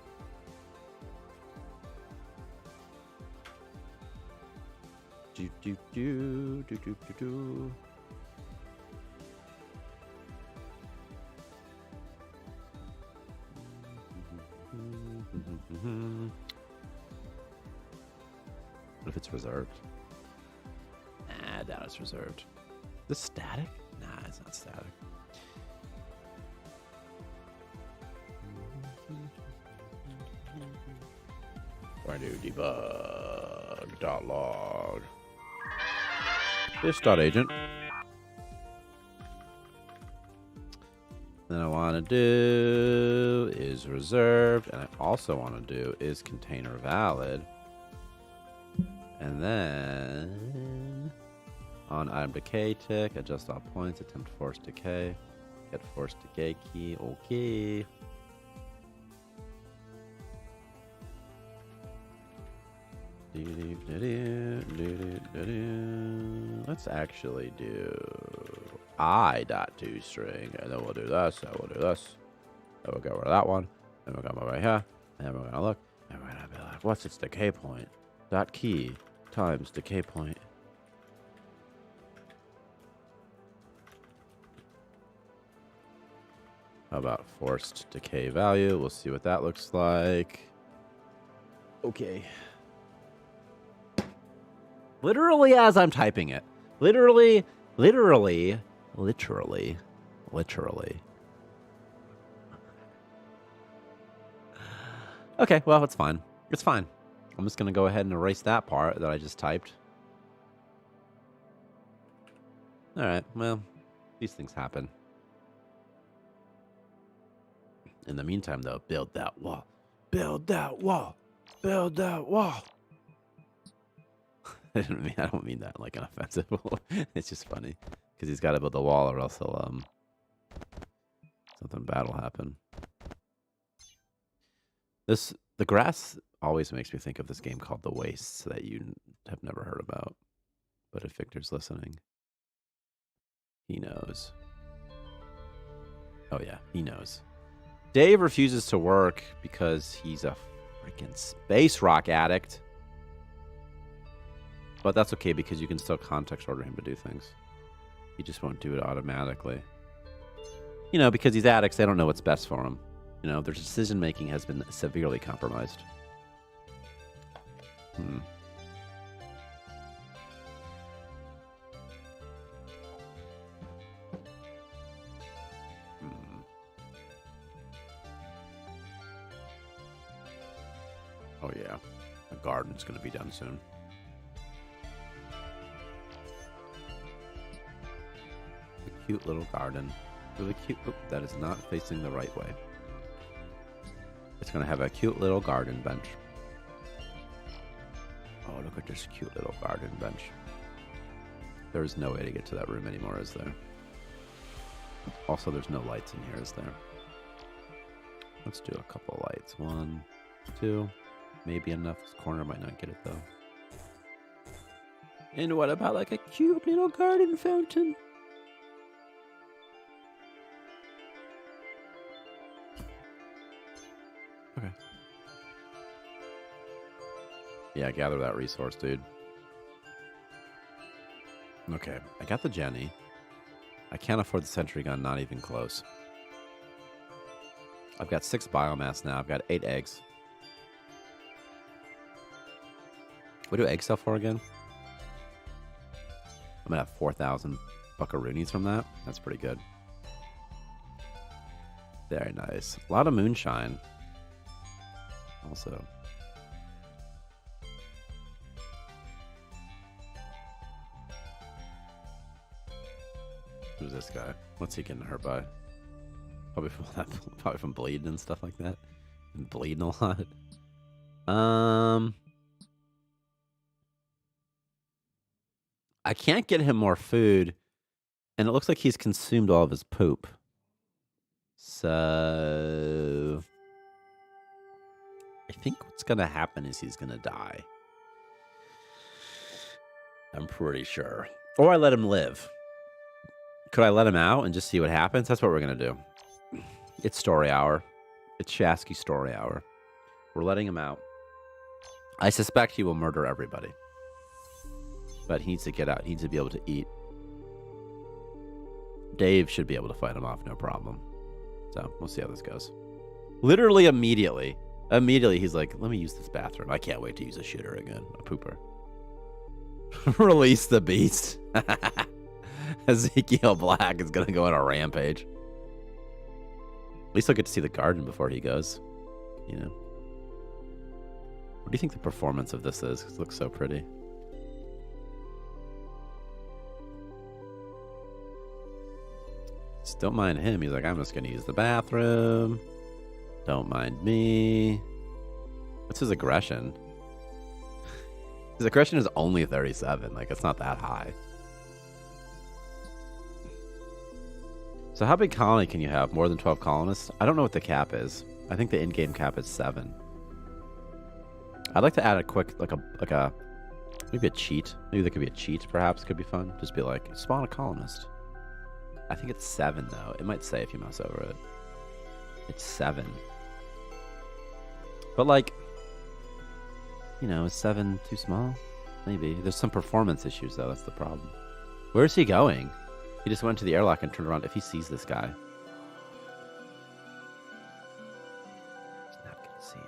What if it's reserved? Nah, I doubt it's reserved. Is this static? Nah, it's not static. Why do debug.log? This .agent. Then I want to do is reserved, and I also want to do is container valid. And then on item decay tick, adjust all points, attempt force decay, get force decay key, okay. Let's actually do i.toString, and then we'll do this, and we'll do this. Then we'll go over that one, then we'll come over here, and then we're gonna look, and we're gonna be like, what's its decay point? Dot key times decay point. How about forced decay value? We'll see what that looks like. Okay. Literally as I'm typing it. Literally. Okay, well, it's fine. It's fine. I'm just going to go ahead and erase that part that I just typed. All right, well, these things happen. In the meantime, though, build that wall. Build that wall. Build that wall. I don't mean that like an offensive. It's just funny because he's got to build the wall, or else he'll something bad will happen. The grass always makes me think of this game called The Wastes that you have never heard about. But if Victor's listening, he knows. Oh yeah, he knows. Dave refuses to work because he's a freaking space rock addict. But that's okay because you can still context order him to do things. He just won't do it automatically. You know, because these addicts, they don't know what's best for them. You know, their decision making has been severely compromised. Oh yeah, the garden's gonna be done soon. A cute little garden. Really cute. Oop, that is not facing the right way. It's gonna have a cute little garden bench. Oh, look at this cute little garden bench. There's no way to get to that room anymore, is there? Also, there's no lights in here, is there? Let's do a couple lights. 1, 2. Maybe enough. This corner might not get it, though. And what about, like, a cute little garden fountain? Okay. Yeah, gather that resource, dude. Okay, I got the Jenny. I can't afford the sentry gun, not even close. I've got 6 biomass now. I've got 8 eggs. What do eggs sell for again? I'm gonna have 4,000 buckaroonies from that. That's pretty good. Very nice. A lot of moonshine. Also. Who's this guy? What's he getting hurt by? Probably from that, probably from bleeding and stuff like that. And bleeding a lot. I can't get him more food, and it looks like he's consumed all of his poop. So I think what's gonna happen is he's gonna die. I'm pretty sure. Or I let him live. Could I let him out and just see what happens? That's what we're gonna do. It's story hour. It's Shasky story hour. We're letting him out. I suspect he will murder everybody. But he needs to get out. He needs to be able to eat. Dave should be able to fight him off, no problem. So, we'll see how this goes. Literally immediately. Immediately, he's like, let me use this bathroom. I can't wait to use a shooter again. A pooper. Release the beast. Ezekiel Black is going to go on a rampage. At least I'll get to see the garden before he goes. You know. What do you think the performance of this is? 'Cause it looks so pretty. Just don't mind him. He's like, I'm just going to use the bathroom. Don't mind me. What's his aggression? His aggression is only 37. Like, it's not that high. So how big colony can you have? More than 12 colonists? I don't know what the cap is. I think the in-game cap is 7. I'd like to add a quick, maybe a cheat. Maybe there could be a cheat, perhaps. Could be fun. Just be like, spawn a colonist. I think it's 7, though. It might say if you mouse over it. It's 7. But, like, you know, is 7 too small? Maybe. There's some performance issues, though. That's the problem. Where is he going? He just went to the airlock and turned around. If he sees this guy. He's not going to see him.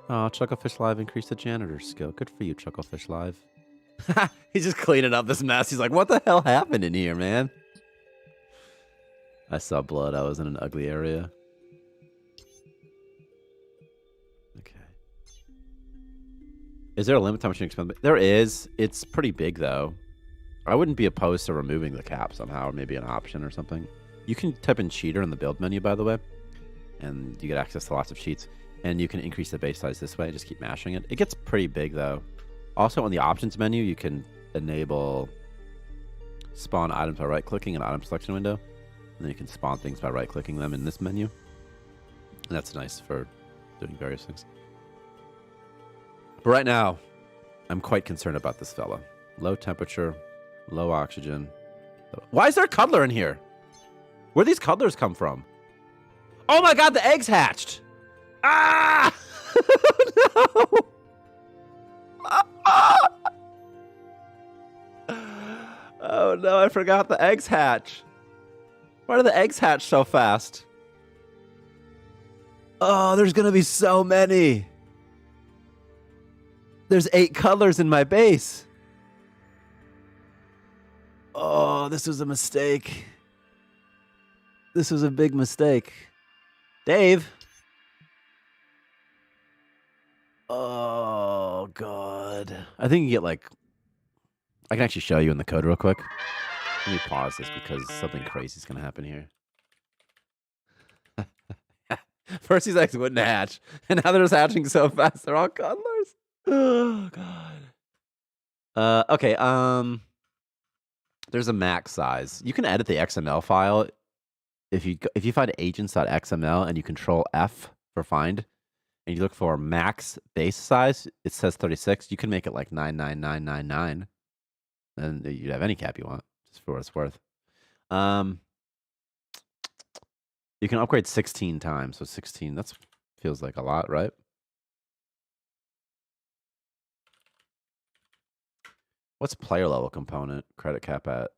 Oh, Chucklefish Live increased the janitor's skill. Good for you, Chucklefish Live. He's just cleaning up this mess. He's like, what the hell happened in here, man? I saw blood. I was in an ugly area. Is there a limit to how much you can expend? There is. It's pretty big, though. I wouldn't be opposed to removing the cap somehow, or maybe an option or something. You can type in cheater in the build menu, by the way, and you get access to lots of cheats. And you can increase the base size this way. Just keep mashing it. It gets pretty big, though. Also, on the options menu, you can enable spawn items by right-clicking an item selection window. And then you can spawn things by right-clicking them in this menu. And that's nice for doing various things. But right now, I'm quite concerned about this fella. Low temperature, low oxygen. Why is there a cuddler in here? Where'd these cuddlers come from? Oh my god, the eggs hatched! Ah! No! Oh no, I forgot the eggs hatch. Why do the eggs hatch so fast? Oh, there's gonna be so many. There's 8 colors in my base. Oh, this was a mistake. This was a big mistake. Dave. Oh, God. I think you get like... I can actually show you in the code real quick. Let me pause this because something crazy is going to happen here. First these eggs wouldn't hatch, and now they're just hatching so fast. They're all cuddlers. Oh, God. Okay, there's a max size. You can edit the XML file if you find agents.xml and you control F for find, and you look for max base size, it says 36. You can make it like 99999, and you'd have any cap you want, just for what it's worth. You can upgrade 16 times, so 16, that feels like a lot, right? What's player level component? Credit cap at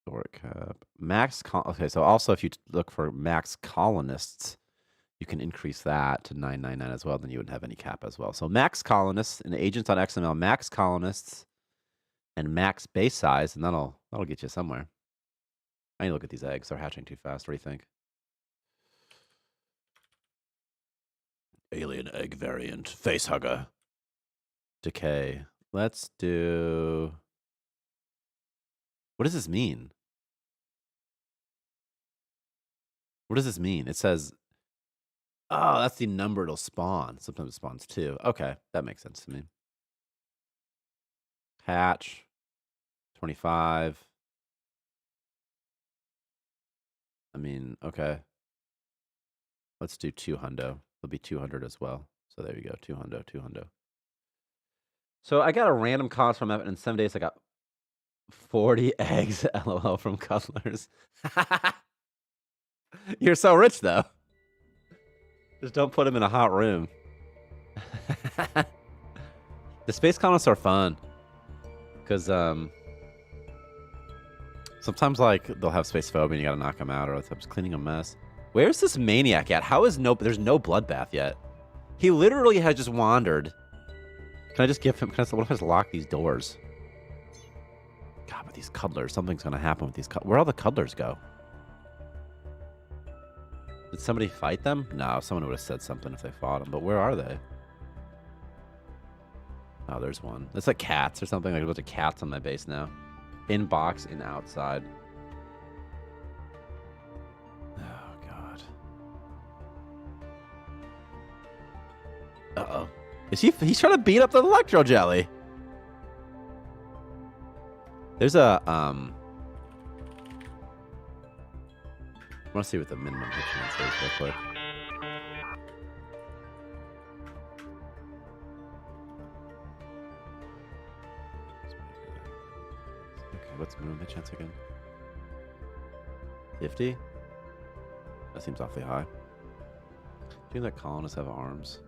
or cap. Max, okay, so also if you look for max colonists, you can increase that to 999 as well, then you wouldn't have any cap as well. So max colonists in agents.xml, max colonists, and max base size, and that'll get you somewhere. I need to look at these eggs. They're hatching too fast. What do you think? Alien egg variant. Face hugger. Decay. Let's do... What does this mean? What does this mean? It says... Oh, that's the number it'll spawn. Sometimes it spawns 2. Okay, that makes sense to me. Hatch. 25. I mean, okay. Let's do 200. It'll be 200 as well. So there you go. 200. So I got a random cost from Evan in 7 days. I got 40 eggs, LOL, from cuddlers. You're so rich, though. Just don't put them in a hot room. The space colonists are fun. Because, sometimes, like, they'll have space phobia and you gotta knock them out, or other times cleaning a mess. Where's this maniac at? How is there's no bloodbath yet? He literally has just wandered. Can I just give him, what if I just lock these doors? God, but these cuddlers, something's gonna happen with these cuddlers. Where'd all the cuddlers go? Did somebody fight them? No, someone would have said something if they fought them, but where are they? Oh, there's one. It's like cats or something. Like a bunch of cats on my base now. In box, in outside. Oh, God. Uh-oh. He's trying to beat up the electro jelly. There's a, I want to see what the minimum hit chance is real quick. Okay, what's minimum hit chance again? 50? That seems awfully high. Do you think that colonists have arms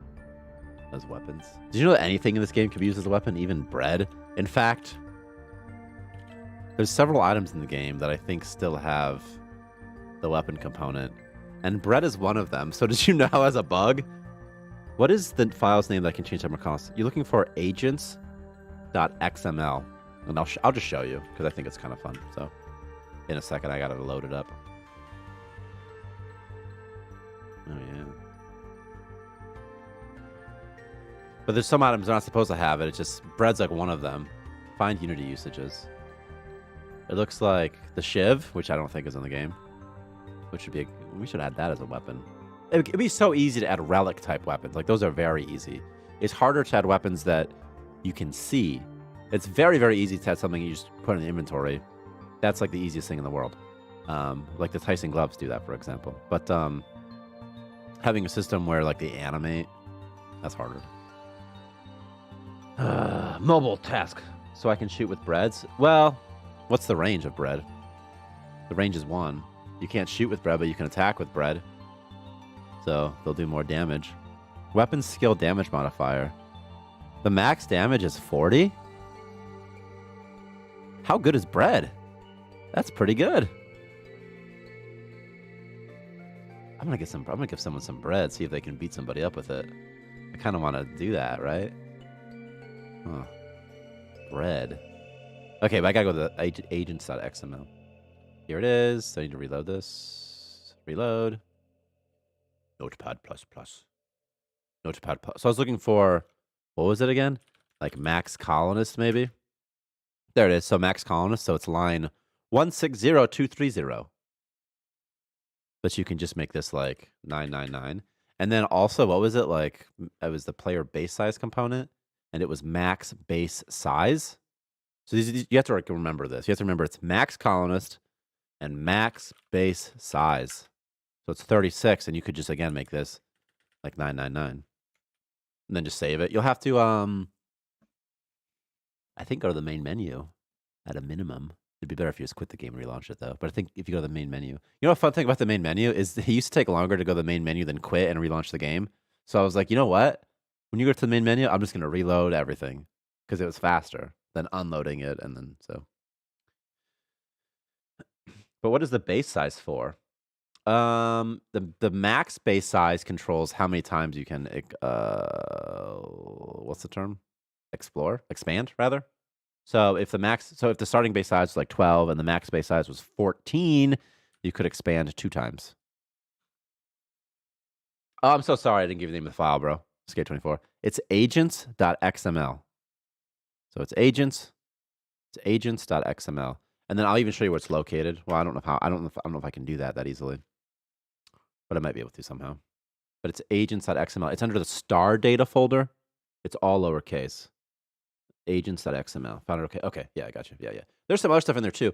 as weapons? Did you know that anything in this game can be used as a weapon, even bread? In fact, there's several items in the game that I think still have the weapon component, and bread is one of them. So did you know as a bug? What is the file's name that can change timer costs? You're looking for agents.xml, and I'll just show you because I think it's kind of fun. So in a second, I gotta load it up. Oh yeah. But there's some items they're not supposed to have it. It's just bread's like one of them. Find Unity usages. It looks like the Shiv, which I don't think is in the game. Which should be we should add that as a weapon. It'd be so easy to add relic type weapons. Like those are very easy. It's harder to add weapons that you can see. It's very, very easy to add something you just put in the inventory. That's like the easiest thing in the world. Like the Tyson gloves do that, for example. But having a system where like they animate, that's harder. Mobile task. So I can shoot with breads. Well, what's the range of bread? The range is 1. You can't shoot with bread, but you can attack with bread. So they'll do more damage. Weapon skill damage modifier. The max damage is 40? How good is bread? That's pretty good. I'm gonna give someone some bread, see if they can beat somebody up with it. I kind of want to do that, right? Huh. Bread. Okay, but I gotta go to the agents.xml. Here it is. So I need to reload this. Reload. Notepad++. Notepad++. So I was looking for, what was it again? Like max colonist, maybe? There it is. So max colonist. So it's line 160230. But you can just make this like 999. And then also, what was it? Like, it was the player base size component. And it was max base size. So you have to remember this. You have to remember it's max colonist and max base size. So it's 36. And you could just, again, make this like 999. And then just save it. You'll have to, I think, go to the main menu at a minimum. It'd be better if you just quit the game and relaunch it, though. But I think if you go to the main menu, you know what fun thing about the main menu is it used to take longer to go to the main menu than quit and relaunch the game. So I was like, you know what? When you go to the main menu, I'm just going to reload everything because it was faster than unloading it. And then so. But what is the base size for? The max base size controls how many times you can, what's the term? Expand, rather. So if the starting base size was like 12 and the max base size was 14, you could expand 2 times. Oh, I'm so sorry I didn't give you the name of the file, bro. Skate24. It's agents.xml. So it's agents.xml. And then I'll even show you where it's located. Well, I don't know if I can do that easily. But I might be able to somehow. But it's agents.xml. It's under the star data folder. It's all lowercase. Agents.xml. Found it. Okay. Yeah, I got you. Yeah. There's some other stuff in there too.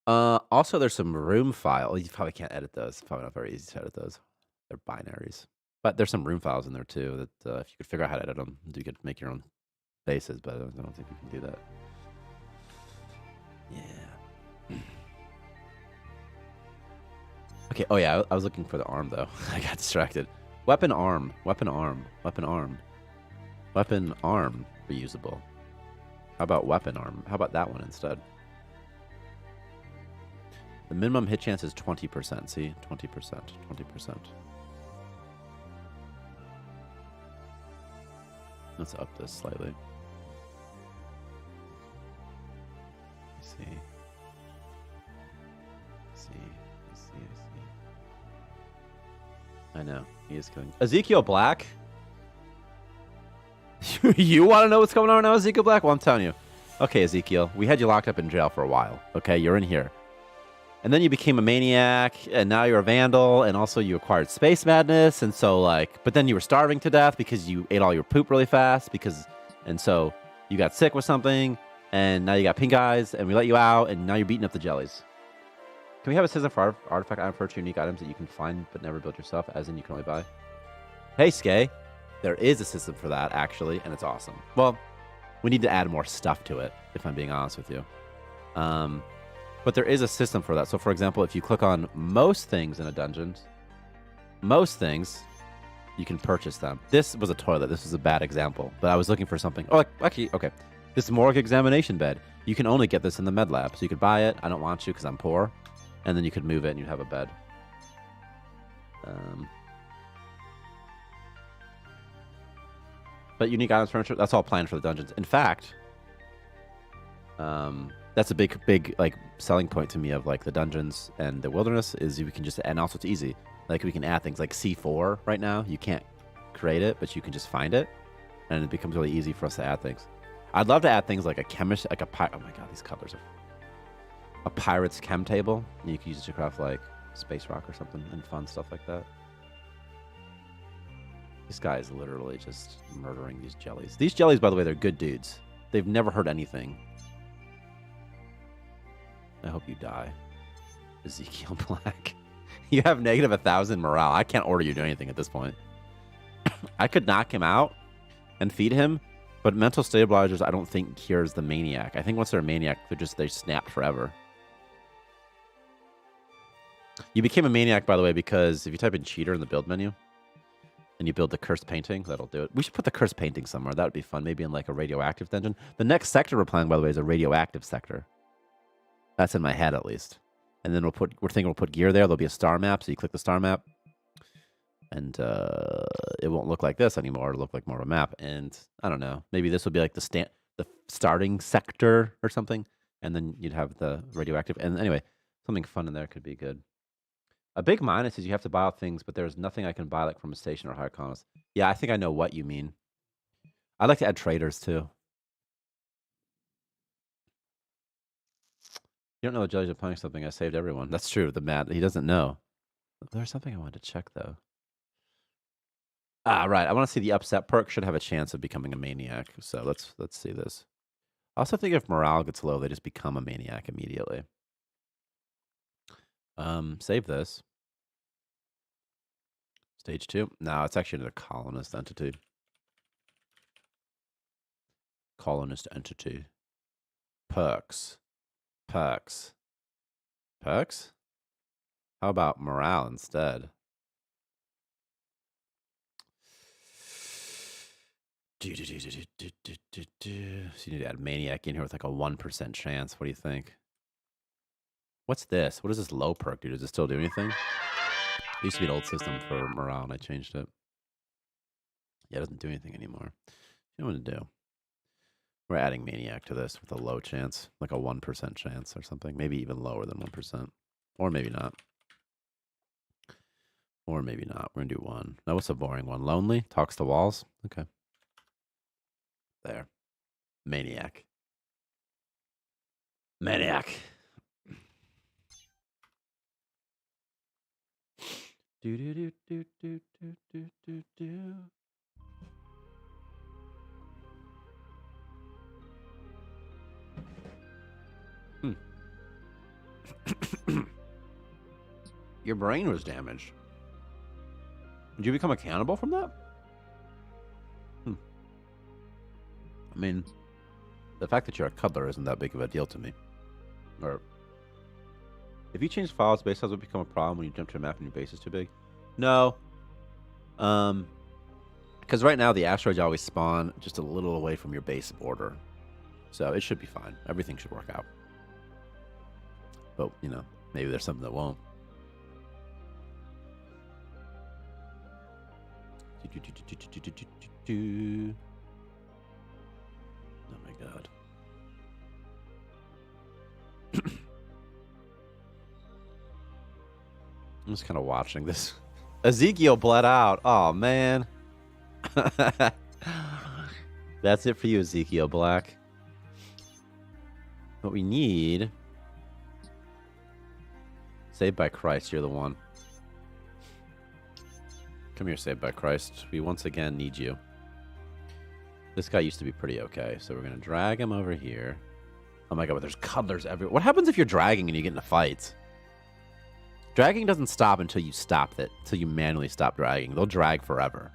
Also, there's some room file. You probably can't edit those. It's probably not very easy to edit those. They're binaries. But there's some room files in there too that if you could figure out how to edit them, you could make your own bases. But I don't think you can do that. Yeah. Okay. Oh yeah, I was looking for the arm though. I got distracted. Weapon arm. Reusable. How about weapon arm? How about that one instead? The minimum hit chance is 20%. See? 20%. Let's up this slightly. I see. I know. He is killing. Ezekiel Black? You want to know what's going on now, Ezekiel Black? Well, I'm telling you. Okay, Ezekiel, we had you locked up in jail for a while. Okay, you're in here. And then you became a maniac, and now you're a vandal, and also you acquired space madness, and so, but then you were starving to death because you ate all your poop really fast, and so you got sick with something, and now you got pink eyes, and we let you out, and now you're beating up the jellies. Can we have a system for artifact item for unique items that you can find but never build yourself, as in you can only buy? Hey, Skay. There is a system for that, actually, and it's awesome. Well, we need to add more stuff to it, if I'm being honest with you. But there is a system for that. So, for example, if you click on most things in a dungeon, most things, you can purchase them. This was a toilet. This was a bad example. But I was looking for something. Oh, actually, okay. This morgue examination bed. You can only get this in the med lab. So you could buy it. I don't want to because I'm poor. And then you could move it and you'd have a bed. But unique items, furniture, that's all planned for the dungeons. In fact, that's a big like selling point to me of like the dungeons and the wilderness is we can just, and also it's easy. Like we can add things like C4 right now. You can't create it, but you can just find it. and it becomes really easy for us to add things. I'd love to add things like a chemist, like a oh my god, these colors are a pirate's chem table. You could use it to craft like space rock or something and fun stuff like that. This guy is literally just murdering these jellies. These jellies, by the way, they're good dudes. They've never hurt anything. I hope you die. Ezekiel Black. You have negative 1,000 morale. I can't order you to do anything at this point. I could knock him out and feed him, but mental stabilizers I don't think cures the maniac. I think once they're a maniac, they snap forever. You became a maniac, by the way, because if you type in cheater in the build menu and you build the cursed painting, that'll do it. We should put the cursed painting somewhere. That would be fun. Maybe in like a radioactive dungeon. The next sector we're playing, by the way, is a radioactive sector. That's in my head, at least. And then we're thinking we'll put gear there. There'll be a star map. So you click the star map and it won't look like this anymore. It'll look like more of a map. And I don't know. Maybe this will be like the starting sector or something. And then you'd have the radioactive. And anyway, something fun in there could be good. A big minus is you have to buy out things, but there's nothing I can buy like from a station or higher commerce. Yeah, I think I know what you mean. I'd like to add traders too. You don't know the jellies are playing something. I saved everyone. That's true. The mad he doesn't know. There's something I wanted to check though. Ah, right. I want to see the upset perk should have a chance of becoming a maniac. So let's see this. I also think if morale gets low, they just become a maniac immediately. Save this. Stage 2. No, it's actually another colonist entity. Colonist entity. Perks. Perks. Perks? How about morale instead? So you need to add maniac in here with like a 1% chance. What do you think? What's this? What is this low perk, dude? Does it still do anything? It used to be an old system for morale, and I changed it. Yeah, it doesn't do anything anymore. You know what to do? We're adding maniac to this with a low chance, like a 1% chance or something. Maybe even lower than 1%. Or maybe not. Or maybe not. We're going to do 1. Now, what's a boring one? Lonely? Talks to walls? Okay. There. Maniac. Maniac. Do do do do do do do do do. Your brain was damaged. Did you become a cannibal from that? I mean, the fact that you're a cuddler isn't that big of a deal to me. Or, if you change files, base size will become a problem when you jump to a map and your base is too big. No. Because right now the asteroids always spawn just a little away from your base border. So it should be fine. Everything should work out. But, you know, maybe there's something that won't. Oh my god. I'm just kind of watching this. Ezekiel bled out. Oh, man. That's it for you, Ezekiel Black. What we need... Saved by Christ, you're the one. Come here, Saved by Christ. We once again need you. This guy used to be pretty okay, so we're going to drag him over here. Oh my god, but there's cuddlers everywhere. What happens if you're dragging and you get in a fight? Dragging doesn't stop until you stop it, until you manually stop dragging. They'll drag forever.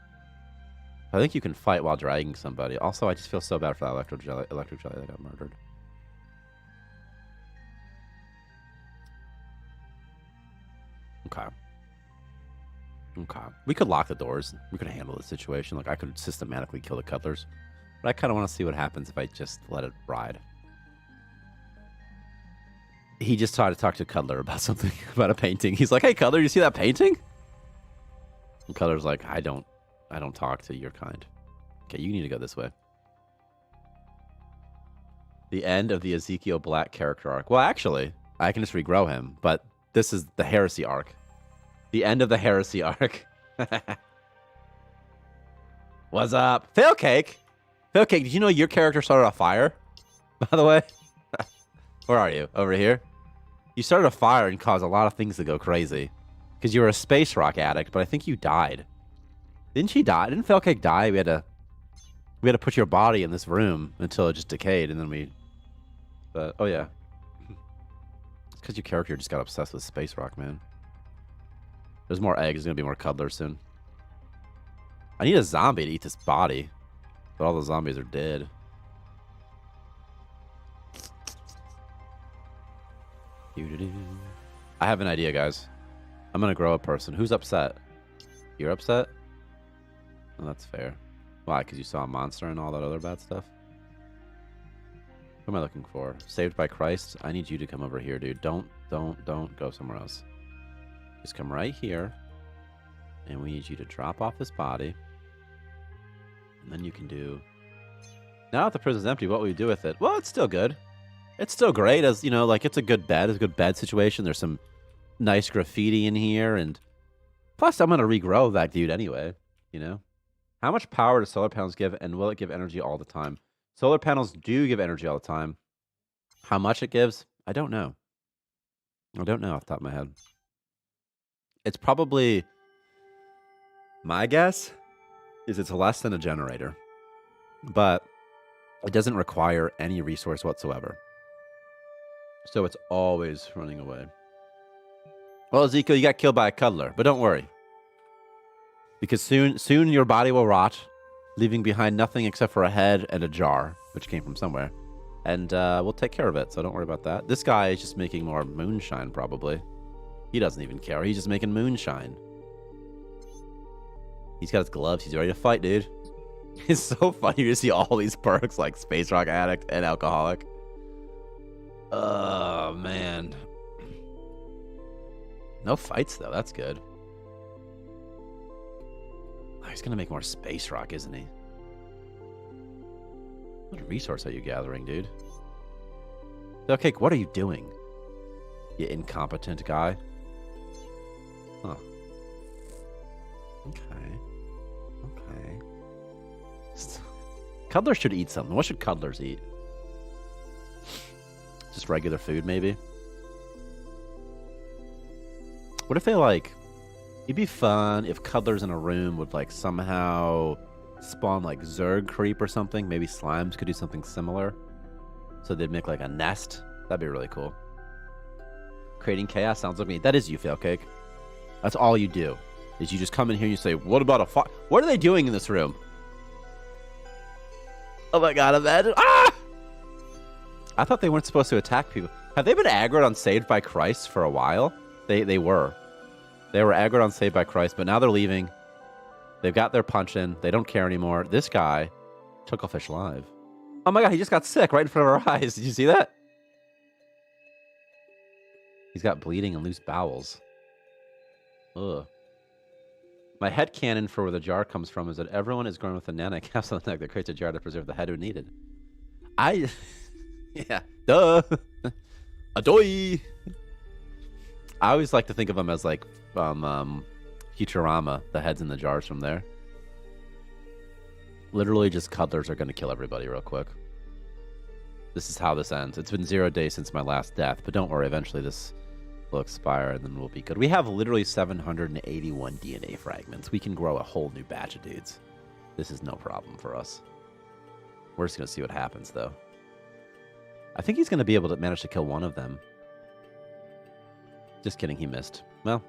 I think you can fight while dragging somebody. Also, I just feel so bad for that electric jelly that got murdered. Okay. Okay. We could lock the doors. We could handle the situation. Like, I could systematically kill the cuddlers. But I kind of want to see what happens if I just let it ride. He just tried to talk to Cuddler about something, about a painting. He's like, hey, Cuddler, you see that painting? And Cuddler's like, I don't talk to your kind. Okay, you need to go this way. The end of the Ezekiel Black character arc. Well, actually, I can just regrow him, but this is the heresy arc. The end of the heresy arc. What's up? Fail cake. Okay, did you know your character started a fire? By the way? Where are you? Over here? You started a fire and caused a lot of things to go crazy. Because you were a space rock addict, but I think you died. Didn't she die? Didn't Felcake die? We had to put your body in this room until it just decayed, and then we... But, oh yeah. It's because your character just got obsessed with space rock, man. There's more eggs. There's going to be more cuddlers soon. I need a zombie to eat this body. But all the zombies are dead. I have an idea, guys. I'm going to grow a person. Who's upset? You're upset? Oh, that's fair. Why? Because you saw a monster and all that other bad stuff? What am I looking for? Saved by Christ? I need you to come over here, dude. Don't go somewhere else. Just come right here. And we need you to drop off this body. And then you can do... Now that the prison's empty, what will you do with it? Well, it's still good. It's still great, as, you know, like, it's a good bed. It's a good bed situation. There's some nice graffiti in here, and... Plus, I'm going to regrow that dude anyway, you know? How much power do solar panels give, and will it give energy all the time? Solar panels do give energy all the time. How much it gives? I don't know. I don't know off the top of my head. It's probably... My guess is it's less than a generator. But it doesn't require any resource whatsoever. So it's always running away. Well, Ezekiel, you got killed by a cuddler, but don't worry. Because soon your body will rot, leaving behind nothing except for a head and a jar, which came from somewhere. And we'll take care of it, so don't worry about that. This guy is just making more moonshine, probably. He doesn't even care. He's just making moonshine. He's got his gloves. He's ready to fight, dude. It's so funny to see all these perks like Space Rock Addict and Alcoholic. Oh, man. No fights, though. That's good. Oh, he's going to make more Space Rock, isn't he? What resource are you gathering, dude? Okay, what are you doing? You incompetent guy. Huh. Okay. Okay. Cuddlers should eat something. What should cuddlers eat? Just regular food, maybe? What if they, like... It'd be fun if cuddlers in a room would, like, somehow spawn, like, Zerg creep or something. Maybe slimes could do something similar. So they'd make, like, a nest. That'd be really cool. Creating chaos sounds like me. That is you, Failcake. That's all you do. Is you just come in here and you say, what about a fire? What are they doing in this room? Oh my god, imagine. Ah! I thought they weren't supposed to attack people. Have they been aggroed on Saved by Christ for a while? They were. They were aggroed on Saved by Christ, but now they're leaving. They've got their punch in. They don't care anymore. This guy took a fish alive. Oh my god, he just got sick right in front of our eyes. Did you see that? He's got bleeding and loose bowels. Ugh. My headcanon for where the jar comes from is that everyone is growing with a nanocapsule neck that creates a jar to preserve the head when needed. Yeah, duh. Adoy. I always like to think of them as like Futurama, the heads in the jars from there. Literally just cuddlers are going to kill everybody real quick. This is how this ends. It's been 0 days since my last death, but don't worry, eventually this will expire and then we'll be good. We have literally 781 DNA fragments. We can grow a whole new batch of dudes. This is no problem for us. We're just going to see what happens, though. I think he's going to be able to manage to kill one of them. Just kidding, he missed. Well.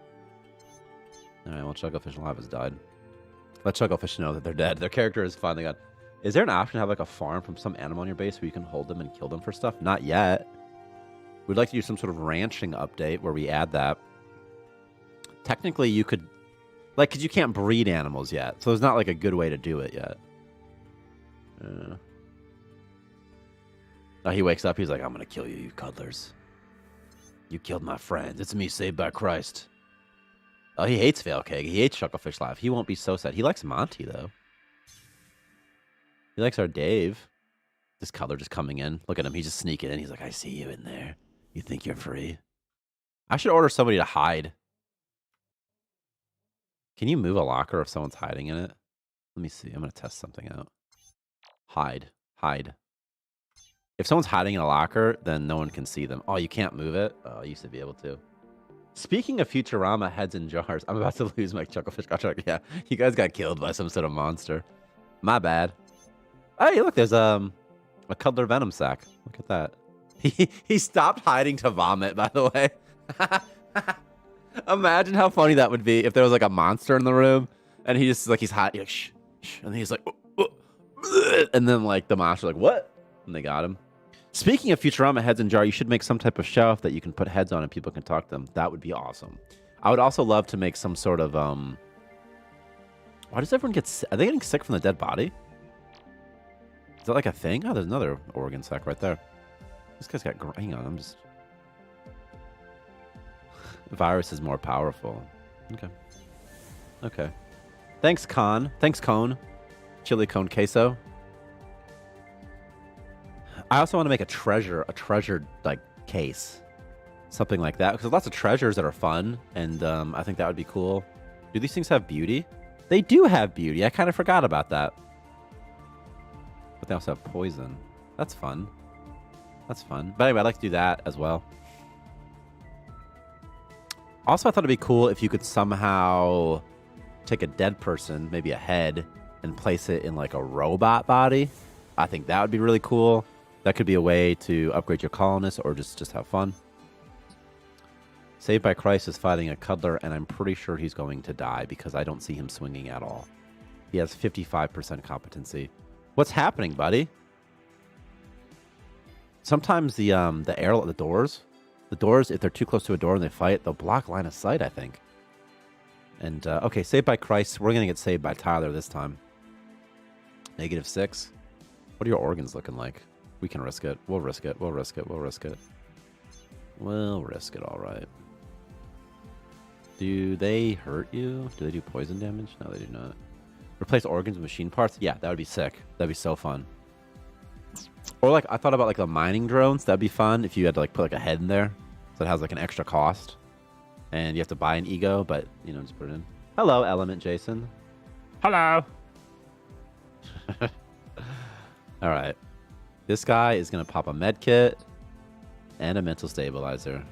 Alright, well, Chucklefish Alive has died. Let Chucklefish know that they're dead. Their character is finally gone. Is there an option to have like a farm from some animal on your base where you can hold them and kill them for stuff? Not yet. We'd like to do some sort of ranching update where we add that. Technically, you could... Like, because you can't breed animals yet. So there's not like a good way to do it yet. Oh, he wakes up. He's like, I'm going to kill you, you cuddlers. You killed my friends. It's me, Saved by Christ. Oh, he hates Failcake. He hates Chucklefish Live. He won't be so sad. He likes Monty, though. He likes our Dave. This cuddler just coming in. Look at him. He's just sneaking in. He's like, I see you in there. You think you're free? I should order somebody to hide. Can you move a locker if someone's hiding in it? Let me see. I'm going to test something out. Hide. Hide. If someone's hiding in a locker, then no one can see them. Oh, you can't move it? Oh, I used to be able to. Speaking of Futurama heads in jars, I'm about to lose my Chucklefish contract. Yeah, you guys got killed by some sort of monster. My bad. Hey, look, there's a cuddler venom sack. Look at that. He stopped hiding to vomit, by the way. Imagine how funny that would be if there was like a monster in the room and he just like he's hiding, like, shh, shh, and he's like, and then like the monster like what? And they got him. Speaking of Futurama heads in jar, you should make some type of shelf that you can put heads on and people can talk to them. That would be awesome. I would also love to make some sort of why does everyone get sick? Are they getting sick from the dead body? Is that like a thing? Oh, there's another organ sac right there. This guy's got hang on, I'm just the virus is more powerful. Okay. Okay. Thanks, Con. Thanks, Cone. Chili cone queso. I also want to make a treasured like case, something like that, because lots of treasures that are fun, and I think that would be cool. Do these things have beauty? They do have beauty. I kind of forgot about that. But they also have poison. That's fun. That's fun. But anyway, I'd like to do that as well. Also, I thought it'd be cool if you could somehow take a dead person, maybe a head, and place it in like a robot body. I think that would be really cool. That could be a way to upgrade your colonists or just have fun. Saved by Christ is fighting a cuddler, and I'm pretty sure he's going to die because I don't see him swinging at all. He has 55% competency. What's happening, buddy? Sometimes the doors, if they're too close to a door and they fight, they'll block line of sight, I think. And, okay, Saved by Christ. We're going to get saved by Tyler this time. -6. What are your organs looking like? We can risk it. We'll risk it. We'll risk it. We'll risk it. We'll risk it, all right. Do they hurt you? Do they do poison damage? No, they do not. Replace organs with machine parts? Yeah, that would be sick. That'd be so fun. Or, like, I thought about, like, the mining drones. That'd be fun if you had to, like, put, like, a head in there. So it has, like, an extra cost. And you have to buy an ego, but, you know, just put it in. Hello, Element Jason. Hello. All right. This guy is going to pop a med kit and a mental stabilizer.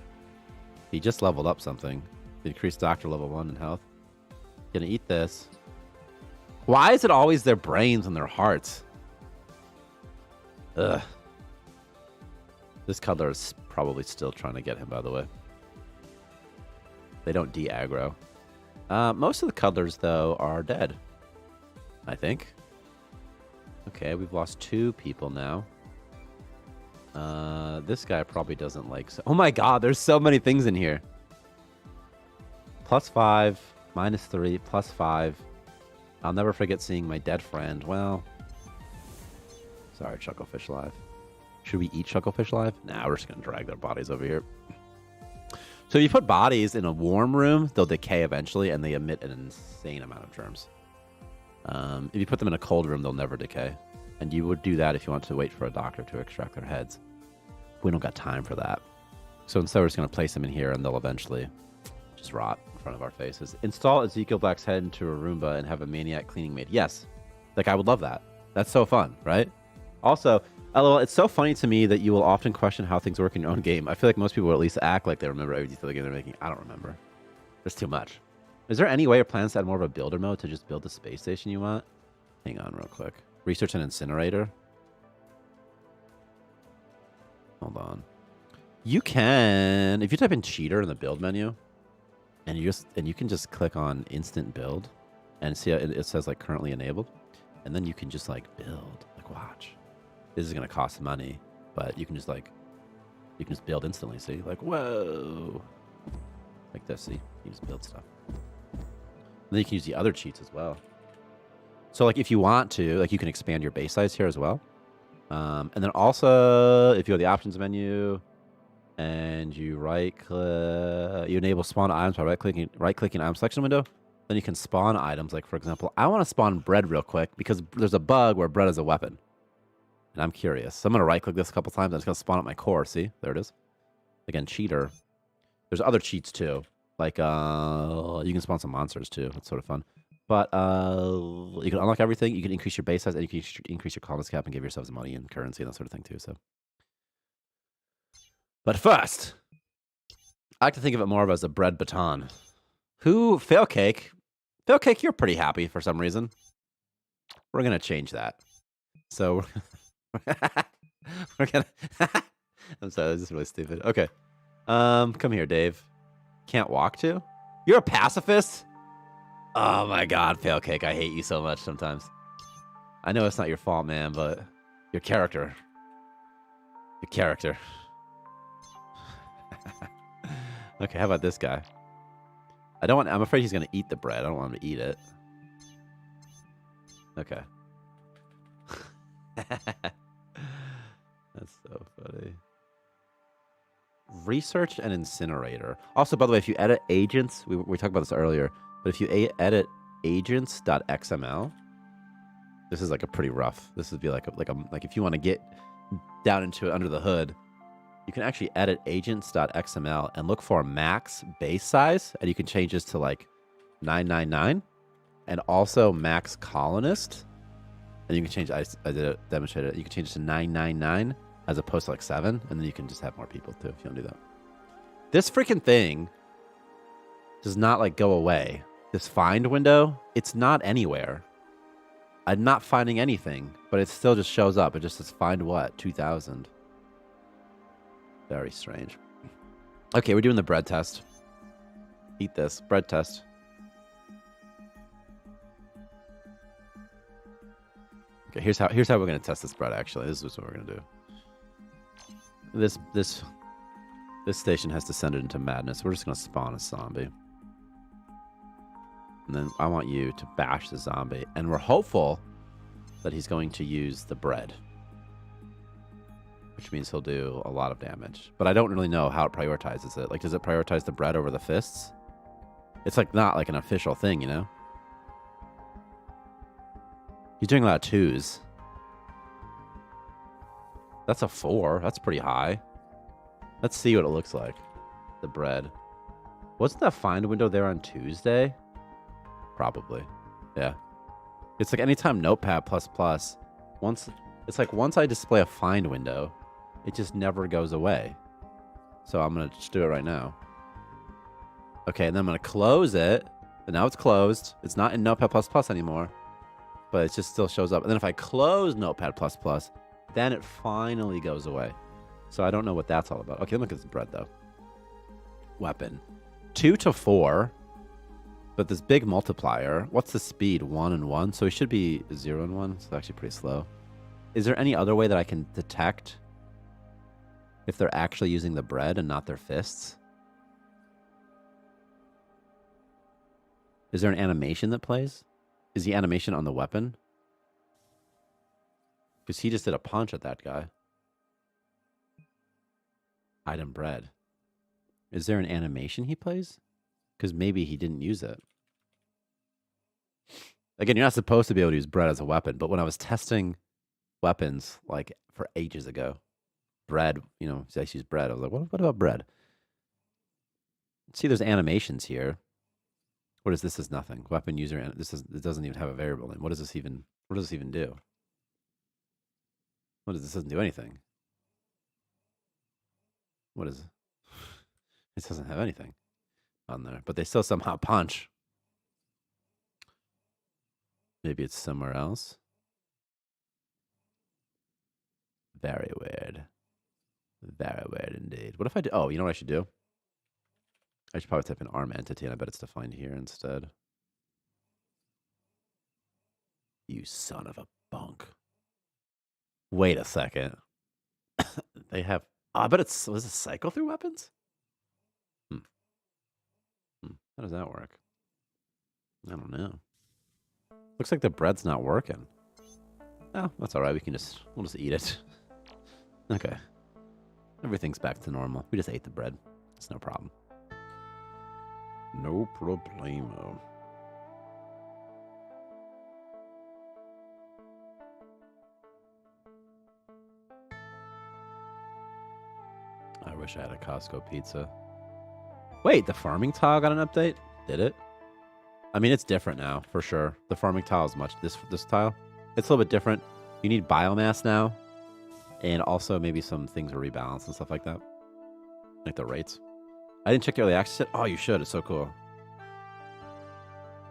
He just leveled up something. Increased doctor level 1 in health. Gonna eat this. Why is it always their brains and their hearts? Ugh. This cuddler is probably still trying to get him, by the way. They don't de-aggro. Most of the cuddlers, though, are dead. I think. Okay, we've lost 2 people now. This guy probably doesn't like... Oh my god, there's so many things in here. +5, -3, +5. I'll never forget seeing my dead friend. Well... Sorry, Chucklefish Live. Should we eat Chucklefish Live? Nah, we're just going to drag their bodies over here. So if you put bodies in a warm room, they'll decay eventually, and they emit an insane amount of germs. If you put them in a cold room, they'll never decay. And you would do that if you want to wait for a doctor to extract their heads. We don't got time for that. So instead, we're just going to place them in here, and they'll eventually just rot in front of our faces. Install Ezekiel Black's head into a Roomba and have a maniac cleaning maid. Yes. Like, I would love that. That's so fun, right? Also, LOL, it's so funny to me that you will often question how things work in your own game. I feel like most people will at least act like they remember every detail of the game they're making. I don't remember. There's too much. Is there any way or plans to add more of a builder mode to just build the space station you want? Hang on real quick. Research an incinerator. Hold on. You can, if you type in cheater in the build menu, and you can just click on instant build, and see it says like currently enabled, and then you can just like build. Like watch. This is gonna cost money, but you can just build instantly. See, like whoa, like this. See, you just build stuff. And then you can use the other cheats as well. So like if you want to, like you can expand your base size here as well. And then also if you go to the options menu and you you enable spawn items by right clicking item selection window, then you can spawn items. Like for example, I want to spawn bread real quick because there's a bug where bread is a weapon. And I'm curious. So I'm going to right click this a couple times. I'm just going to spawn up my core. See, there it is. Again, cheater. There's other cheats too. Like you can spawn some monsters too. That's sort of fun. But you can unlock everything. You can increase your base size, and you can increase your colonist cap and give yourselves money and currency and that sort of thing too. So, but first, I like to think of it more of as a bread baton. Who fail cake? Fail cake, you're pretty happy for some reason. We're gonna change that. So we're gonna. I'm sorry, this is really stupid. Okay, come here, Dave. Can't walk to? You're a pacifist? Oh my god, fail cake, I hate you so much sometimes. I know it's not your fault, man, but your character. Your character. Okay, how about this guy? I'm afraid he's gonna eat the bread. I don't want him to eat it. Okay. That's so funny. Research and incinerator. Also, by the way, if you edit agents, we talked about this earlier, but if you edit agents.xml, this is like a pretty rough. This would be like if you want to get down into it under the hood, you can actually edit agents.xml and look for max base size, and you can change this to like 999, and also max colonist, and you can change. I did it, demonstrated it. You can change it to 999 as opposed to like 7, and then you can just have more people too if you don't do that. This freaking thing does not like go away. This find window, it's not anywhere. I'm not finding anything, but it still just shows up. It just says find what? 2000. Very strange. Okay, we're doing the bread test. Eat this. Bread test. Okay, here's how we're gonna test this bread, actually. This is what we're gonna do. This station has descended into madness. We're just gonna spawn a zombie. And then I want you to bash the zombie. And we're hopeful that he's going to use the bread, which means he'll do a lot of damage. But I don't really know how it prioritizes it. Like, does it prioritize the bread over the fists? It's like not like an official thing, you know? He's doing a lot of 2s. That's a 4. That's pretty high. Let's see what it looks like. The bread. Wasn't that find window there on Tuesday? Probably. Yeah. It's like anytime Notepad++, once I display a find window, it just never goes away. So I'm going to just do it right now. Okay, and then I'm going to close it. And now it's closed. It's not in Notepad++ anymore. But it just still shows up. And then if I close Notepad++, then it finally goes away. So I don't know what that's all about. Okay, let me look at this bread, though. Weapon. 2 to 4. But this big multiplier, what's the speed? 1 and 1? So it should be 0 and 1. So it's actually pretty slow. Is there any other way that I can detect if they're actually using the bread and not their fists? Is there an animation that plays? Is the animation on the weapon? Because he just did a punch at that guy. Item bread. Is there an animation he plays? Because maybe he didn't use it. Again, you're not supposed to be able to use bread as a weapon, but when I was testing weapons, like, for ages ago, bread, you know, I used bread. I was like, what about bread? See, there's animations here. What is this? Is nothing. Weapon user, it doesn't even have a variable name. What does this even do? This doesn't do anything. What is it? It doesn't have anything on there, but they still somehow punch. Maybe it's somewhere else. Very weird. Very weird indeed. What if I do? Oh, you know what I should do? I should probably type in arm entity, and I bet it's defined here instead. You son of a bunk. Wait a second. They have... Oh, I bet was it cycle through weapons? How does that work? I don't know. Looks like the bread's not working. Oh, that's all right. We'll just eat it. Okay. Everything's back to normal. We just ate the bread. It's no problem. No problemo. I wish I had a Costco pizza. Wait, the farming tile got an update? Did it? I mean, it's different now, for sure. The farming tile is much... This tile, it's a little bit different. You need biomass now. And also maybe some things are rebalanced and stuff like that. Like the rates. I didn't check the early access yet. Oh, you should. It's so cool.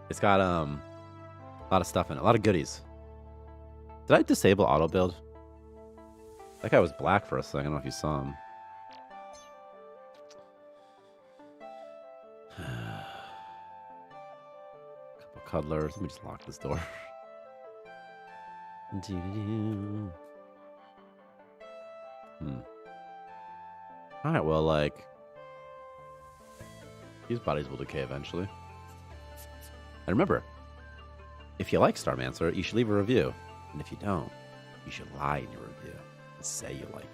It's got a lot of stuff in it. A lot of goodies. Did I disable auto build? That guy was black for a second. I don't know if you saw him. Couple cuddlers. Let me just lock this door. Alright, well, like... These bodies will decay eventually. And remember, if you like Starmancer, you should leave a review. And if you don't, you should lie in your review and say you like it.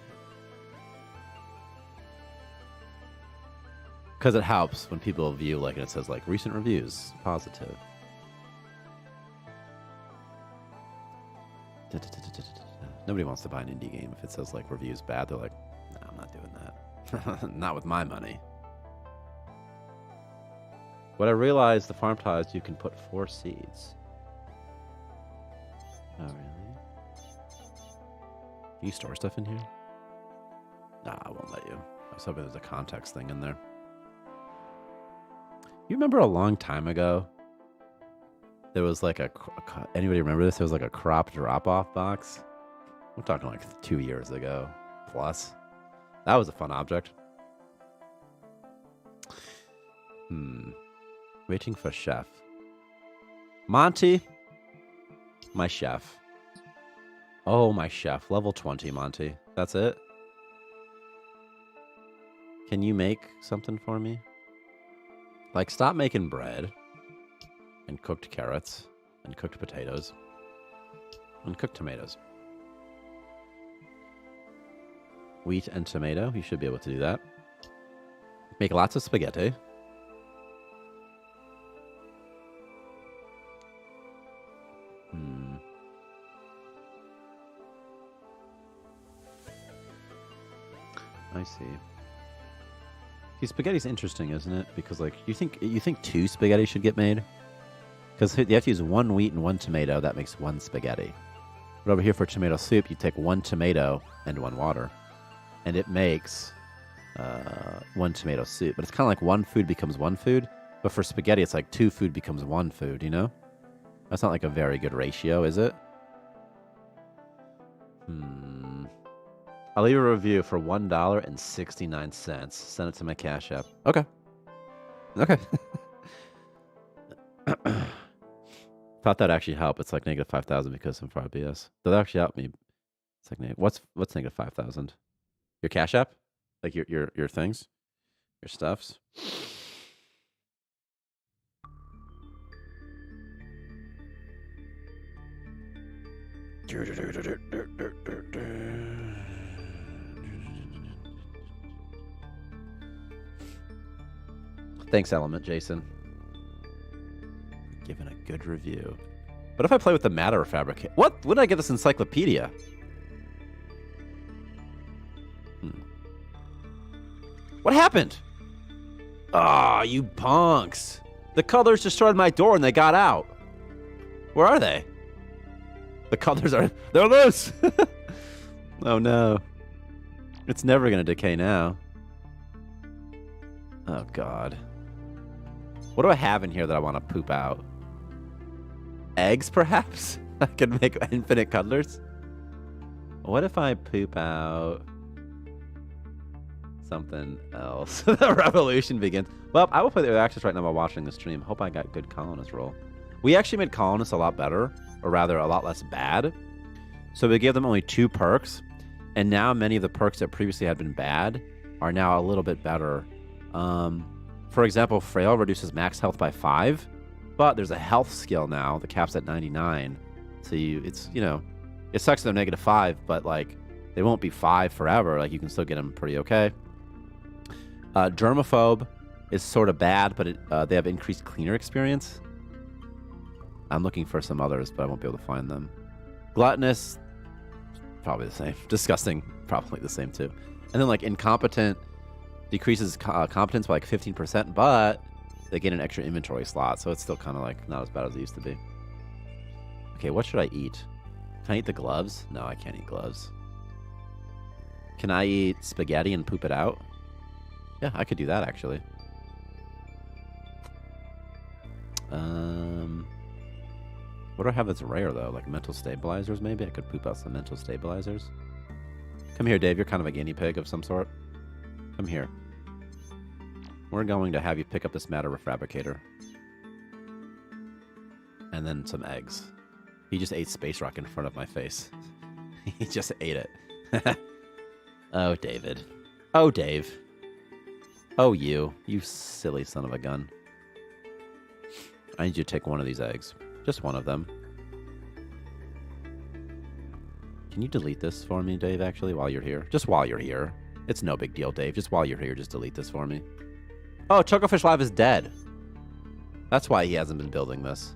Because it helps when people view, like, and it says, like, recent reviews, positive. Nobody wants to buy an indie game if it says, like, reviews bad. They're like, no, I'm not doing that. Not with my money. What I realized, the farm ties, you can put 4 seeds. Oh, really? Can you store stuff in here? Nah, I won't let you. I was hoping there's a context thing in there. You remember a long time ago, there was like anybody remember this? There was like a crop drop-off box. We're talking like 2 years ago plus. That was a fun object. Waiting for chef. Monty. My chef. Oh, my chef. Level 20, Monty. That's it? Can you make something for me? Like, stop making bread. And cooked carrots. And cooked potatoes. And cooked tomatoes. Wheat and tomato. You should be able to do that. Make lots of spaghetti. I see. See, spaghetti's interesting, isn't it? Because, like, you think 2 spaghetti should get made? Because you have to use 1 wheat and 1 tomato. That makes 1 spaghetti. But over here for tomato soup, you take 1 tomato and 1 water. And it makes 1 tomato soup. But it's kind of like 1 food becomes 1 food. But for spaghetti, it's like 2 food becomes 1 food, you know? That's not like a very good ratio, is it? I'll leave a review for $1.69. Send it to my Cash App. Okay. Okay. Thought that'd actually help. It's like negative 5,000 because I'm for BS. Did that actually help me? It's like what's negative 5,000? Your Cash App? Like your things? Your stuffs? Thanks, Element Jason. Giving a good review. What if I play with the matter fabricate? What? When did I get this encyclopedia? What happened? Ah, you punks. The colors destroyed my door and they got out. Where are they? The colors are... They're loose! Oh, no. It's never going to decay now. Oh, God. What do I have in here that I want to poop out? Eggs, perhaps? I could make infinite cuddlers? What if I poop out... something else? The revolution begins. Well, I will play the early access right now while watching the stream. Hope I got good colonist roll. We actually made colonists a lot better, or rather a lot less bad. So we gave them only 2 perks, and now many of the perks that previously had been bad are now a little bit better. For example, Frail reduces max health by 5, but there's a health skill now. The cap's at 99, so it's it sucks they're negative 5, but like they won't be 5 forever. Like you can still get them pretty okay. Germaphobe is sort of bad, but they have increased cleaner experience. I'm looking for some others, but I won't be able to find them. Gluttonous, probably the same. Disgusting, probably the same too. And then like incompetent decreases competence by like 15%, but they gain an extra inventory slot, so it's still kind of like not as bad as it used to be. Okay, what should I eat? Can I eat the gloves? No, I can't eat gloves. Can I eat spaghetti and poop it out? Yeah, I could do that, actually. What do I have that's rare, though? Like mental stabilizers, maybe? I could poop out some mental stabilizers. Come here, Dave. You're kind of a guinea pig of some sort. Come here. We're going to have you pick up this matter refabricator. And then some eggs. He just ate Space Rock in front of my face. He just ate it. Oh, David. Oh, Dave. Oh, you. You silly son of a gun. I need you to take one of these eggs. Just one of them. Can you delete this for me, Dave, actually, while you're here? Just while you're here. It's no big deal, Dave. Just while you're here, just delete this for me. Oh, Chocofish Live is dead. That's why he hasn't been building this.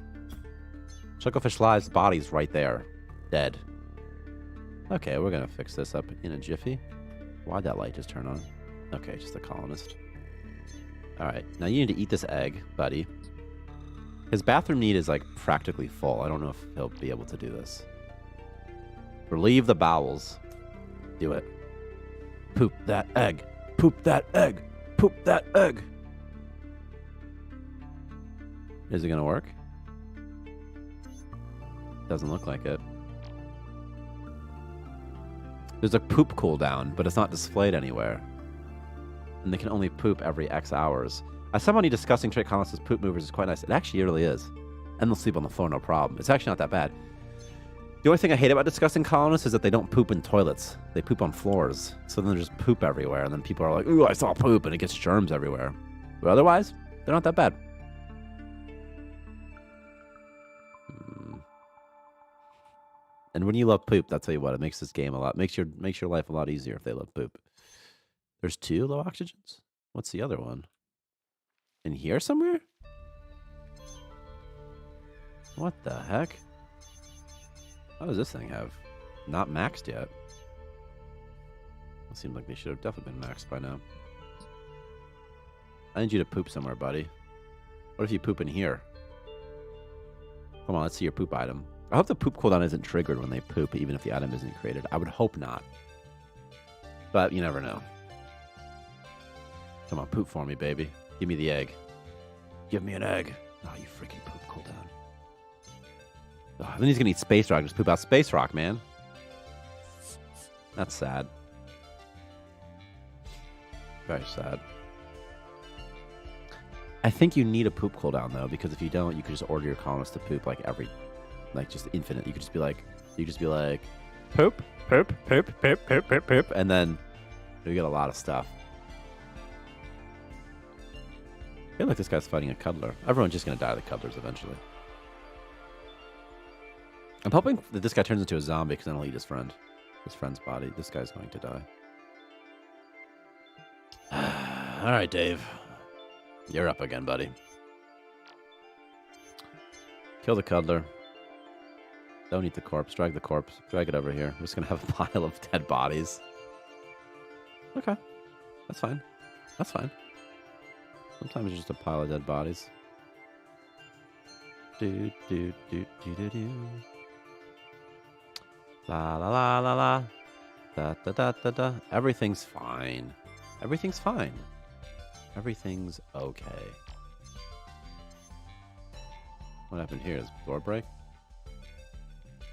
Chocofish Live's body's right there. Dead. Okay, we're going to fix this up in a jiffy. Why'd that light just turn on? Okay, just a colonist. Alright, now you need to eat this egg, buddy. His bathroom need is, like, practically full. I don't know if he'll be able to do this. Relieve the bowels. Do it. Poop that egg. Poop that egg. Poop that egg. Is it going to work? Doesn't look like it. There's a poop cooldown, but it's not displayed anywhere. And they can only poop every X hours. As somebody discussing trait colonists' poop movers is quite nice. It actually really is. And they'll sleep on the floor, no problem. It's actually not that bad. The only thing I hate about disgusting colonists is that they don't poop in toilets. They poop on floors. So then there's poop everywhere, and then people are like, ooh, I saw poop, and it gets germs everywhere. But otherwise, they're not that bad. And when you love poop, I'll tell you what, it makes this game a lot, makes your life a lot easier if they love poop. There's 2 low oxygens? What's the other one? In here somewhere? What the heck? How does this thing have? Not maxed yet. It seems like they should have definitely been maxed by now. I need you to poop somewhere, buddy. What if you poop in here? Come on, let's see your poop item. I hope the poop cooldown isn't triggered when they poop, even if the item isn't created. I would hope not. But you never know. Come on, poop for me, baby. Give me the egg. Give me an egg. Oh, you freaking poop cooldown. Oh, then he's going to eat Space Rock. Just poop out Space Rock, man. That's sad. Very sad. I think you need a poop cooldown, though, because if you don't, you could just order your colonists to poop like every... Like, just infinite. You could just be like... Poop, poop, poop, poop, poop, poop, poop. And then you get a lot of stuff. I feel like this guy's fighting a cuddler. Everyone's just going to die to the cuddlers eventually. I'm hoping that this guy turns into a zombie because then he'll eat his friend. His friend's body. This guy's going to die. All right, Dave. You're up again, buddy. Kill the cuddler. Don't eat the corpse. Drag the corpse. Drag it over here. We're just going to have a pile of dead bodies. Okay. That's fine. That's fine. Sometimes it's just a pile of dead bodies. Do, do, do, do, do, do. La, la, la, la, la. Da, da, da, da, da. Everything's fine. Everything's fine. Everything's okay. What happened here? Is the door break?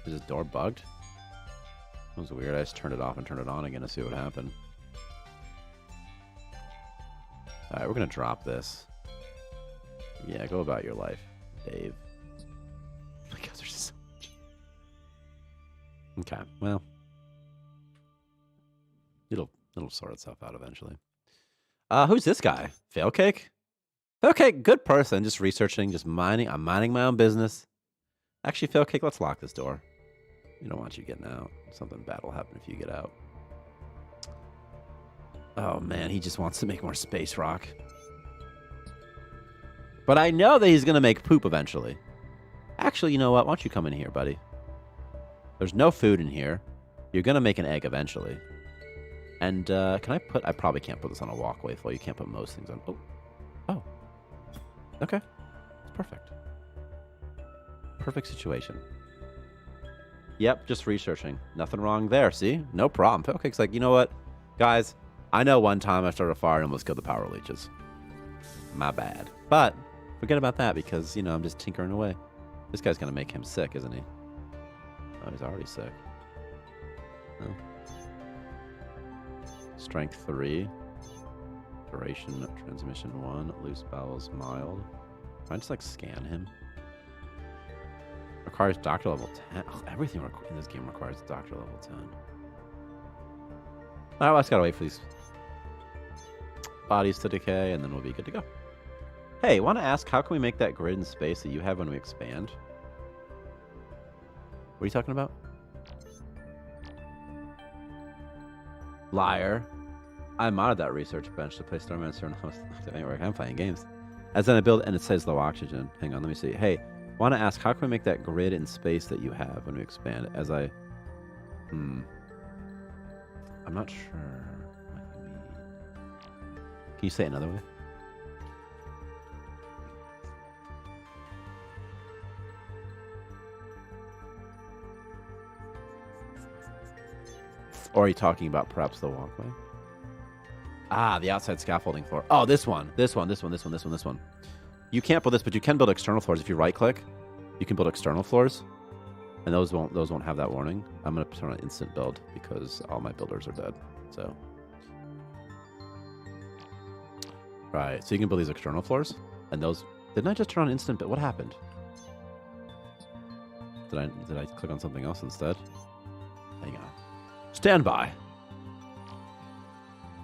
Is this door bugged? That was weird. I just turned it off and turned it on again to see what happened. Alright, we're going to drop this. Yeah, go about your life, Dave. Oh my God, there's so much. Okay, well. It'll sort itself out eventually. Who's this guy? Failcake? Failcake, good person. Just researching, just mining. I'm minding my own business. Actually, Failcake, let's lock this door. We don't want you getting out. Something bad will happen if you get out. Oh, man, he just wants to make more Space Rock. But I know that he's going to make poop eventually. Actually, you know what? Why don't you come in here, buddy? There's no food in here. You're going to make an egg eventually. And can I put... I probably can't put this on a walkway floor. You can't put most things on... Oh. Okay. It's perfect. Perfect situation. Yep, just researching. Nothing wrong there, see? No problem. Okay, it's like, you know what? Guys, I know one time I started a fire and almost killed the power leeches. My bad. But forget about that because, you know, I'm just tinkering away. This guy's going to make him sick, isn't he? Oh, he's already sick. Oh. Strength 3. Duration, transmission 1. Loose bowels, mild. Can I just, like, scan him? Requires doctor level 10. Oh, everything in this game requires doctor level 10. Alright, well, I just gotta wait for these bodies to decay, and then we'll be good to go. Hey, want to ask, how can we make that grid in space that you have when we expand? What are you talking about? Liar. I modded that research bench to play Starmancer and host anywhere. I'm playing games. As then I build, and it says low oxygen. Hang on, let me see. Hey, want to ask, how can we make that grid in space that you have when we expand? As I... I'm not sure what you mean. Can you say it another way? Or are you talking about perhaps the walkway? Ah, the outside scaffolding floor. Oh, this one. You can't build this, but you can build external floors. If you right-click, you can build external floors, and those won't have that warning. I'm gonna turn on instant build because all my builders are dead. So, right. So you can build these external floors, and those. Didn't I just turn on instant build? What happened? Did I click on something else instead? Hang on. Stand by.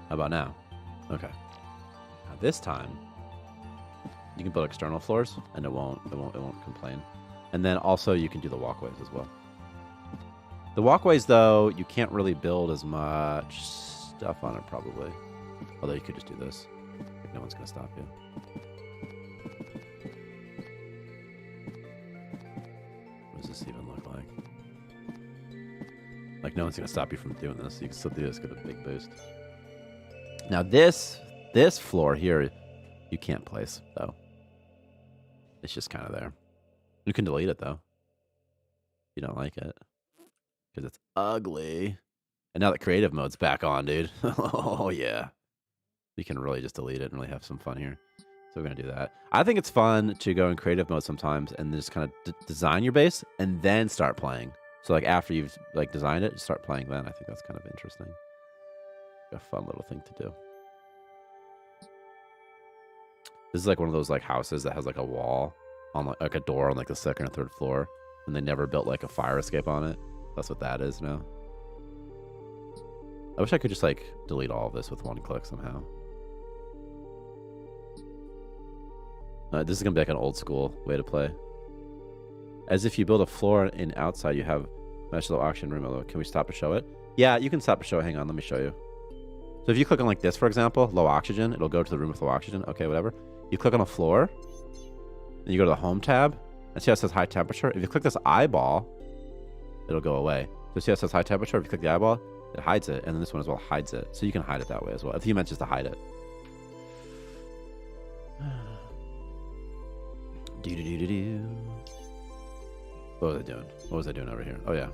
How about now? Okay. Now this time, you can build external floors, and it won't complain. And then also you can do the walkways as well. The walkways, though, you can't really build as much stuff on it probably. Although you could just do this. Like no one's gonna stop you. What does this even look like? Like no one's gonna stop you from doing this. You can still do this, get a big boost. Now this floor here, you can't place though. It's just kind of there. You can delete it though. You don't like it because it's ugly. And now that creative mode's back on, dude. Oh yeah, you can really just delete it and really have some fun here. So we're gonna do that. I think it's fun to go in creative mode sometimes and just kind of design your base and then start playing. So like after you've like designed it, you start playing then. I think that's kind of interesting. A fun little thing to do. This is like one of those like houses that has like a wall on like a door on like the second or third floor, and they never built like a fire escape on it. That's what that is now. I wish I could just like delete all of this with one click somehow. This is gonna be like an old school way to play. As if you build a floor in outside, you have mesh low oxygen room. Can we stop and show it? Yeah, you can stop and show it. Hang on, let me show you. So if you click on like this, for example, low oxygen, it'll go to the room with low oxygen. Okay, whatever. You click on a floor, then you go to the home tab, and see how it says high temperature? If you click this eyeball, it'll go away. So see how it says high temperature? If you click the eyeball, it hides it, and then this one as well hides it. So you can hide it that way as well, if you meant just to hide it. What was I doing? What was I doing over here? Oh yeah.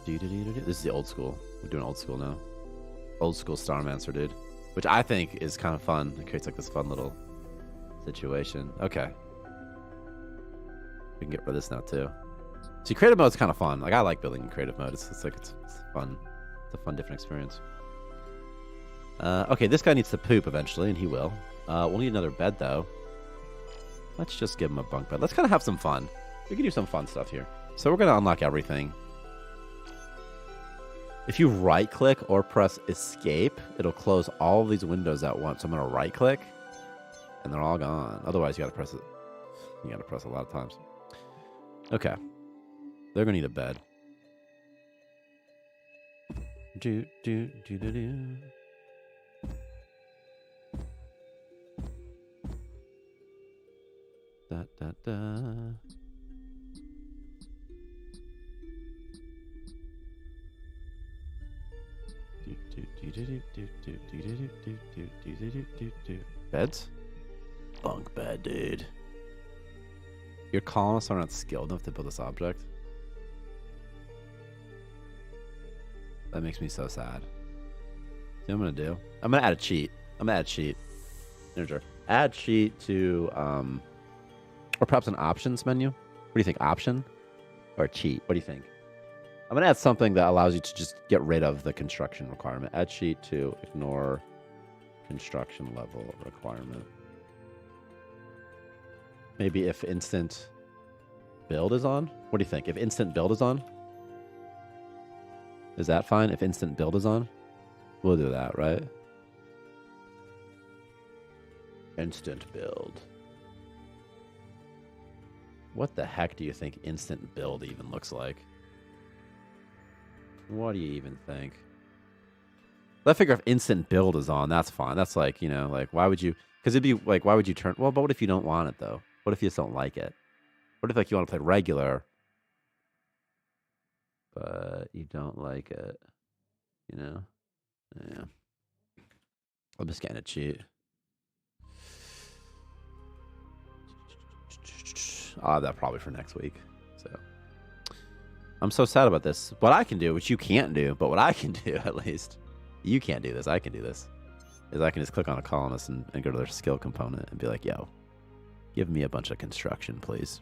This is the old school. We're doing old school now. Old school Starmancer, dude. Which I think is kind of fun. It creates like this fun little situation. Okay. We can get rid of this now too. See, creative mode's kind of fun. Like I like building in creative mode. It's fun. It's a fun, different experience. Okay, this guy needs to poop eventually, and he will. We'll need another bed though. Let's just give him a bunk bed. Let's kind of have some fun. We can do some fun stuff here. So we're gonna unlock everything. If you right-click or press escape, it'll close all of these windows at once. So I'm gonna right-click, and they're all gone. Otherwise, you gotta press it. You gotta press a lot of times. Okay, they're gonna need a bed. Do do do do do. Da da da. Beds? bunk bed, dude. Your colonists are not skilled enough to build this object. That makes me so sad. See what I'm gonna do? I'm gonna add a cheat. Add cheat to or perhaps an options menu. What do you think? Option or cheat? What do you think? I'm gonna add something that allows you to just get rid of the construction requirement. Add cheat to ignore construction level requirement. Maybe if instant build is on? What do you think? If instant build is on? Is that fine? If instant build is on? We'll do that, right? Instant build. What the heck do you think instant build even looks like? What do you even think? I figure if instant build is on, that's fine. That's like, you know, like why would you... Because it'd be like, why would you turn... Well, but what if you don't want it, though? What if you just don't like it? What if, like, you want to play regular, but you don't like it? You know? Yeah. I'm just getting a cheat. I'll have that probably for next week. So I'm so sad about this. What I can do, which you can't do, but what I can do at least, you can't do this, I can do this, is I can just click on a colonist and go to their skill component and be like, yo, give me a bunch of construction, please.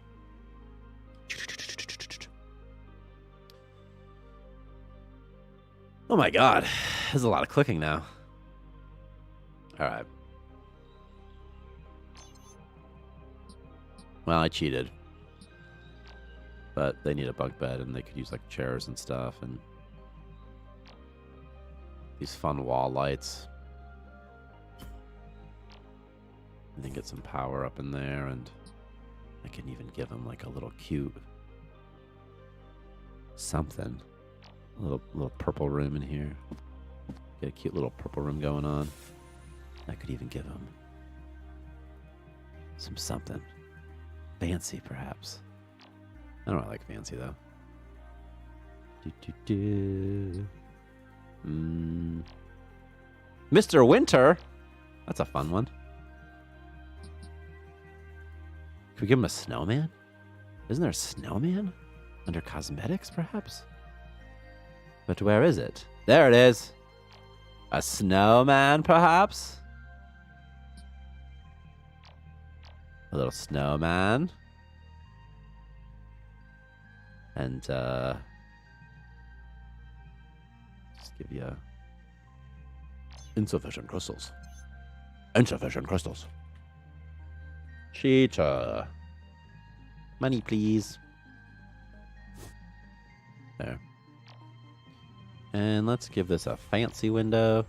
Oh my god. There's a lot of clicking now. Alright. Well, I cheated. But they need a bunk bed and they could use like chairs and stuff and these fun wall lights. And then get some power up in there, and I can even give them like a little cute something. A little purple room in here. Get a cute little purple room going on. I could even give them some something. Fancy, perhaps. I don't really like fancy, though. Mr. Winter? That's a fun one. Can we give him a snowman? Isn't there a snowman? Under cosmetics, perhaps? But where is it? There it is. A snowman, perhaps? A little snowman. And, just give you insufficient crystals. Insufficient crystals. Cheetah. Money, please. There. And let's give this a fancy window.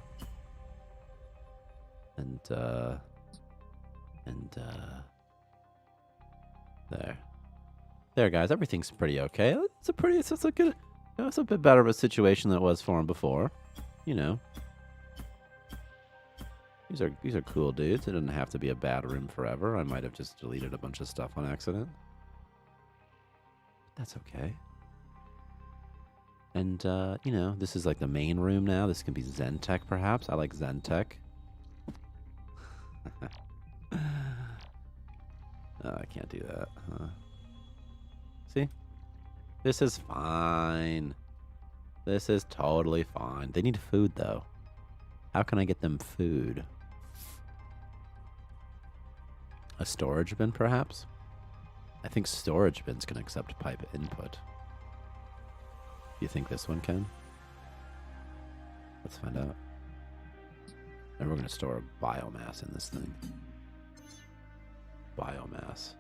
And there. There, guys. Everything's pretty okay. It's a good, you know, it's a bit better of a situation than it was for him before. You know. These are cool dudes. It doesn't have to be a bad room forever. I might have just deleted a bunch of stuff on accident. That's okay. And, you know, this is like the main room now. This can be Zen Tech, perhaps. I like Zen Tech. Oh, I can't do that. Huh? See? This is fine. This is totally fine. They need food, though. How can I get them food? A storage bin, perhaps? I think storage bins can accept pipe input. Do you think this one can? Let's find out. And we're going to store biomass in this thing. Biomass.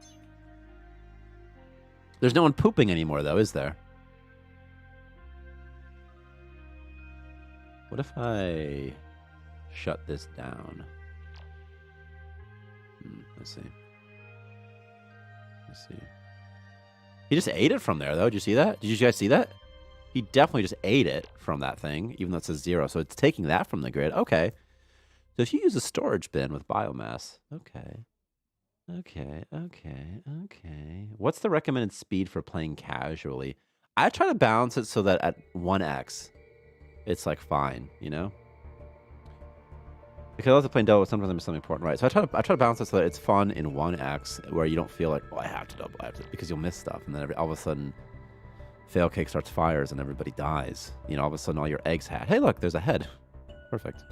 There's no one pooping anymore, though, is there? What if I shut this down? Let's see. Let's see. He just ate it from there, though. Did you see that? Did you guys see that? He definitely just ate it from that thing, even though it says 0. So it's taking that from the grid. Okay. So if you use a storage bin with biomass. Okay. Okay. What's the recommended speed for playing casually? I try to balance it so that at 1x, it's like fine, you know? Because I love to play double, sometimes I miss something important, right? So I try to balance it so that it's fun in 1x, where you don't feel like, oh, I have to double, because you'll miss stuff, and then all of a sudden, fail cake starts fires and everybody dies. You know, all of a sudden all your eggs hatch. Hey, look, there's a head. Perfect.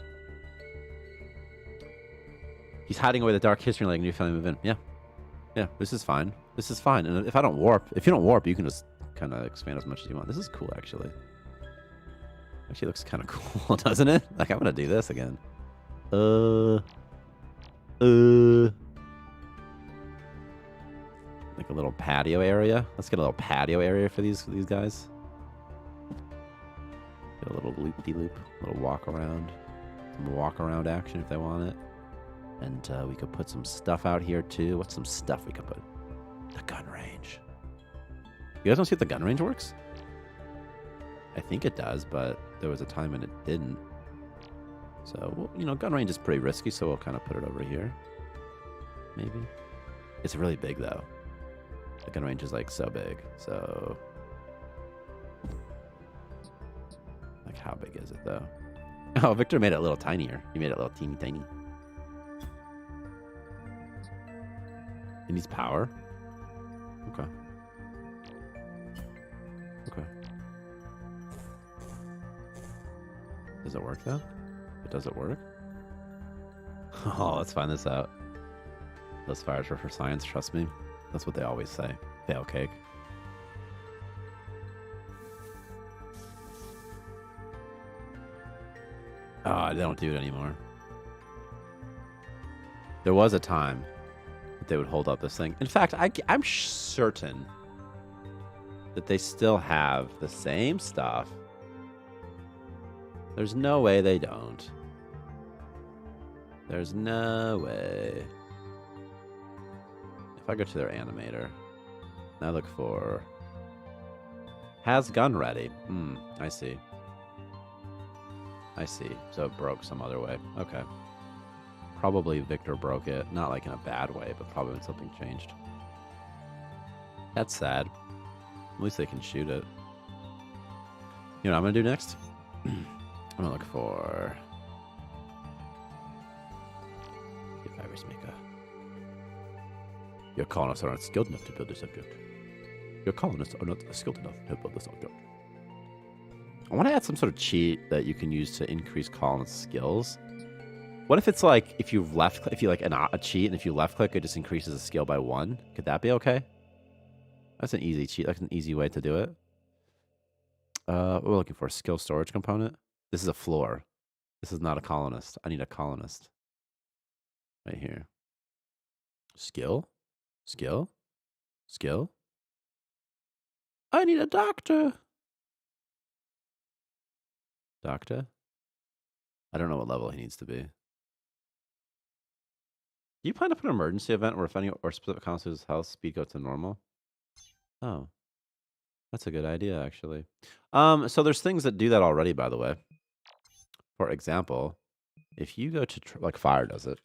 He's hiding away the dark history like new family move in. Yeah. Yeah, this is fine. This is fine. And if you don't warp, you can just kind of expand as much as you want. This is cool, actually. Actually looks kind of cool, doesn't it? Like, I'm going to do this again. Like a little patio area. Let's get a little patio area for these guys. Get a little loop-de-loop, a little walk around. Some walk around action if they want it. And we could put some stuff out here too. What's some stuff we could put? The gun range. You guys want to see if the gun range works? I think it does, but there was a time when it didn't. So, well, you know, gun range is pretty risky, so we'll kind of put it over here. Maybe. It's really big, though. The gun range is, like, so big. So, like, how big is it, though? Oh, Victor made it a little tinier. He made it a little teeny tiny. It needs power. Okay. Okay. Does it work, though? Does it work? Oh, let's find this out. Those fires were for science, trust me. That's what they always say. Fail cake. Oh, they don't do it anymore. There was a time that they would hold up this thing. In fact, I'm certain that they still have the same stuff. There's no way they don't. There's no way. If I go to their animator, I look for has gun ready. I see. I see. So it broke some other way. Okay. Probably Victor broke it. Not like in a bad way, but probably when something changed. That's sad. At least they can shoot it. You know what I'm going to do next? I'm going to look for the virus maker. Your colonists are not skilled enough to build this object. Your colonists are not skilled enough to build this object. I want to add some sort of cheat that you can use to increase colonist skills. What if it's like if you like a cheat and if you left click it just increases the skill by 1? Could that be okay? That's an easy cheat. That's an easy way to do it. We're looking for a skill storage component. This is a floor. This is not a colonist. I need a colonist. Right here. Skill? Skill? Skill? I need a doctor. Doctor? I don't know what level he needs to be. Do you plan to put an emergency event where if any or specific constitutes health speed go to normal? Oh. That's a good idea, actually. So there's things that do that already, by the way. For example, if you go to, like fire does it.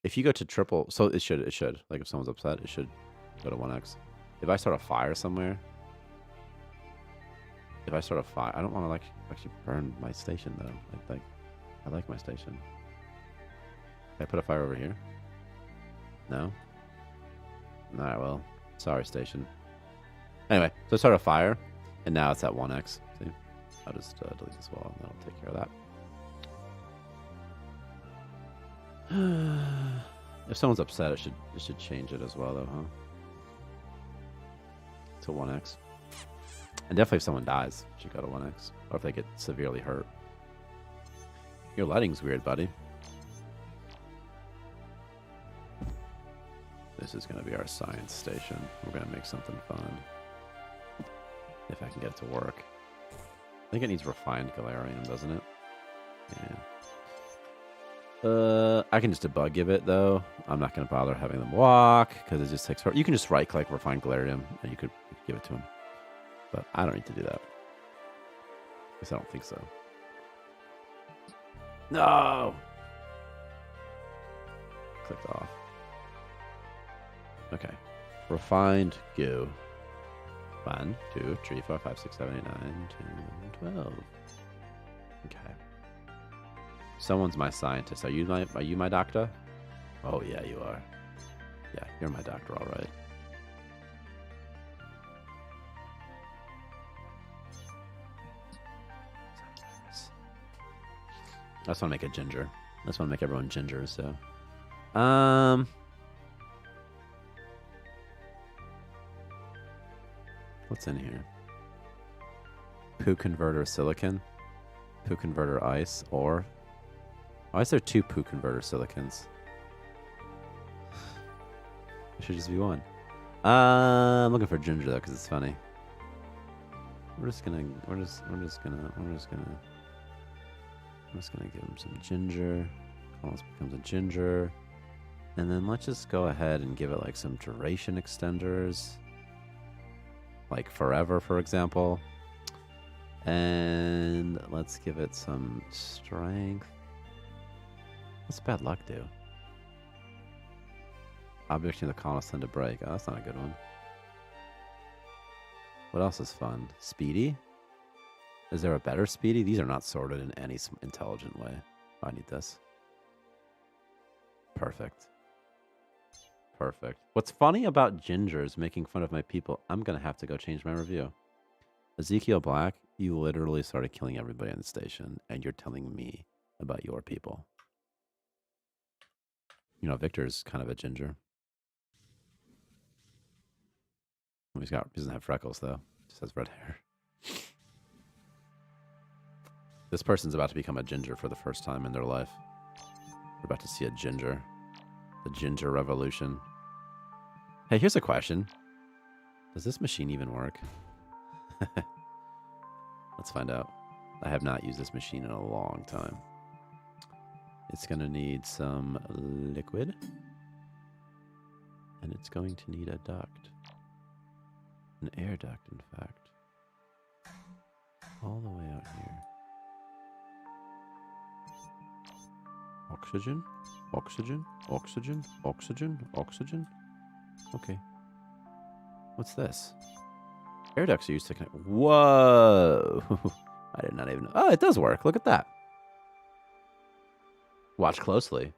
If you go to triple, so it should. Like if someone's upset, it should go to 1x. If I start a fire somewhere, I don't want to like actually burn my station though. I like my station. Can I put a fire over here? No? Alright, well, sorry station. Anyway, so I start a fire, and now it's at 1x. See? I'll just delete this wall, and that'll take care of that. If someone's upset, it should change it as well, though, huh? To 1x. And definitely if someone dies, it should go to 1x. Or if they get severely hurt. Your lighting's weird, buddy. This is going to be our science station. We're going to make something fun. If I can get it to work. I think it needs refined galarium, doesn't it? Yeah. I can just debug give it, though. I'm not going to bother having them walk, because it just takes... You can just right-click refined galarium, and you could give it to him. But I don't need to do that. At least I don't think so. No! Clicked off. Okay. Refined goo. 1, 2, 3, 4, 5, 6, 7, 8, 9, 10, 12. Okay. Someone's my scientist. Are you my doctor? Oh yeah, you are. Yeah, you're my doctor, all right. I just want to make a ginger. I just want to make everyone ginger, so. What's in here? Poo converter silicon, poo converter ice, or why is there 2 poo converter silicons? It should just be 1. I'm looking for ginger though, because it's funny. We're just gonna give him some ginger. Almost becomes a ginger. And then let's just go ahead and give it like some duration extenders. Like forever, for example. And let's give it some strength. What's bad luck do? Objects in the columns tend to break. Oh, that's not a good one. What else is fun? Speedy? Is there a better speedy? These are not sorted in any intelligent way. Oh, I need this. Perfect. Perfect. What's funny about gingers making fun of my people, I'm going to have to go change my review. Ezekiel Black, you literally started killing everybody on the station, and you're telling me about your people. You know, Victor's kind of a ginger. He doesn't have freckles, though. Just has red hair. This person's about to become a ginger for the first time in their life. We're about to see a ginger. The ginger revolution. Hey, here's a question. Does this machine even work? Let's find out. I have not used this machine in a long time. It's going to need some liquid. And it's going to need a duct. An air duct, in fact. All the way out here. Oxygen, oxygen, oxygen, oxygen, oxygen. Okay. What's this? Air ducts are used to connect. Whoa! I did not even know. Oh, it does work. Look at that. Watch closely.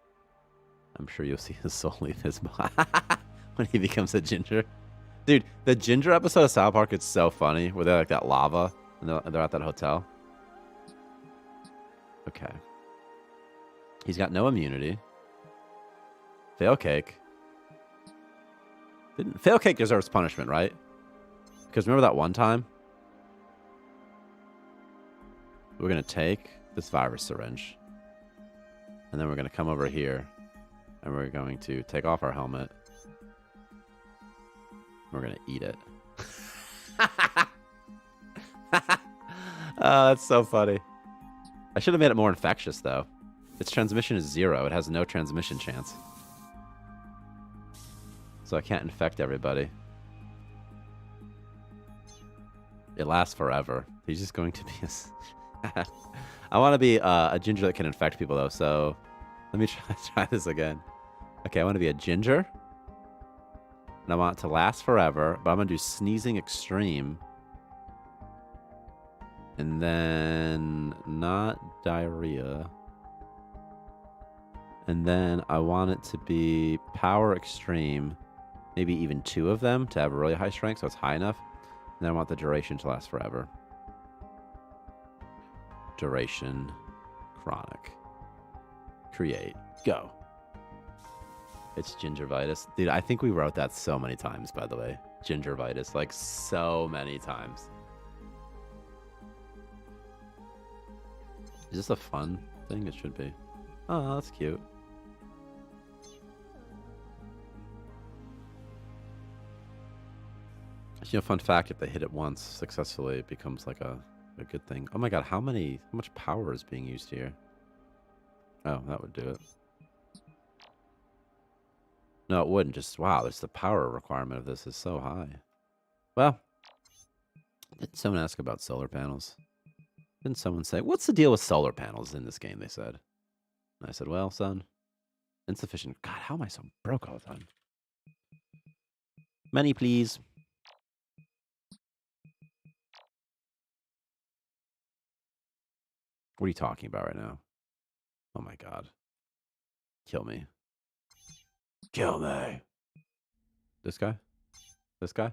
I'm sure you'll see his soul leave his body when he becomes a ginger. Dude, the ginger episode of South Park is so funny, where they're like that lava, and they're at that hotel. Okay. He's got no immunity. Fail cake. Fail cake deserves punishment, right? Because remember that one time? We're going to take this virus syringe. And then we're going to come over here. And we're going to take off our helmet. We're going to eat it. Oh, that's so funny. I should have made it more infectious, though. Its transmission is 0. It has no transmission chance. So I can't infect everybody. It lasts forever. He's just going to be a... I want to be a ginger that can infect people, though, so let me try this again. Okay, I want to be a ginger. And I want it to last forever, but I'm going to do sneezing extreme. And then not diarrhea. And then I want it to be power extreme. Maybe even 2 of them to have a really high strength, so it's high enough. And then I want the duration to last forever. Duration. Chronic. Create. Go. It's gingivitis. Dude, I think we wrote that so many times, by the way. Gingivitis. Like, so many times. Is this a fun thing? It should be. Oh, that's cute. You know, fun fact, if they hit it once successfully, it becomes like a good thing. Oh my god, how much power is being used here? Oh, that would do it. No, it wouldn't. Just, wow, the power requirement of this is so high. Well, did someone ask about solar panels? Didn't someone say, what's the deal with solar panels in this game, they said. And I said, well, son, insufficient. God, how am I so broke all the time? Many, please. What are you talking about right now? Oh my god. Kill me. Kill me. This guy? This guy? You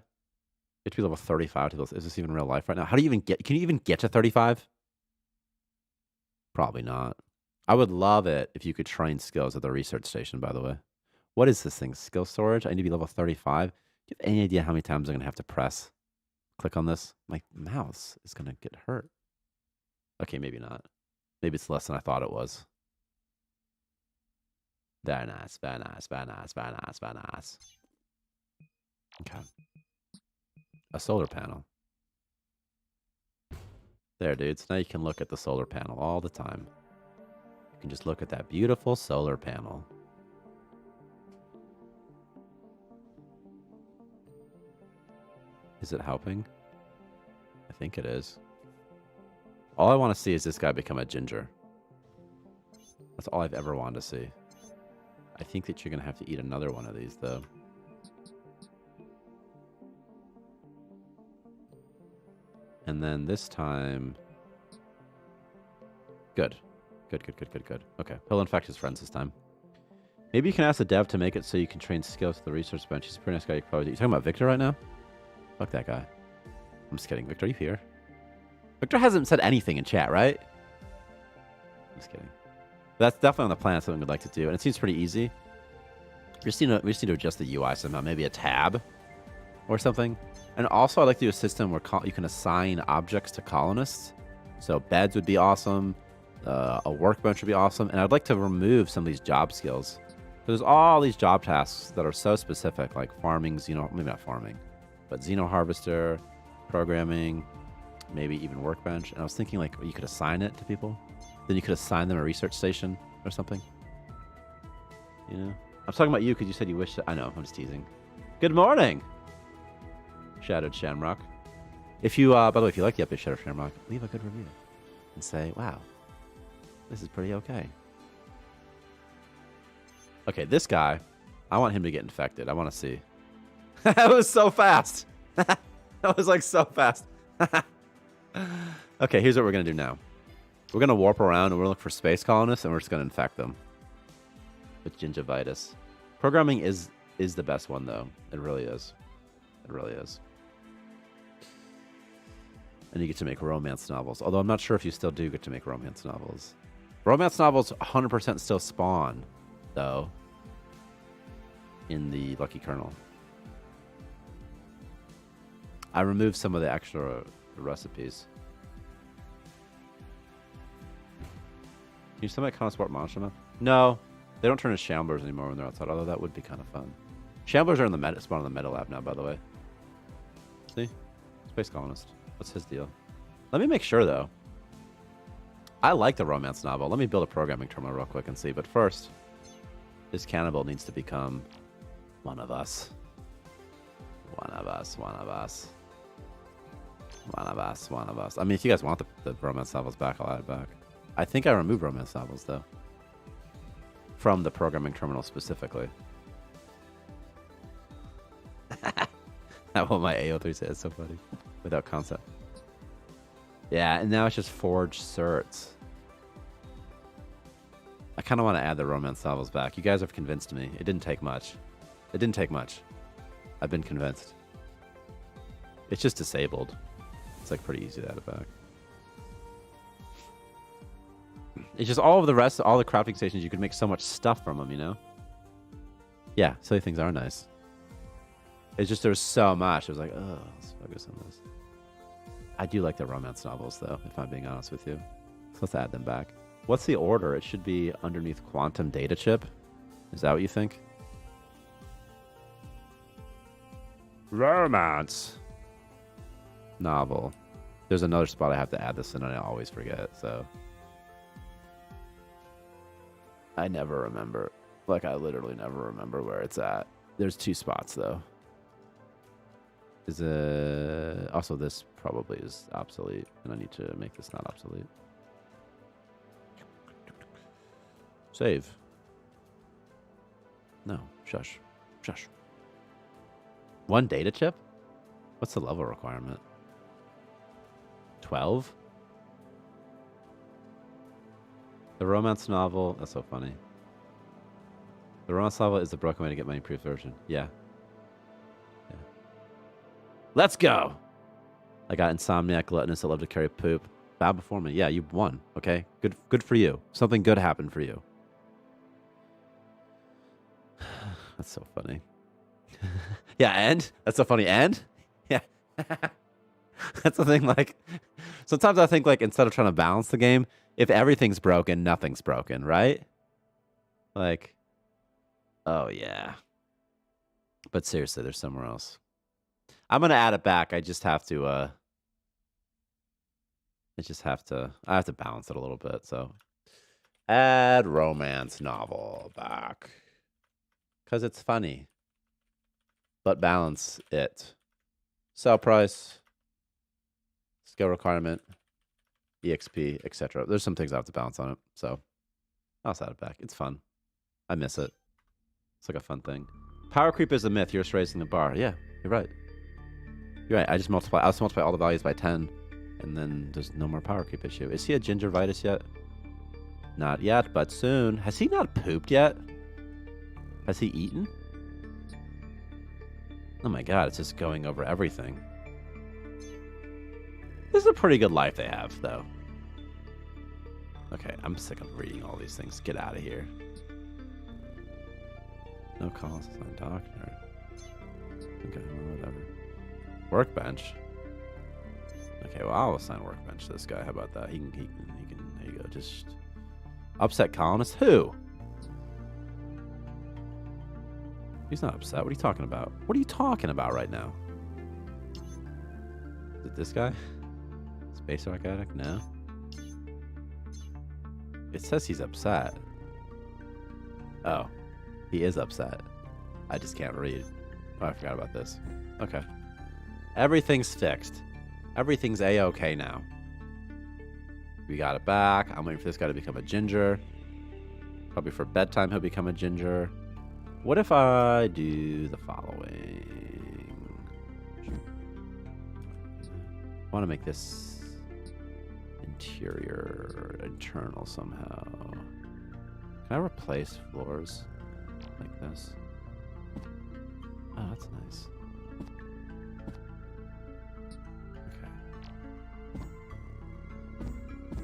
have to be level 35 to this. Is this even real life right now? How do you even get... Can you even get to 35? Probably not. I would love it if you could train skills at the research station, by the way. What is this thing? Skill storage? I need to be level 35? Do you have any idea how many times I'm going to have to press? Click on this? My mouse is going to get hurt. Okay, maybe not. Maybe it's less than I thought it was. Very nice, very nice, very nice, very nice, very nice. Okay. A solar panel. There, dudes. Now you can look at the solar panel all the time. You can just look at that beautiful solar panel. Is it helping? I think it is. All I want to see is this guy become a ginger. That's all I've ever wanted to see. I think that you're going to have to eat another one of these, though. And then this time... Good. Good, good, good, good, good. Okay. He'll infect his friends this time. Maybe you can ask the dev to make it so you can train skills to the research bench. He's a pretty nice guy. You talking about Victor right now? Fuck that guy. I'm just kidding. Victor, are you here? Victor hasn't said anything in chat, right? I'm just kidding. That's definitely on the plan. Something we'd like to do. And it seems pretty easy. We just need to adjust the UI somehow. Maybe a tab or something. And also, I'd like to do a system where you can assign objects to colonists. So beds would be awesome. A workbench would be awesome. And I'd like to remove some of these job skills. There's all these job tasks that are so specific, like farming, maybe not farming, but Xeno Harvester, programming, maybe even workbench. And I was thinking like you could assign it to people. Then you could assign them a research station or something. You know? I'm talking about you because you said you wish I know, I'm just teasing. Good morning, Shadowed Shamrock. If you, by the way, if you like the update, Shadowed Shamrock, leave a good review and say, wow, this is pretty okay. Okay, this guy, I want him to get infected. I want to see. That was so fast. That was like so fast. Okay, here's what we're going to do now. We're going to warp around and we're going to look for space colonists and we're just going to infect them with gingivitis. Programming is the best one, though. It really is. It really is. And you get to make romance novels. Although I'm not sure if you still do get to make romance novels. Romance novels 100% still spawn, though, in the Lucky Kernel. I removed some of the extra recipes. Can you still make Consport Monster Map? No. They don't turn into Shamblers anymore when they're outside, although that would be kind of fun. Shamblers are in the meta spawn in the meta lab now, by the way. See? Space Colonist. What's his deal? Let me make sure, though. I like the romance novel. Let me build a programming terminal real quick and see. But first, this cannibal needs to become one of us. One of us, one of us. One of us, one of us. I mean, if you guys want the romance novels back, I'll add it back. I think I removed romance novels, though. From the programming terminal specifically. That's what my AO3 said. It's so funny. Without concept. Yeah, and now it's just forged certs. I kind of want to add the romance novels back. You guys have convinced me. It didn't take much. It didn't take much. I've been convinced. It's just disabled. It's like pretty easy to add it back. It's just all of the rest, all the crafting stations, you could make so much stuff from them, you know? Yeah, silly things are nice. It's just there's so much. I was like, oh, let's focus on this. I do like the romance novels, though, if I'm being honest with you. So let's add them back. What's the order? It should be underneath Quantum Data Chip. Is that what you think? Romance novel. There's another spot I have to add this in, and I always forget, so... I never remember. Like, I literally never remember where it's at. There's 2 spots, though. Is it... Also, this probably is obsolete, and I need to make this not obsolete. Save. No. Shush. Shush. 1 data chip? What's the level requirement? 12? The romance novel. That's so funny. The romance novel is the broken way to get my improved version. Yeah. Yeah. Let's go. I got insomniac, gluttonous, that love to carry poop. Bow before me. Yeah, you won. Okay. Good for you. Something good happened for you. That's so funny. Yeah, and? That's so funny. And? Yeah. That's the thing, like, sometimes I think, like, instead of trying to balance the game, if everything's broken, nothing's broken, right? Like, oh, yeah. But seriously, there's somewhere else. I'm going to add it back. I just have to, I have to balance it a little bit, so. Add romance novel back. Because it's funny. But balance it. Sell price. Skill requirement. EXP, etc. There's some things I have to balance on it, so I'll set it back. It's fun. I miss it. It's like a fun thing. Power creep is a myth. You're just raising the bar. Yeah, you're right. You're right. I just multiply all the values by 10, and then there's no more power creep issue. Is he a gingivitis yet? Not yet, but soon. Has he not pooped yet? Has he eaten? Oh my god, it's just going over everything. This is a pretty good life they have, though. Okay, I'm sick of reading all these things. Get out of here. No calls, on doctor. Okay, well, whatever. Workbench. Okay, well, I'll assign workbench to this guy. How about that? He can, there you go. Just upset colonist? Who? He's not upset. What are you talking about? What are you talking about right now? Is it this guy? Space Rock Addict? No. It says he's upset. Oh. He is upset. I just can't read. Oh, I forgot about this. Okay. Everything's fixed. Everything's A-okay now. We got it back. I'm waiting for this guy to become a ginger. Probably for bedtime he'll become a ginger. What if I do the following? I want to make this internal somehow. Can I replace floors like this? Oh, that's nice. Okay.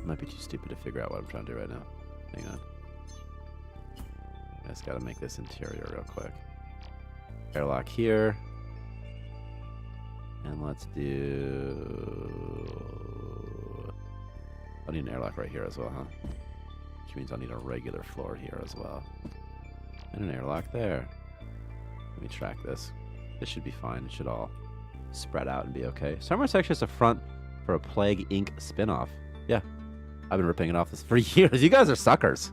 Might be too stupid to figure out what I'm trying to do right now. Hang on. I just gotta make this interior real quick. Airlock here. And let's do... I need an airlock right here as well, huh? Which means I'll need a regular floor here as well. And an airlock there. Let me track this. This should be fine. It should all spread out and be okay. Starmancer actually has a front for a Plague Inc. spinoff. Yeah. I've been ripping it off this for years. You guys are suckers.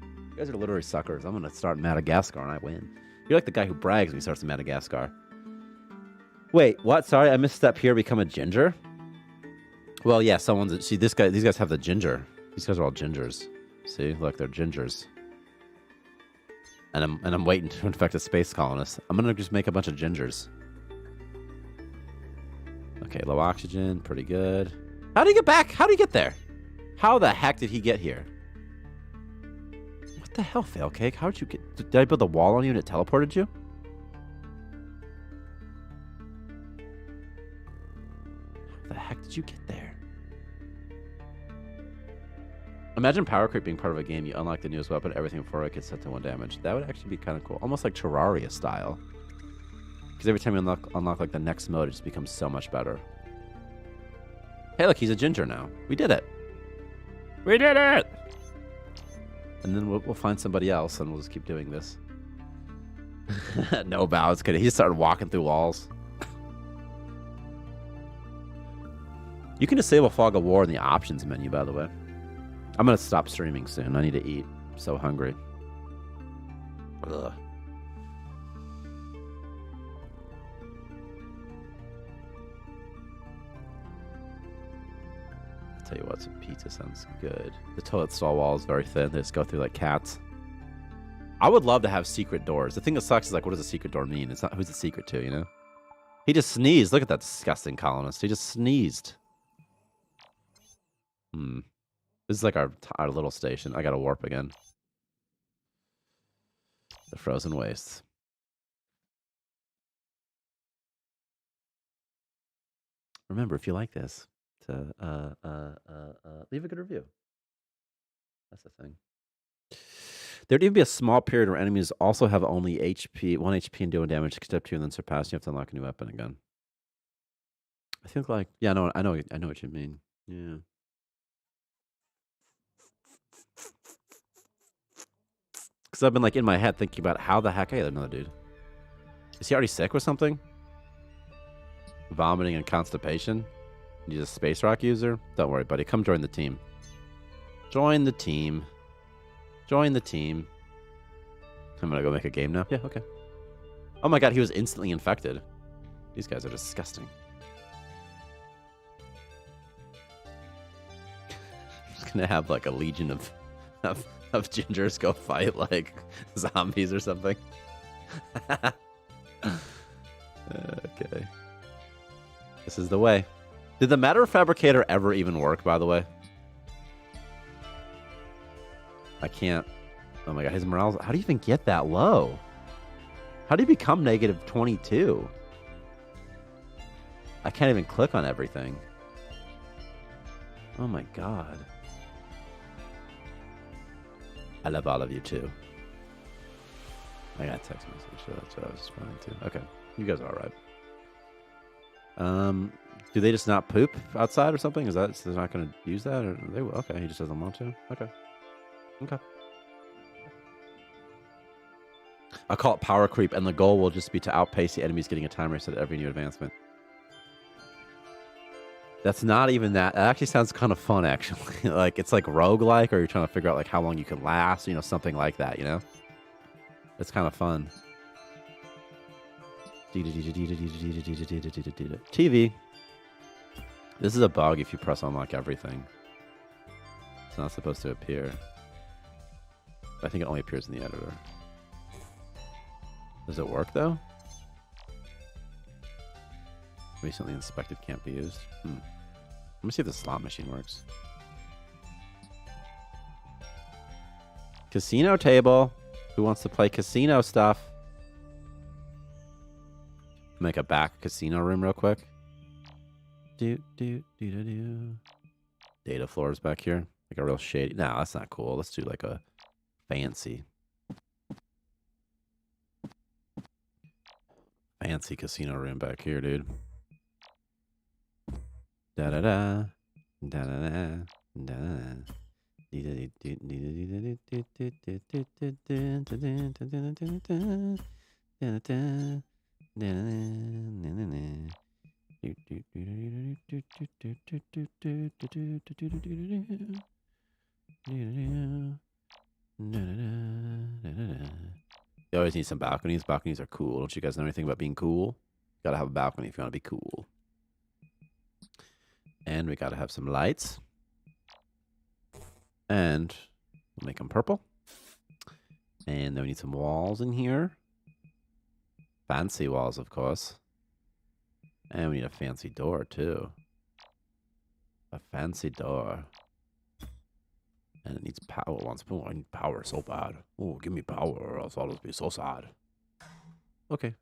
You guys are literally suckers. I'm going to start Madagascar and I win. You're like the guy who brags when he starts in Madagascar. Wait, what? Sorry, I misstep here. Become a ginger? Well, yeah, someone's... See, these guys have the ginger. These guys are all gingers. See? Look, they're gingers. And I'm waiting to infect a space colonist. I'm going to just make a bunch of gingers. Okay, low oxygen. Pretty good. How did he get back? How did he get there? How the heck did he get here? What the hell, Failcake? How did you get... Did I build a wall on you and it teleported you? How the heck did you get there? Imagine power creep being part of a game. You unlock the newest weapon, everything before it gets set to 1 damage. That would actually be kind of cool. Almost like Terraria style. Because every time you unlock like the next mode, it just becomes so much better. Hey, look, he's a ginger now. We did it. We did it! And then we'll find somebody else, and we'll just keep doing this. No bows, kidding. He just started walking through walls. You can disable Fog of War in the options menu, by the way. I'm going to stop streaming soon. I need to eat. I'm so hungry. Ugh. I'll tell you what, some pizza sounds good. The toilet stall wall is very thin. They just go through like cats. I would love to have secret doors. The thing that sucks is like, what does a secret door mean? It's not who's the secret to, you know? He just sneezed. Look at that disgusting colonist. He just sneezed. This is like our little station. I got to warp again. The frozen wastes. Remember, if you like this, to leave a good review. That's the thing. There'd even be a small period where enemies also have only HP, 1 HP and doing damage, step 2, and then surpass. You have to unlock a new weapon again. I think like, yeah, no, I know what you mean. Yeah. Because I've been like in my head thinking about how the heck, hey, another dude. Is he already sick with something? Vomiting and constipation? He's a space rock user? Don't worry, buddy. Come join the team. Join the team. Join the team. I'm gonna go make a game now. Yeah, okay. Oh my god, he was instantly infected. These guys are disgusting. He's gonna have like a legion of gingers go fight like zombies or something. Okay. This is the way. Did the matter fabricator ever even work, by the way? I can't. Oh my god, his morale. How do you even get that low? How do you become negative 22? I can't even click on everything. Oh my god. I love all of you too. I got a text message, so that's what I was responding to. Okay, you guys are all right. Do they just not poop outside or something? Is that so they're not going to use that, or they will? Okay, he just doesn't want to. Okay. Okay. I'll call it power creep, and the goal will just be to outpace the enemies getting a time reset at every new advancement. That's not even that. That actually sounds kind of fun, actually. Like, it's like roguelike, or you're trying to figure out like how long you can last, you know, something like that, you know? It's kind of fun. TV. This is a bug if you press unlock everything. It's not supposed to appear. I think it only appears in the editor. Does it work, though? Recently inspected can't be used. Let me see if the slot machine works. Casino table. Who wants to play casino stuff? Make a back casino room real quick. Data floors back here. Like a real shady. No, that's not cool. Let's do like a fancy casino room back here, dude. Da da da. Da da da. Da da. You always need some balconies. Balconies are cool. Don't you guys know anything about being cool? Gotta have a balcony if you want to be cool. And we gotta have some lights. And we'll make them purple. And then we need some walls in here. Fancy walls, of course. And we need a fancy door, too. A fancy door. And it needs power once more. I need power so bad. Oh, give me power or else I'll just be so sad. Okay.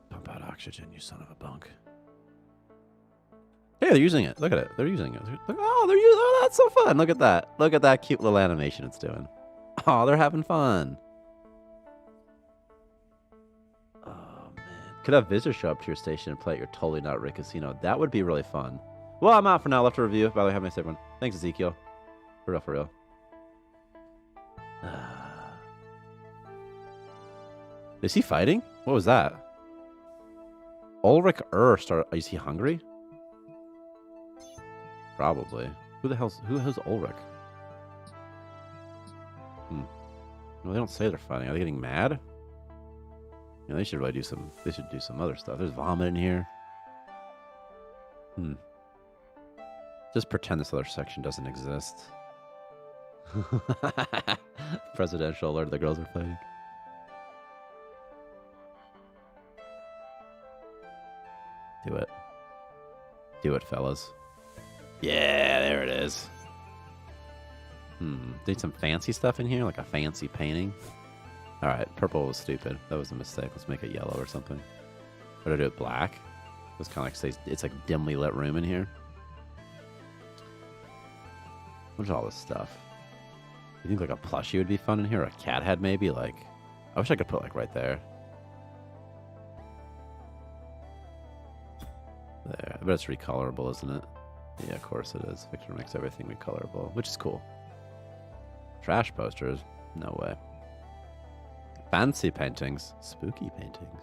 Pump out oxygen, you son of a bunk. Hey, they're using it. Look at it. They're using it. Oh, they're using. Oh, that's so fun. Look at that. Look at that cute little animation it's doing. Oh, they're having fun. Oh man, could have visitors show up to your station and play at your totally not rigged casino. That would be really fun. Well, I'm out for now. Left a review. By the way, have a nice day, everyone. Thanks, Ezekiel. For real, for real. Is he fighting? What was that? Ulrich is he hungry? Probably. Who the hell's Ulrich? Well, they don't say they're fighting. Are they getting mad? You know, they should really do some. They should do some other stuff. There's vomit in here. Just pretend this other section doesn't exist. Presidential alert: the girls are fighting. Do it. Do it, fellas. Yeah, there it is. Need some fancy stuff in here, like a fancy painting. All right, purple was stupid. That was a mistake. Let's make it yellow or something. What do I do with black? It's kind of like, say, it's like dimly lit room in here. What's all this stuff? You think like a plushie would be fun in here? Or a cat head maybe? Like, I wish I could put like right there. There. I bet it's recolorable, isn't it? Yeah, of course it is. Victor makes everything recolorable, which is cool. Trash posters? No way. Fancy paintings. Spooky paintings.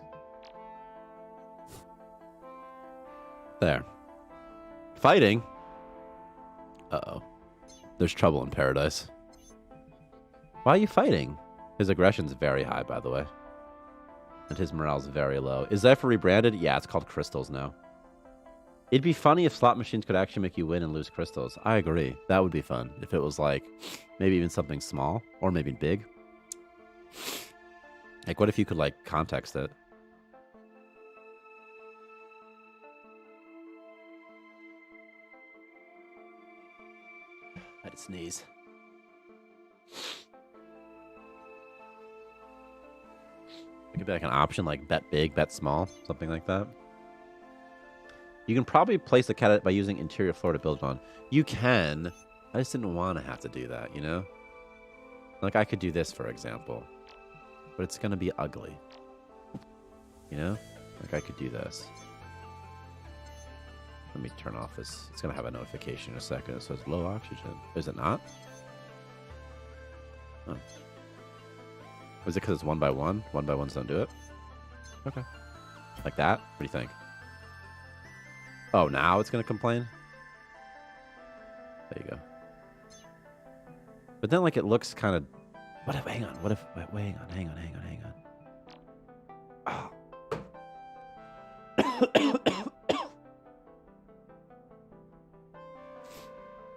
There. Fighting? Uh-oh. There's trouble in paradise. Why are you fighting? His aggression's very high, by the way. And his morale's very low. Is that for rebranded? Yeah, it's called Crystals now. It'd be funny if slot machines could actually make you win and lose crystals. I agree. That would be fun. If it was like, maybe even something small. Or maybe big. Like, what if you could, like, context it? I had to sneeze. It could be like an option, like bet big, bet small, something like that. You can probably place the cat by using interior floor to build on. You can. I just didn't want to have to do that, you know? Like, I could do this, for example. But it's going to be ugly. You know? Like, I could do this. Let me turn off this. It's going to have a notification in a second. It says low oxygen. Is it not? Oh. Was it because it's 1 by 1? 1 by 1s don't do it? Okay. Like that? What do you think? Oh, now it's going to complain? There you go. But then, like, it looks kind of... What if... Hang on. What if... Wait, hang on. Oh.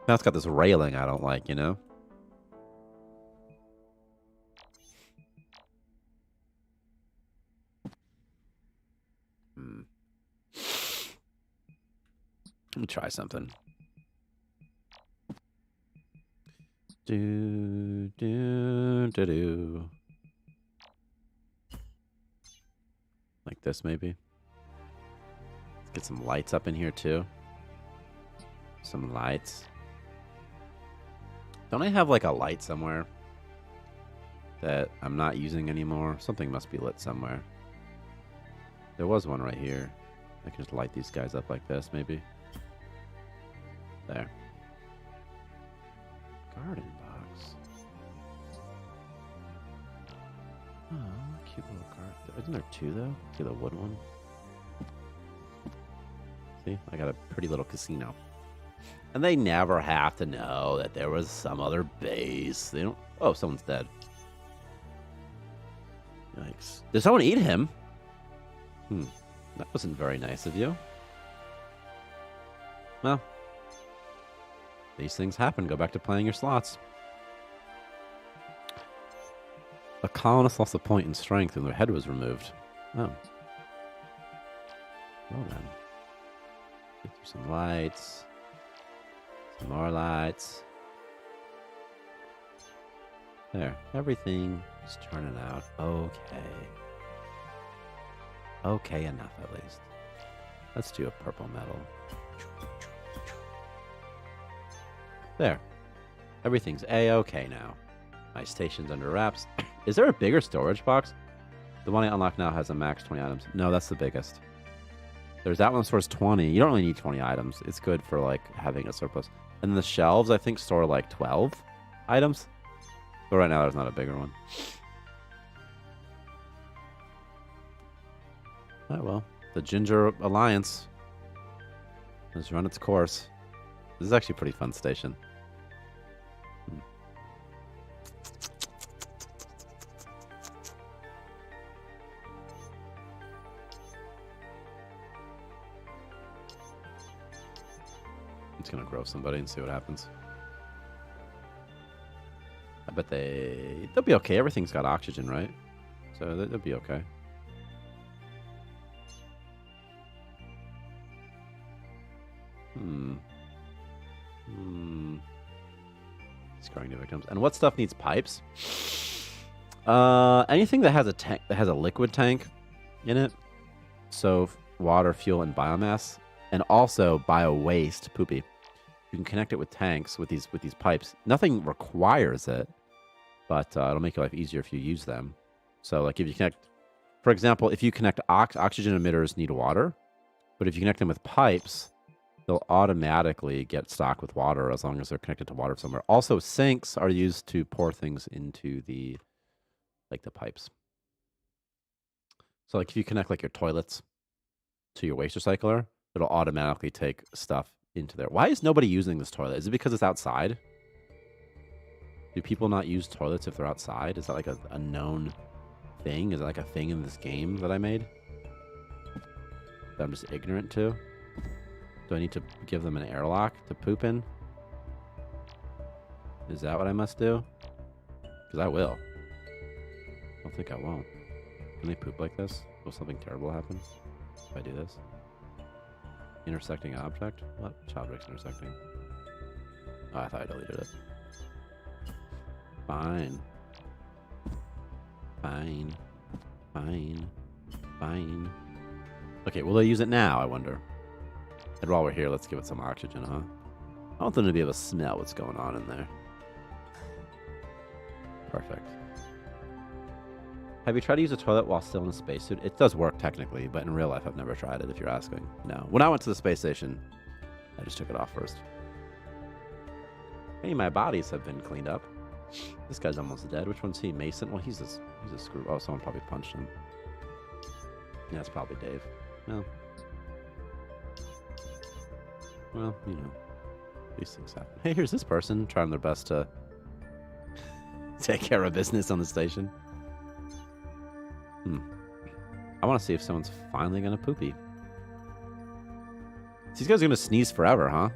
Now it's got this railing I don't like, you know? Let me try something. Do. Like this, maybe. Let's get some lights up in here, too. Some lights. Don't I have, like, a light somewhere that I'm not using anymore? Something must be lit somewhere. There was one right here. I can just light these guys up like this, maybe. There. Garden box. Oh, cute little garden. Isn't there two, though? See the wood one? See? I got a pretty little casino. And they never have to know that there was some other base. They don't... Oh, someone's dead. Yikes. Did someone eat him? That wasn't very nice of you. Well... These things happen. Go back to playing your slots. A colonist lost a point in strength and their head was removed. Oh. Well then. Get through some lights. Some more lights. There. Everything is turning out okay. Okay enough, at least. Let's do a purple metal. There. Everything's A-okay now. My station's under wraps. Is there a bigger storage box? The one I unlock now has a max 20 items. No, that's the biggest. There's that one that stores 20. You don't really need 20 items. It's good for, like, having a surplus. And then the shelves, I think, store, like, 12 items. But right now, there's not a bigger one. Oh, well. The Ginger Alliance has run its course. This is actually a pretty fun station. I'm just gonna grow somebody and see what happens. I bet they'll be okay. Everything's got oxygen, right? So they'll be okay. Scoring new victims. And what stuff needs pipes? Anything that has a tank, that has a liquid tank in it. So water, fuel, and biomass, and also bio waste, poopy. You can connect it with tanks with these pipes. Nothing requires it, but it'll make your life easier if you use them. So, like, if you connect, for example, if you connect oxygen emitters need water, but if you connect them with pipes, they'll automatically get stocked with water as long as they're connected to water somewhere. Also, sinks are used to pour things into the pipes. So, like, if you connect like your toilets to your waste recycler, it'll automatically take stuff into there. Why is nobody using this toilet? Is it because it's outside? Do people not use toilets if they're outside? Is that like a known thing? Is it like a thing in this game that I made that I'm just ignorant to? Do I need to give them an airlock to poop in? Is that what I must do? Because I will. I don't think I won't. Can they poop like this? Will something terrible happen if I do this? Intersecting object? What? Which object's intersecting? Oh, I thought I deleted it. Fine. Fine. Fine. Fine. Okay, will they use it now, I wonder? And while we're here, let's give it some oxygen, huh? I want them to be able to smell what's going on in there. Perfect. Have you tried to use a toilet while still in a spacesuit? It does work technically, but in real life, I've never tried it, if you're asking. No. When I went to the space station, I just took it off first. Hey, my bodies have been cleaned up. This guy's almost dead. Which one's he? Mason? Well, he's a screw. Oh, someone probably punched him. Yeah, it's probably Dave. No. Well, you know, these things happen. Hey, here's this person trying their best to take care of business on the station. I want to see if someone's finally going to poopy. These guys are going to sneeze forever, huh?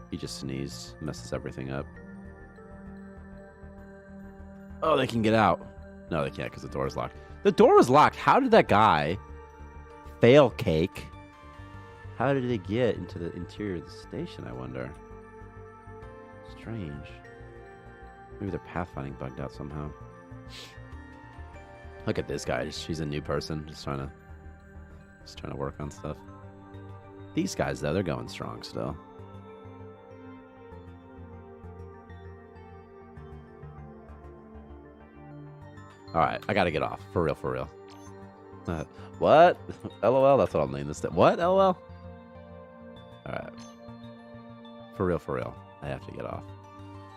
He just sneezed. Messes everything up. Oh, they can get out. No, they can't because the door is locked. The door was locked. How did that guy fail cake? How did they get into the interior of the station, I wonder? Strange. Maybe their pathfinding bugged out somehow. Look at this guy. She's a new person. Just trying to work on stuff. These guys, though, they're going strong still. All right, I got to get off. For real, for real. What? LOL? That's what I'll name this. What? LOL? All right. For real, for real. I have to get off.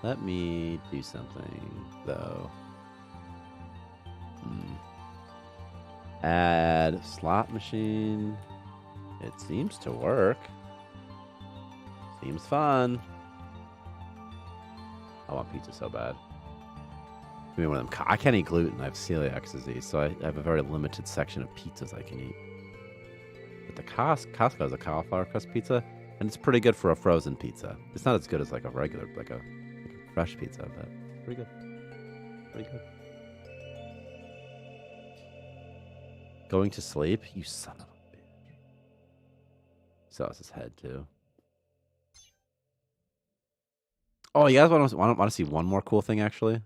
Let me do something, though. Add slot machine. It seems to work. Seems fun. I want pizza so bad. Give me one of them. I can't eat gluten. I have celiac disease, so I have a very limited section of pizzas I can eat. But the Costco is a cauliflower crust pizza, and it's pretty good for a frozen pizza. It's not as good as like a regular, like a fresh pizza, but pretty good. Pretty good. Going to sleep? You son of a bitch. So it's his head, too. Oh, you guys want to see one more cool thing, actually?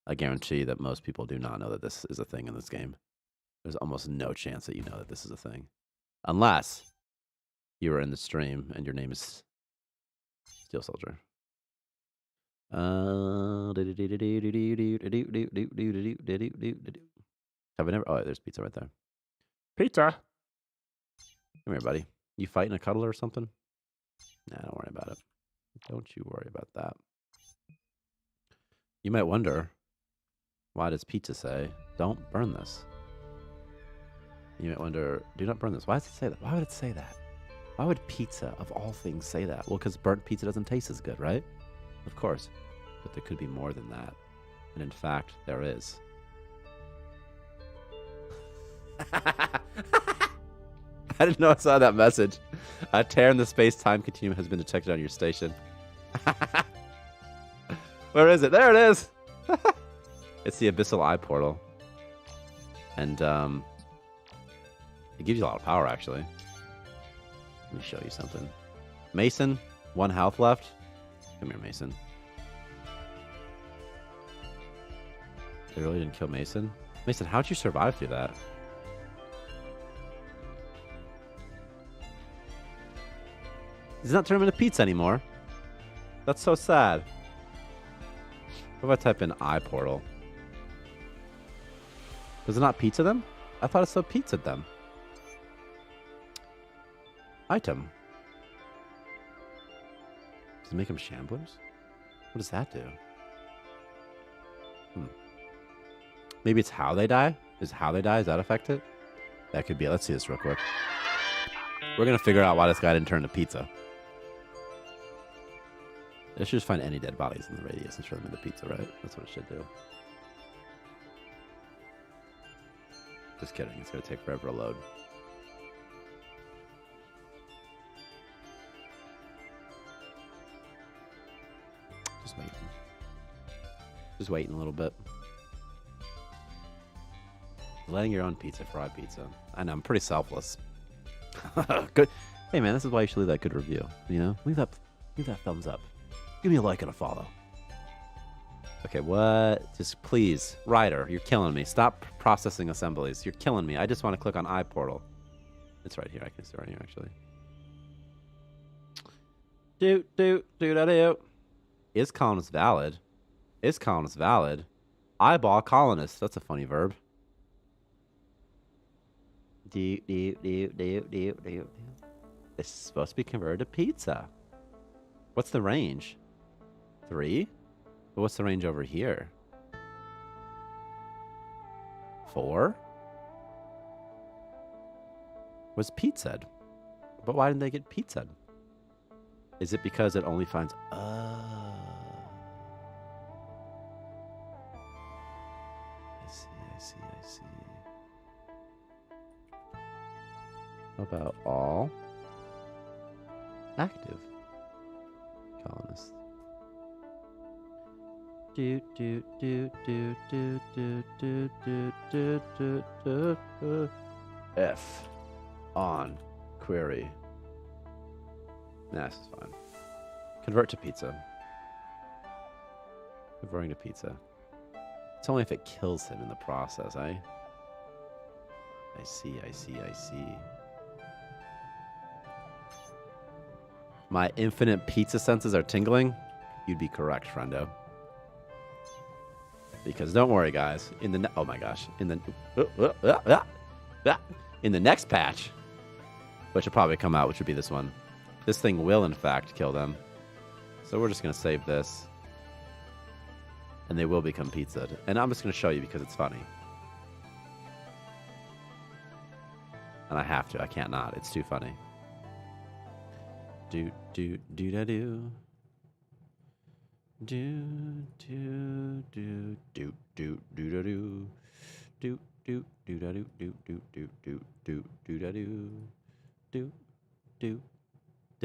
I guarantee that most people do not know that this is a thing in this game. There's almost no chance that you know that this is a thing. Unless you are in the stream and your name is Steel Soldier. Have I never... Oh, there's pizza right there. Pizza. Come here, buddy. You fighting a cuddler or something? Nah, don't worry about it. Don't you worry about that. You might wonder, why does pizza say, don't burn this? You might wonder, do not burn this. Why does it say that? Why would it say that? Why would pizza, of all things, say that? Well, because burnt pizza doesn't taste as good, right? Of course. But there could be more than that. And in fact, there is. I didn't know I saw that message. A tear in the space-time continuum has been detected on your station. Where is it? There it is! It's the Abyssal Eye Portal. And, it gives you a lot of power, actually. Let me show you something. Mason, 1 health left. Come here, Mason. They really didn't kill Mason? Mason, how'd you survive through that? He's not turning into pizza anymore. That's so sad. What if I type in iPortal? Does it not pizza them? I thought it still pizzaed them. Item. Does it make them shamblers? What does that do? Maybe it's how they die? Is how they die? Does that affect it? That could be it. Let's see this real quick. We're going to figure out why this guy didn't turn to pizza. It should just find any dead bodies in the radius and turn them into pizza, right? That's what it should do. Just kidding. It's going to take forever to load. Just waiting. Just waiting a little bit. Letting your own pizza fry pizza. I know, I'm pretty selfless. Good. Hey man, this is why you should leave that good review. You know? Leave that thumbs up. Give me a like and a follow. Okay, what? Just please. Ryder, you're killing me. Stop processing assemblies. You're killing me. I just want to click on iPortal. It's right here. I can see it right here, actually. Do. Is colonist valid? Is colonist valid? Eyeball colonist. That's a funny verb. Do. This is supposed to be converted to pizza. What's the range? 3? But what's the range over here? 4? Was pizzaed. But why didn't they get pizzaed? Is it because it only finds... I see. How about all active colonists? F on query. Nah, this is fine. Convert to pizza. Converting to pizza. It's only if it kills him in the process, eh? I see. My infinite pizza senses are tingling? You'd be correct, friendo. Because don't worry, guys. Oh my gosh. In the next patch, which will probably come out, which would be this one, this thing will in fact kill them. So we're just gonna save this, and they will become pizzaed. And I'm just gonna show you because it's funny. And I have to. I can't not. It's too funny. Do. Did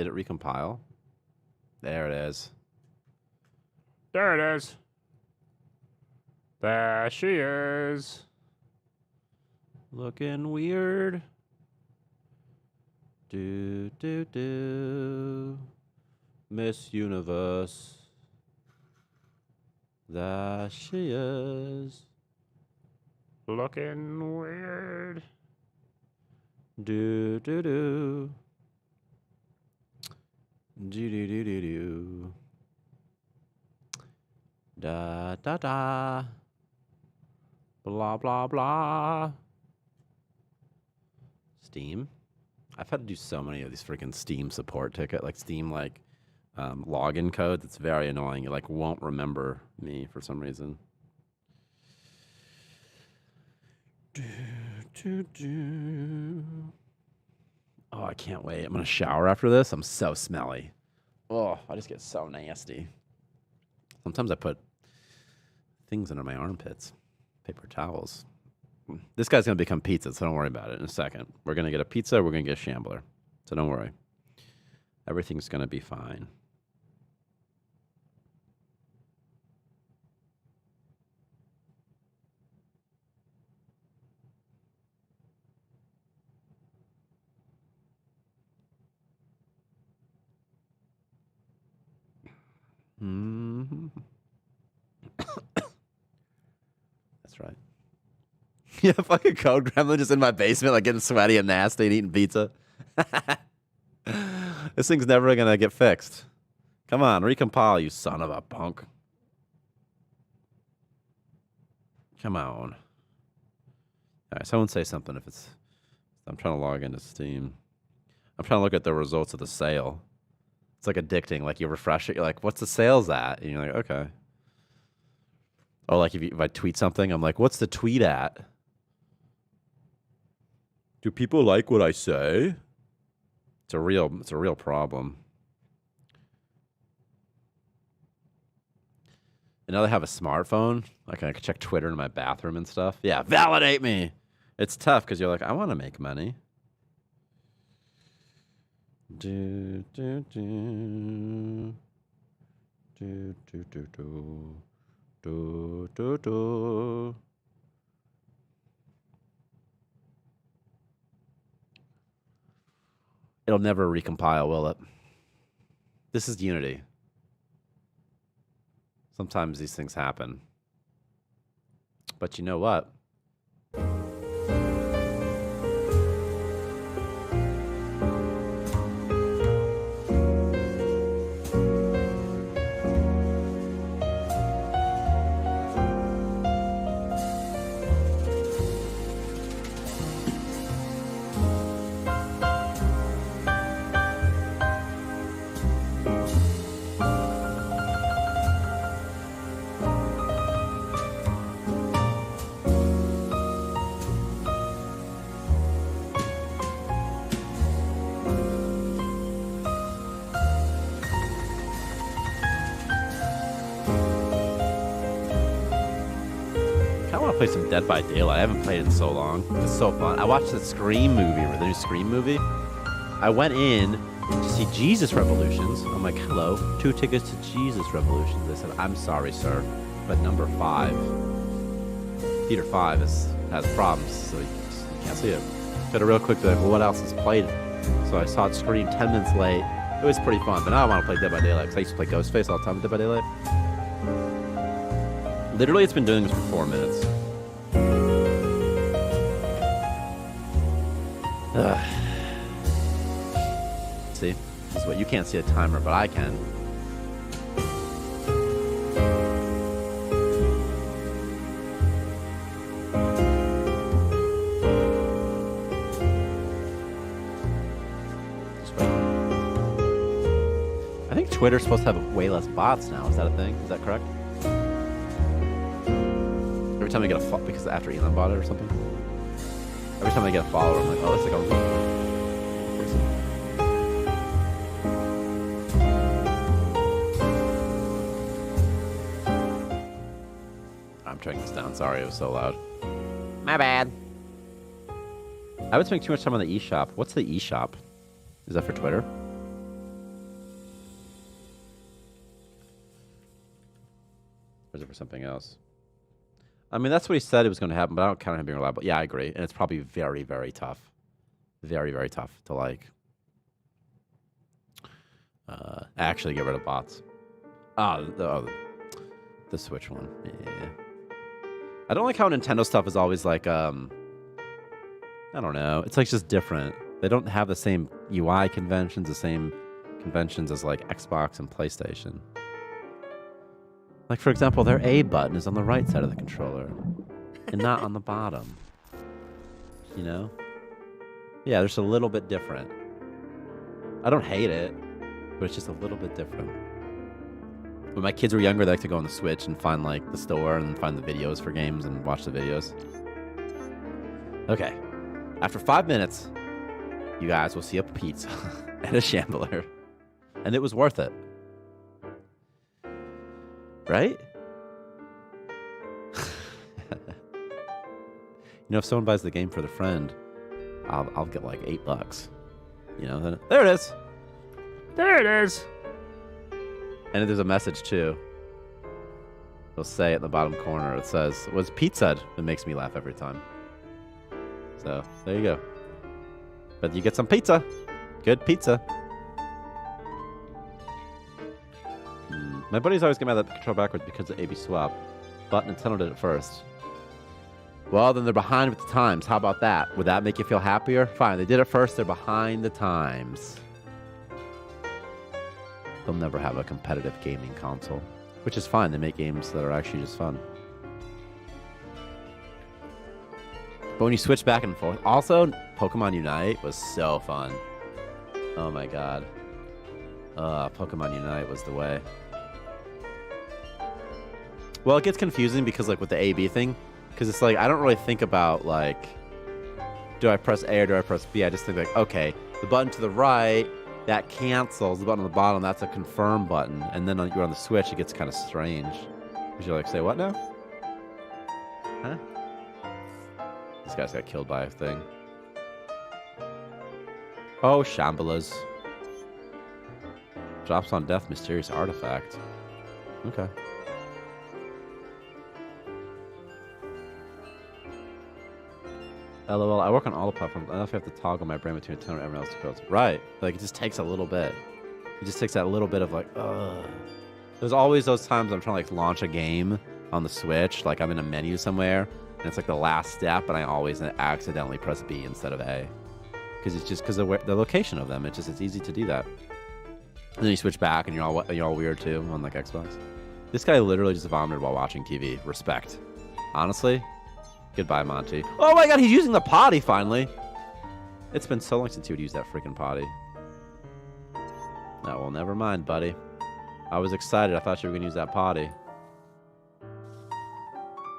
it recompile? There it is. There it is. There she is. Looking weird. Miss Universe. There she is. Looking weird. Do. Da. Blah, blah, blah. Steam. I've had to do so many of these freaking Steam support ticket, like Steam, login codes. It's very annoying. You won't remember me for some reason. Oh, I can't wait. I'm gonna shower after this. I'm so smelly. Oh, I just get so nasty. Sometimes I put things under my armpits, paper towels. This guy's gonna become pizza, so don't worry about it. In a second, we're gonna get a pizza. We're gonna get a shambler, so don't worry. Everything's gonna be fine. Mm-hmm. That's right. Yeah, fucking code gremlin just in my basement, like getting sweaty and nasty and eating pizza. This thing's never gonna get fixed. Come on, recompile, you son of a punk. Come on. All right, someone say something if it's... I'm trying to log into Steam. I'm trying to look at the results of the sale. It's like addicting. Like, you refresh it, you're like, what's the sales at? And you're like, okay. Or like if I tweet something, I'm like, what's the tweet at? Do people like what I say? It's a real problem. And now they have a smartphone. Like, I can check Twitter in my bathroom and stuff. Yeah, validate me. It's tough because you're like, I want to make money. Do, do, do. Do, do, do, do. Do, do, do. It'll never recompile, will it? This is Unity. Sometimes these things happen. But you know what? Play some Dead by Daylight. I haven't played it in so long. It's so fun. I watched the Scream movie, the new Scream movie. I went in to see Jesus Revolutions. I'm like, hello, 2 tickets to Jesus Revolutions. They said, I'm sorry, sir, but number 5, Theater 5 has problems, so you can't see it. Got a real quick, like, well, what else is played? So I saw it Scream 10 minutes late. It was pretty fun, but now I want to play Dead by Daylight because I used to play Ghostface all the time with Dead by Daylight. Literally, it's been doing this for 4 minutes. See, this is what you can't see a timer, but I can. Just wait. I think Twitter's supposed to have way less bots now. Is that a thing? Is that correct? Every time I get a follow, because after Elon bought it or something. Every time I get a follower, I'm like, oh, that's like a real person. I'm turning this down. Sorry, it was so loud. My bad. I would spend too much time on the eShop. What's the eShop? Is that for Twitter? Or is it for something else? I mean, that's what he said it was going to happen, but I don't count on him being reliable. Yeah, I agree. And it's probably very, very tough. Very, very tough to, like, actually get rid of bots. The Switch one. Yeah. I don't like how Nintendo stuff is always, like, I don't know. It's, like, just different. They don't have the same UI conventions, the same conventions as, like, Xbox and PlayStation. Like, for example, their A button is on the right side of the controller and not on the bottom. You know? Yeah, there's a little bit different. I don't hate it, but it's just a little bit different. When my kids were younger, they like to go on the Switch and find, like, the store and find the videos for games and watch the videos. Okay. After 5 minutes, you guys will see a pizza and a Shambler. And it was worth it. Right? You know, if someone buys the game for their friend, I'll get like $8. You know, then there it is. There it is. And there's a message too. It'll say at the bottom corner, it says, "It was pizza." It makes me laugh every time. So there you go. But you get some pizza. Good pizza. My buddies always get mad at the control backwards because of AB swap, but Nintendo did it first. Well, then they're behind with the times. How about that? Would that make you feel happier? Fine, they did it first. They're behind the times. They'll never have a competitive gaming console, which is fine. They make games that are actually just fun. But when you switch back and forth, also Pokemon Unite was so fun. Oh my god. Pokemon Unite was the way. Well, it gets confusing because like with the A-B thing, because it's like I don't really think about like, do I press A or do I press B? I just think like, okay, the button to the right, that cancels. The button on the bottom, that's a confirm button. And then you're on the Switch, it gets kind of strange. Because you're like, say what now? Huh? This guy's got killed by a thing. Oh, Shambalas. Drops on death, mysterious artifact. Okay. LOL, I work on all the platforms. I don't know if I have to toggle my brain between Nintendo and everyone else's codes. Right. Like, it just takes a little bit. It just takes that little bit of, like, ugh. There's always those times I'm trying to, like, launch a game on the Switch. Like, I'm in a menu somewhere, and it's, like, the last step, and I always accidentally press B instead of A. Because it's just because of the location of them. It's easy to do that. And then you switch back, and you're all weird, too, on, like, Xbox. This guy literally just vomited while watching TV. Respect. Honestly. Goodbye, Monty. Oh my god, he's using the potty finally. It's been so long since he would use that freaking potty. No, well, never mind, buddy. I was excited. I thought you were going to use that potty.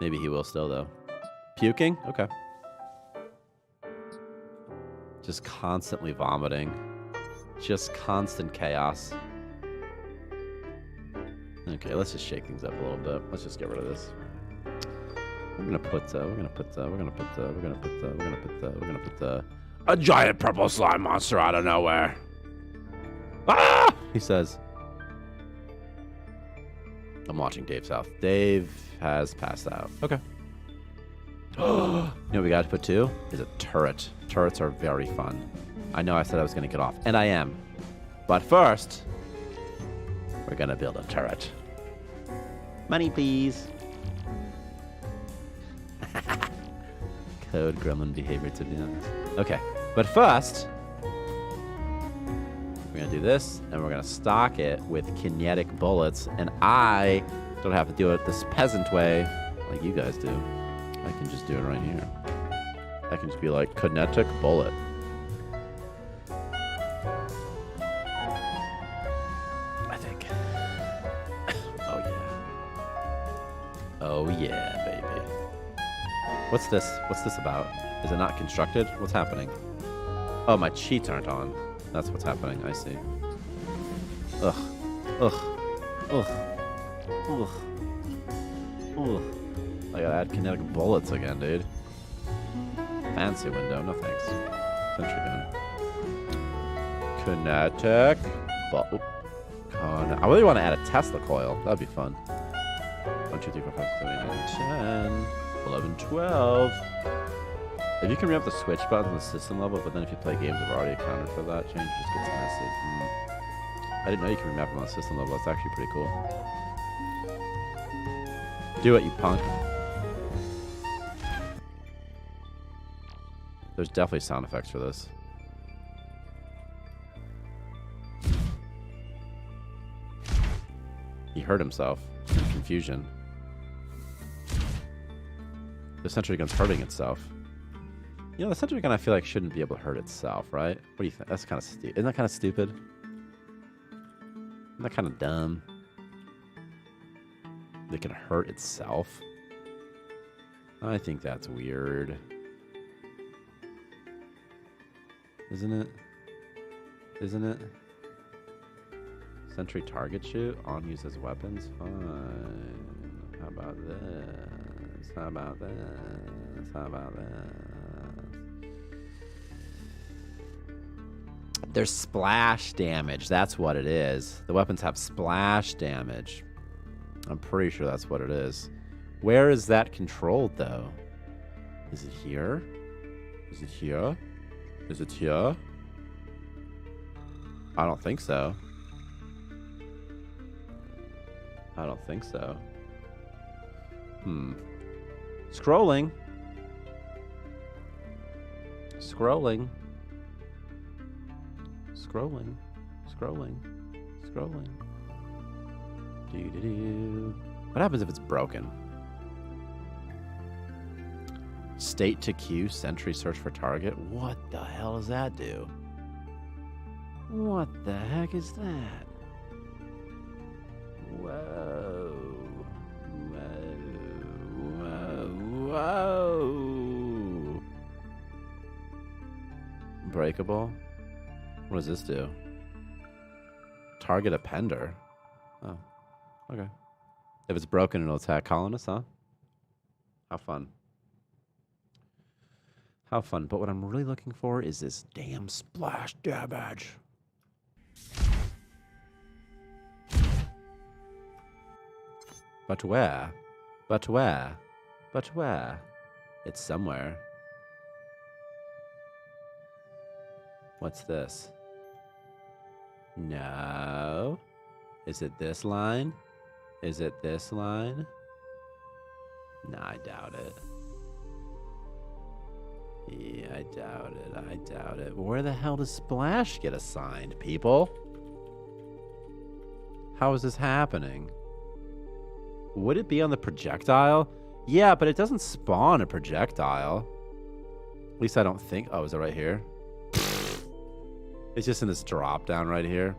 Maybe he will still, though. Puking? Okay. Just constantly vomiting. Just constant chaos. Okay, let's just shake things up a little bit. Let's just get rid of this. We're gonna put a giant purple slime monster out of nowhere. Ah! He says. I'm watching Dave's house. Dave has passed out. Okay. You know what we got to put too? Is a turret. Turrets are very fun. I know I said I was gonna get off, and I am. But first, we're gonna build a turret. Money, please. Code gremlin behavior to be honest. Okay, but first, we're gonna do this, and we're gonna stock it with kinetic bullets, and I don't have to do it this peasant way like you guys do. I can just do it right here. I can just be like, kinetic bullet. I think. Oh yeah. Oh yeah, baby. What's this? What's this about? Is it not constructed? What's happening? Oh, my cheats aren't on. That's what's happening. I see. Ugh. Ugh. Ugh. Ugh. Ugh. I gotta add kinetic bullets again, dude. Fancy window. No thanks. Sentry gun. Kinetic. I really want to add a Tesla coil. That'd be fun. 1, 2, 3, 4, 5, 6, 7, 8, 9, 10. 11, 12. If you can remap the switch buttons on the system level, but then if you play games that have already accounted for that change, it just gets messy. I didn't know you can remap them on the system level. That's actually pretty cool. Do it, you punk. There's definitely sound effects for this. He hurt himself in confusion. The sentry gun's hurting itself. You know, the sentry gun I feel like shouldn't be able to hurt itself, right? What do you think? That's kind of stupid. Isn't that kind of stupid? Isn't that kind of dumb? It can hurt itself? I think that's weird. Isn't it? Isn't it? Sentry target shoot? On use as weapons? Fine. How about this? How about this? How about this? There's splash damage. That's what it is. The weapons have splash damage. I'm pretty sure that's what it is. Where is that controlled, though? Is it here? Is it here? Is it here? I don't think so. I don't think so. Scrolling. Scrolling. Scrolling. Scrolling. Scrolling. Doo-doo-doo. What happens if it's broken? State to queue, sentry search for target. What the hell does that do? What the heck is that? Whoa. Whoa. Whoa. Whoa. Breakable? What does this do? Target appender. Oh. Okay. If it's broken, it'll attack colonists, huh? How fun. How fun. But what I'm really looking for is this damn splash damage. But where? But where? But where? It's somewhere. What's this? No. Is it this line? Is it this line? Nah, I doubt it. Yeah, I doubt it. I doubt it. Where the hell does Splash get assigned, people? How is this happening? Would it be on the projectile? Yeah, but it doesn't spawn a projectile. At least I don't think. Oh, is it right here? It's just in this drop down right here.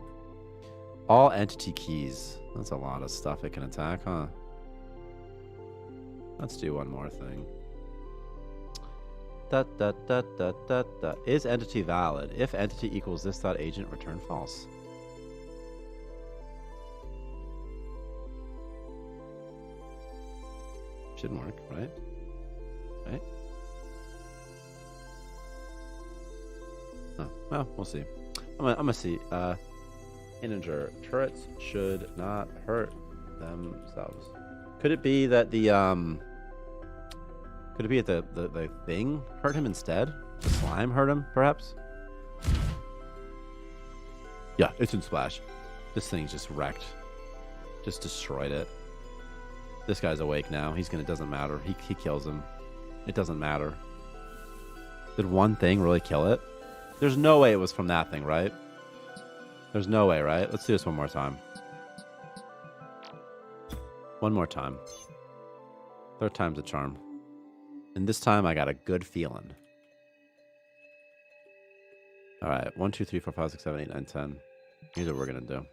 All entity keys. That's a lot of stuff it can attack, huh? Let's do one more thing. Is entity valid? If entity equals this dot agent, return false. Shouldn't work, right? Right? Oh, well, we'll see. I'm gonna see. Integer turrets should not hurt themselves. Could it be that the Could it be that the thing hurt him instead? The slime hurt him, perhaps? Yeah, it's in Splash. This thing's just wrecked. Just destroyed it. This guy's awake now. He's gonna. Doesn't matter. He kills him. It doesn't matter. Did one thing really kill it? There's no way it was from that thing, right? There's no way, right? Let's do this one more time. One more time. Third time's a charm. And this time I got a good feeling. Alright, 1, 2, 3, 4, 5, 6, 7, 8, 9, 10. Here's what we're gonna do.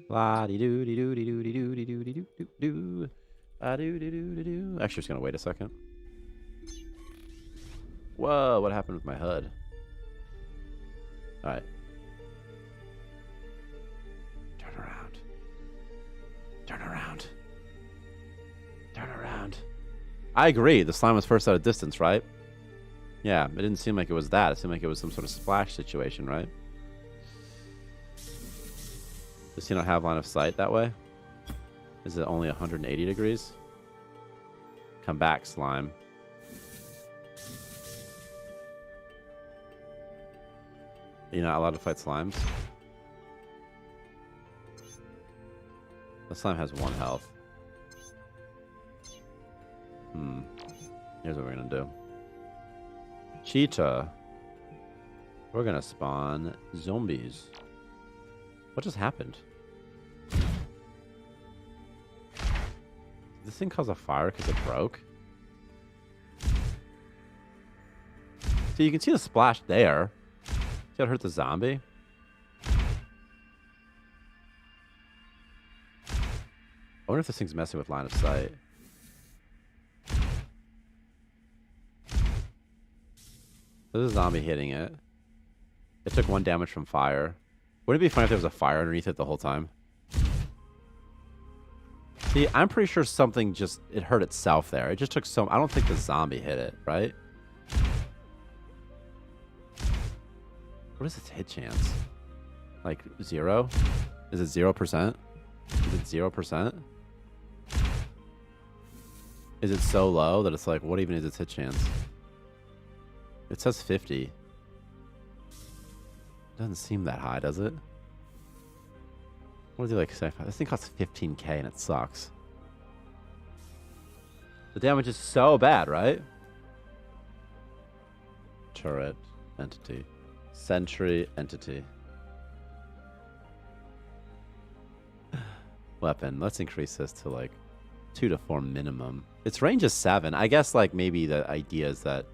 La dee doo dee doo dee doo dee doo dee doo dee doo doo doo. Doo doo doo doo doo. Actually, just gonna wait a second. Whoa, what happened with my HUD? Alright. Turn around. Turn around. Turn around. I agree. The slime was first out of distance, right? Yeah, it didn't seem like it was that. It seemed like it was some sort of splash situation, right? Does he not have line of sight that way? Is it only 180 degrees? Come back, slime. You're not allowed to fight slimes? The slime has 1 health. Here's what we're gonna do. Cheetah. We're gonna spawn zombies. What just happened? Did this thing cause a fire because it broke? See, you can see the splash there. See how it hurt the zombie? I wonder if this thing's messing with line of sight. There's a zombie hitting it. It took 1 damage from fire. Wouldn't it be funny if there was a fire underneath it the whole time? See, I'm pretty sure something just... It hurt itself there. It just took some... I don't think the zombie hit it, right? What is its hit chance? Like, 0? Is it 0%? Is it 0%? Is it so low that it's like, what even is its hit chance? It says 50. Doesn't seem that high, does it? What is he like? This thing costs 15k and it sucks. The damage is so bad, right? Turret, entity, sentry, entity. Weapon. Let's increase this to like 2 to 4 minimum. Its range is 7. I guess like maybe the idea is that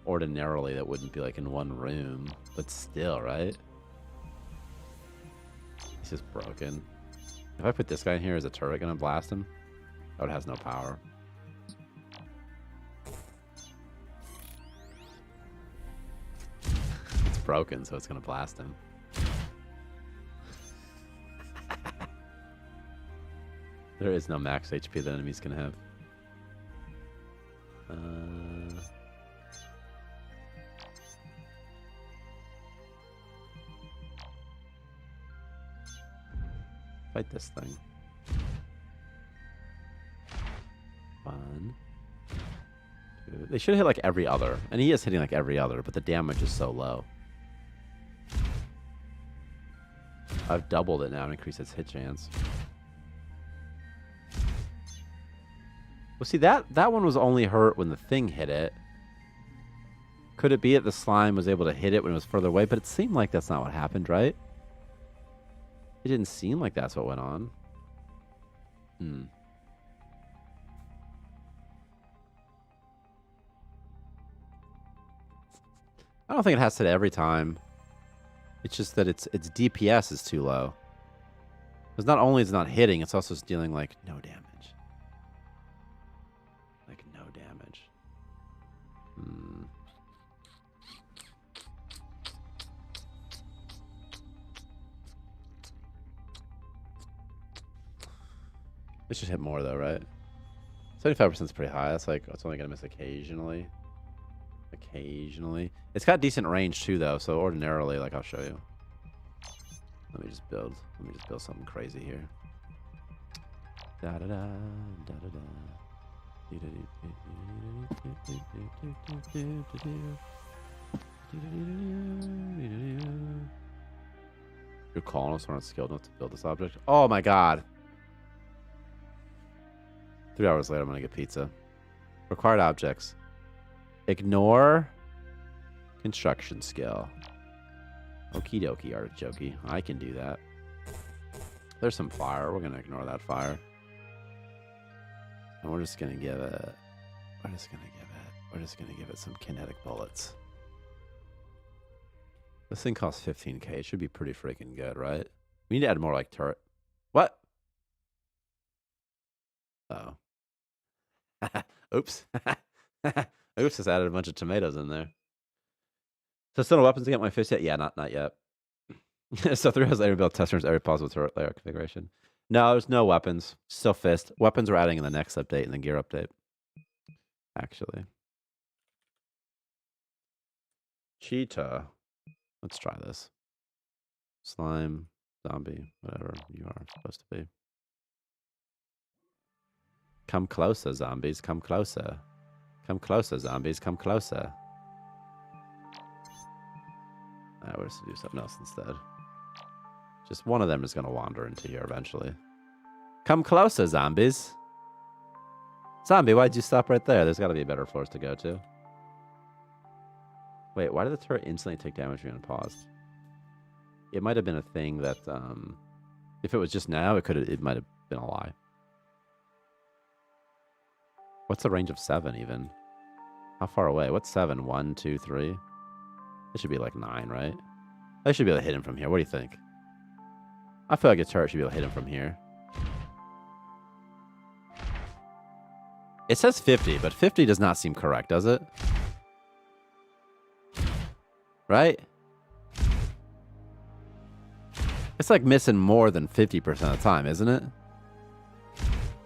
ordinarily that wouldn't be like in one room, but still, right? He's just broken. If I put this guy in here, is a turret gonna blast him? Oh, it has no power. It's broken, so it's gonna blast him. There is no max HP that enemies can have. Fight this thing. One. Two. They should hit like every other. And he is hitting like every other, but the damage is so low. I've doubled it now and increased its hit chance. Well, see, that one was only hurt when the thing hit it. Could it be that the slime was able to hit it when it was further away? But it seemed like that's not what happened, right? It didn't seem like that's what went on. I don't think it has to hit every time. It's just that its DPS is too low. Because not only is it not hitting, it's also dealing like no damage. Like no damage. It should hit more though, right? 75% is pretty high. That's like, it's only gonna miss occasionally. Occasionally. It's got decent range too though, so ordinarily, like I'll show you. Let me just build something crazy here. Da da da da da da. You're calling us, we're not skilled enough to build this object. Oh my god. 3 hours later, I'm gonna get pizza. Required objects. Ignore construction skill. Okie dokie, artichoke. I can do that. There's some fire. We're gonna ignore that fire. And we're just gonna give it some kinetic bullets. This thing costs 15k. It should be pretty freaking good, right? We need to add more like turret. What? Oh. Oops. Oops, just added a bunch of tomatoes in there. So still no weapons to get my fist yet? Yeah, not yet. So 3 hours later, build testers every possible turret layer configuration. No, there's no weapons. Still fist. Weapons we're adding in the next update, in the gear update. Actually. Cheetah. Let's try this. Slime, zombie, whatever you are supposed to be. Come closer, zombies. Come closer. Come closer, zombies. Come closer. We're just to do something else instead. Just one of them is going to wander into here eventually. Come closer, zombies. Zombie, why'd you stop right there? There's got to be better floors to go to. Wait, why did the turret instantly take damage when paused? It might have been a thing that, if it was just now, it might have been a lie. What's the range of 7 even? How far away? What's 7? 1, 2, 3? It should be like 9, right? I should be able to hit him from here. What do you think? I feel like a turret should be able to hit him from here. It says 50, but 50 does not seem correct, does it? Right? It's like missing more than 50% of the time, isn't it?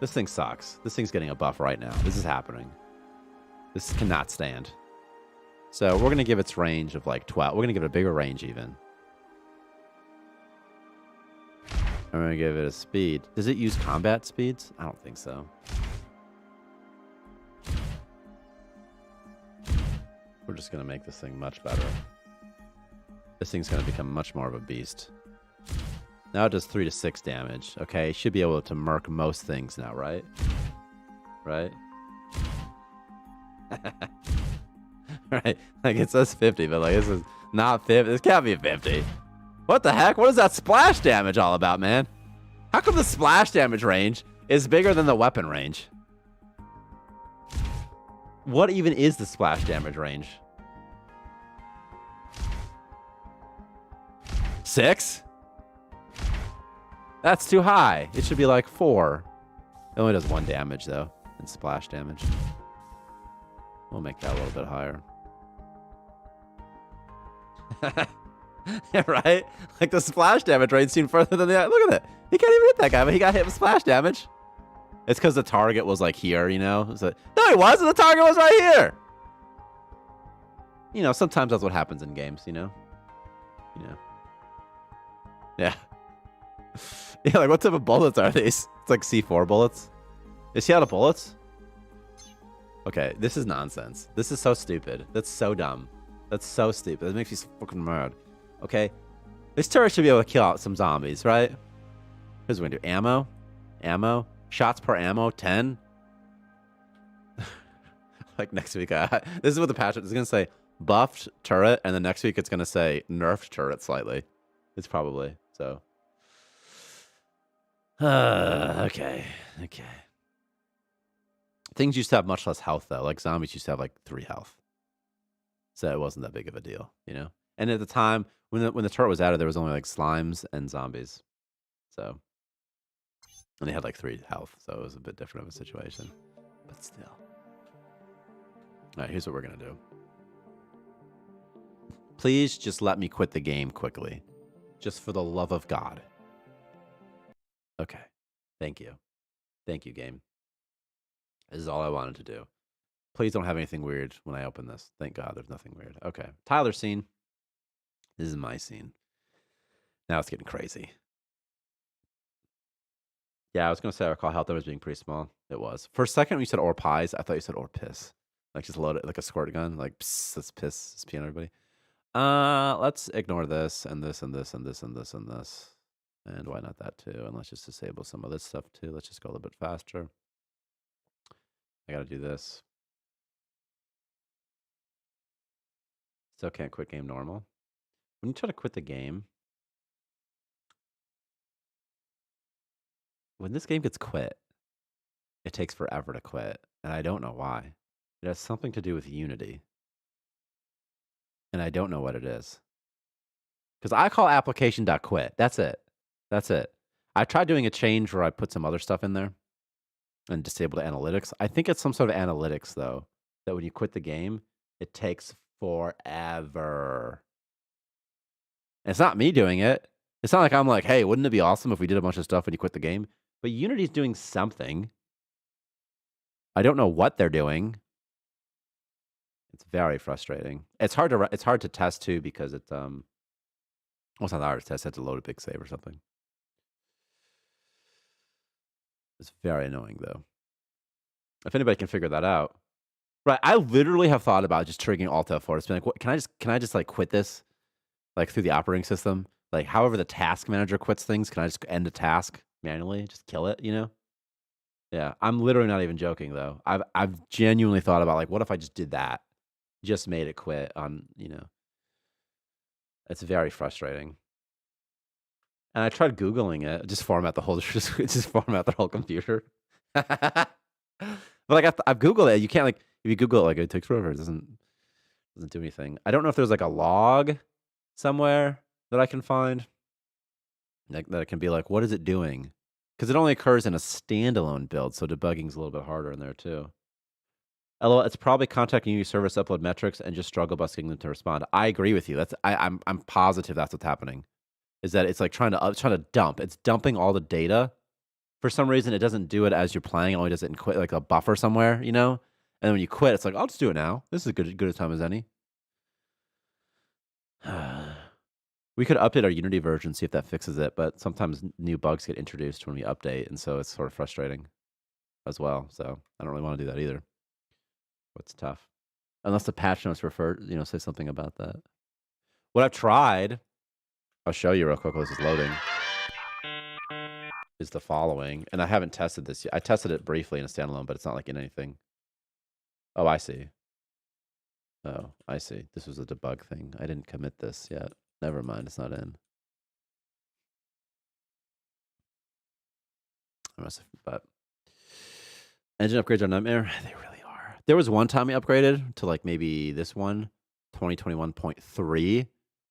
This thing sucks. This thing's getting a buff right now. This is happening. This cannot stand. So we're going to give its range of like 12. We're going to give it a bigger range even. I'm going to give it a speed. Does it use combat speeds? I don't think so. We're just going to make this thing much better. This thing's going to become much more of a beast. Now it does 3 to 6 damage. Okay, should be able to murk most things now, right? Right? Right. Like it says 50, but like this is not 50. This can't be 50. What the heck? What is that splash damage all about, man? How come the splash damage range is bigger than the weapon range? What even is the splash damage range? 6? That's too high. It should be like 4. It only does 1 damage, though, in splash damage. We'll make that a little bit higher. Yeah, right? Like the splash damage range seemed further than the... Look at it. He can't even hit that guy, but he got hit with splash damage. It's because the target was like here, you know? So, no, he wasn't. The target was right here. You know, sometimes that's what happens in games, you know? You know. Yeah. Yeah, like what type of bullets are these? It's like C4 bullets. Is he out of bullets? Okay, this is nonsense. This is so stupid. That's so dumb. That's so stupid. That makes me so fucking mad. Okay. This turret should be able to kill out some zombies, right? Here's what we're gonna do. Ammo. Ammo. Shots per ammo. 10. Like next week. This is what the patch is gonna say. Buffed turret. And then next week it's gonna say nerfed turret slightly. It's probably. So. Okay. Okay. Things used to have much less health, though. Like zombies used to have like 3 health. So it wasn't that big of a deal, you know? And at the time, when the turret was added, there was only like slimes and zombies. So. And they had like 3 health. So it was a bit different of a situation. But still. Alright, here's what we're going to do. Please just let me quit the game quickly. Just for the love of God. Okay. Thank you. Thank you, game. This is all I wanted to do. Please don't have anything weird when I open this. Thank God there's nothing weird. Okay. Tyler's scene. This is my scene. Now it's getting crazy. Yeah, I was going to say I recall health damage being pretty small. It was. For a second when you said or pies, I thought you said or piss. Like just load it like a squirt gun. Like, psst, let's piss. Let's pee on everybody. Let's ignore this and this and this and this and this and this. And why not that too? And let's just disable some of this stuff too. Let's just go a little bit faster. I gotta do this. Still can't quit game normal. When you try to quit the game, when this game gets quit, it takes forever to quit. And I don't know why. It has something to do with Unity. And I don't know what it is. Because I call application.quit. That's it. That's it. I tried doing a change where I put some other stuff in there and disabled analytics. I think it's some sort of analytics, though, that when you quit the game, it takes forever. And it's not me doing it. It's not like I'm like, hey, wouldn't it be awesome if we did a bunch of stuff when you quit the game? But Unity's doing something. I don't know what they're doing. It's very frustrating. It's hard to test too because it's well, it's not that hard to test. I had to load a big save or something. It's very annoying though. If anybody can figure that out, right? I literally have thought about just triggering Alt F4. It's been like, what, can I just like quit this, like through the operating system? Like, however the task manager quits things, can I just end a task manually, just kill it? You know? Yeah, I'm literally not even joking though. I've genuinely thought about like, what if I just did that? Just made it quit on, you know. It's very frustrating. And I tried Googling it, just format the whole just format the whole computer. But like I've Googled it. You can't like if you Google it, like it takes forever. It doesn't do anything. I don't know if there's like a log somewhere that I can find. Like that it can be like, what is it doing? Because it only occurs in a standalone build, so debugging's a little bit harder in there too. LOL, it's probably contacting your service upload metrics and just struggle busting them to respond. I agree with you. I'm positive that's what's happening. Is that it's like trying to dump. It's dumping all the data. For some reason, it doesn't do it as you're playing. It only does it in quit like a buffer somewhere, you know. And then when you quit, it's like I'll just do it now. This is good a time as any. We could update our Unity version, see if that fixes it. But sometimes new bugs get introduced when we update, and so it's sort of frustrating as well. So I don't really want to do that either. What's tough? Unless the patch notes say something about that. What I've tried, I'll show you real quick while this is loading. is the following. And I haven't tested this yet. I tested it briefly in a standalone, but it's not like in anything. Oh, I see. Oh, I see. This was a debug thing. I didn't commit this yet. Never mind. It's not in. I must have, but engine upgrades are a nightmare. They really are. There was one time we upgraded to like maybe this one, 2021.3,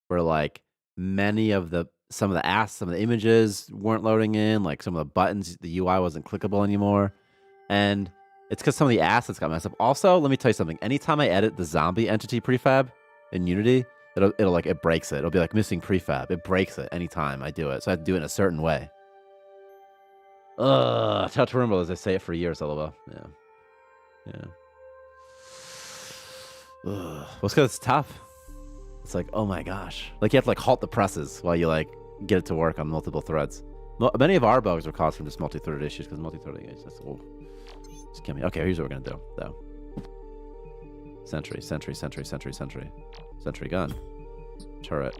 where like many of some of the images weren't loading in, like some of the buttons, the UI wasn't clickable anymore. And it's because some of the assets got messed up. Also, let me tell you something. Anytime I edit the zombie entity prefab in Unity, it'll like, it breaks it. It'll be like missing prefab. It breaks it anytime I do it. So I have to do it in a certain way. Touch Rumble as I say it for years, lol. Yeah. Well, it's because it's tough. It's like, oh my gosh. Like, you have to like halt the presses while you like get it to work on multiple threads. Many of our bugs are caused from just multi-threaded issues, because multi-threading is just, just kill me. Okay, here's what we're gonna do, though. Sentry gun. Turret.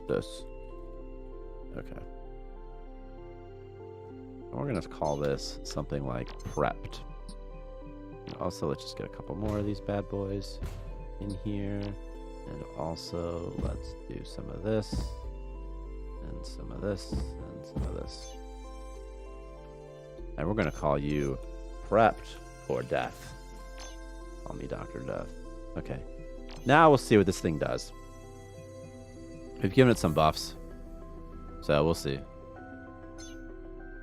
This. Okay. We're gonna call this something like prepped. And also, let's just get a couple more of these bad boys in here. And also, let's do some of this, and some of this, and some of this. And we're gonna call you prepped for death. Call me Dr. Death. Okay. Now we'll see what this thing does. We've given it some buffs, so we'll see.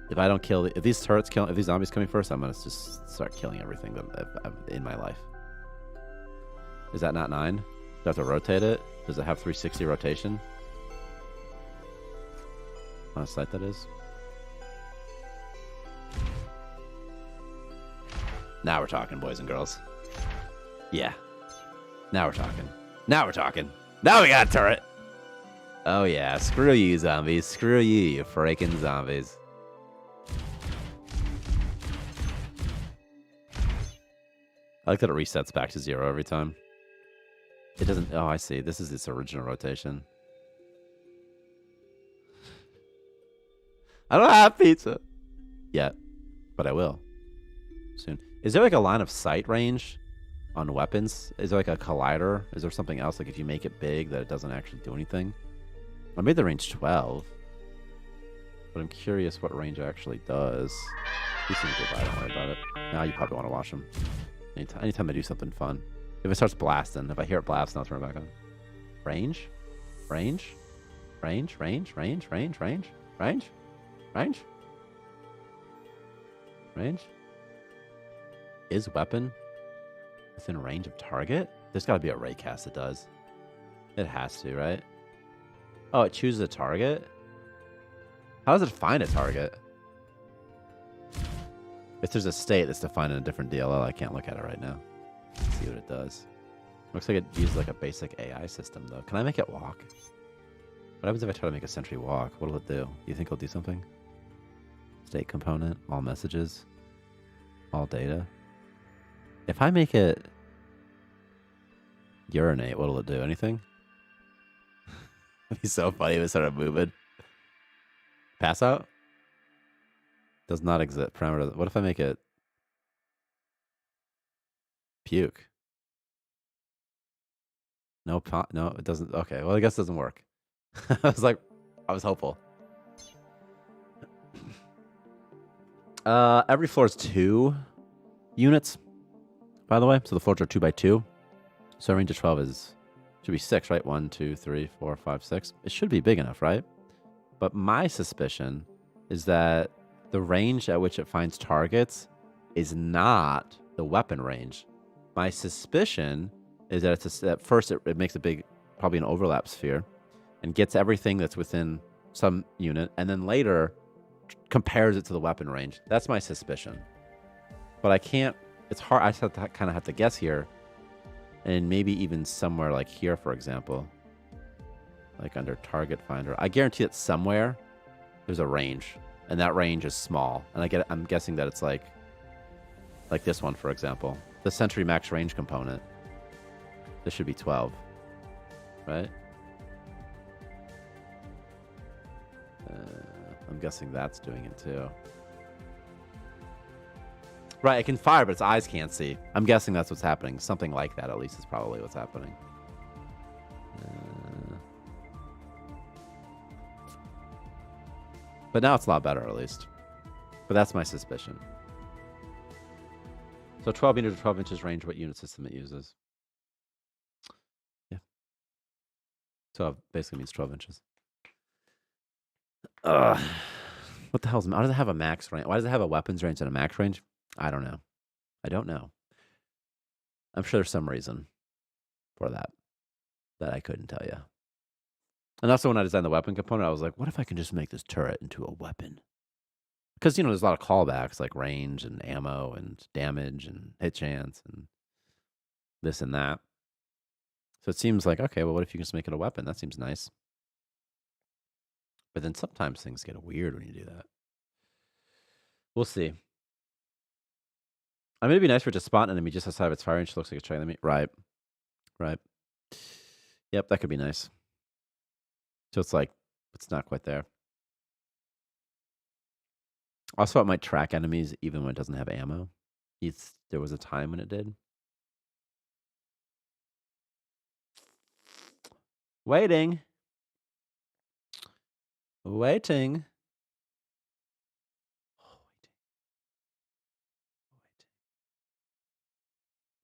If I don't kill, if these turrets kill, if these zombies coming first, I'm gonna just start killing everything that I've in my life. Is that not 9? Do I have to rotate it? Does it have 360 rotation? On a site that is. Now we're talking, boys and girls. Yeah. Now we're talking. Now we got a turret. Oh yeah, screw you zombies. Screw you freaking zombies. I like that it resets back to 0 every time. It doesn't... Oh, I see. This is its original rotation. I don't have pizza yet, but I will soon. Is there like a line of sight range on weapons? Is there like a collider? Is there something else? Like if you make it big that it doesn't actually do anything? I made the range 12, but I'm curious what range actually does. These things go by, don't worry about it. Now you probably want to watch them. Anytime I do something fun. If it starts blasting, if I hear it blast, I'll turn it back on. Range? Is weapon within range of target? There's got to be a raycast that does. It has to, right? Oh, it chooses a target? How does it find a target? If there's a state that's defined in a different DLL, I can't look at it right now. Let's see what it does. Looks like it uses like a basic AI system, though. Can I make it walk? What happens if I try to make a sentry walk? What will it do? Do you think it'll do something? State component, all messages, all data. If I make it urinate, what will it do? Anything? It'd be so funny if it started moving. Pass out? Does not exist. Parameter. What if I make it puke? No, no, it doesn't. Okay, well, I guess it doesn't work. I was hopeful. Every floor is 2 units, by the way. So the floors are 2 by 2. So range of 12 should be 6, right? 1, 2, 3, 4, 5, 6. It should be big enough, right? But my suspicion is that the range at which it finds targets is not the weapon range. My suspicion is that at first it makes a big, probably an overlap sphere, and gets everything that's within some unit, and then later compares it to the weapon range. That's my suspicion. But I can't, it's hard, I just have to kind of have to guess here. And maybe even somewhere like here, for example, like under target finder. I guarantee that somewhere there's a range, and that range is small. And I'm guessing that it's like this one, for example, the Sentry Max range component. This should be 12. right? I'm guessing that's doing it too. Right, it can fire, but its eyes can't see. I'm guessing that's what's happening. Something like that, at least, is probably what's happening. But now it's a lot better, at least. But that's my suspicion. So 12 meters to 12 inches range, what unit system it uses? Yeah. 12 basically means 12 inches. What the hell why does it have a max range? Why does it have a weapons range and a max range? I don't know. I don't know. I'm sure there's some reason for that I couldn't tell you. And also when I designed the weapon component, I was like, what if I can just make this turret into a weapon? Because, you know, there's a lot of callbacks like range and ammo and damage and hit chance and this and that. So it seems like, okay, well, what if you can just make it a weapon? That seems nice. But then sometimes things get weird when you do that. We'll see. I mean, it'd be nice for it to spot an enemy just outside of its firing. She looks like a trail enemy. Right. Right. Yep, that could be nice. So it's like, it's not quite there. Also, it might track enemies even when it doesn't have ammo. There was a time when it did. Waiting. Waiting.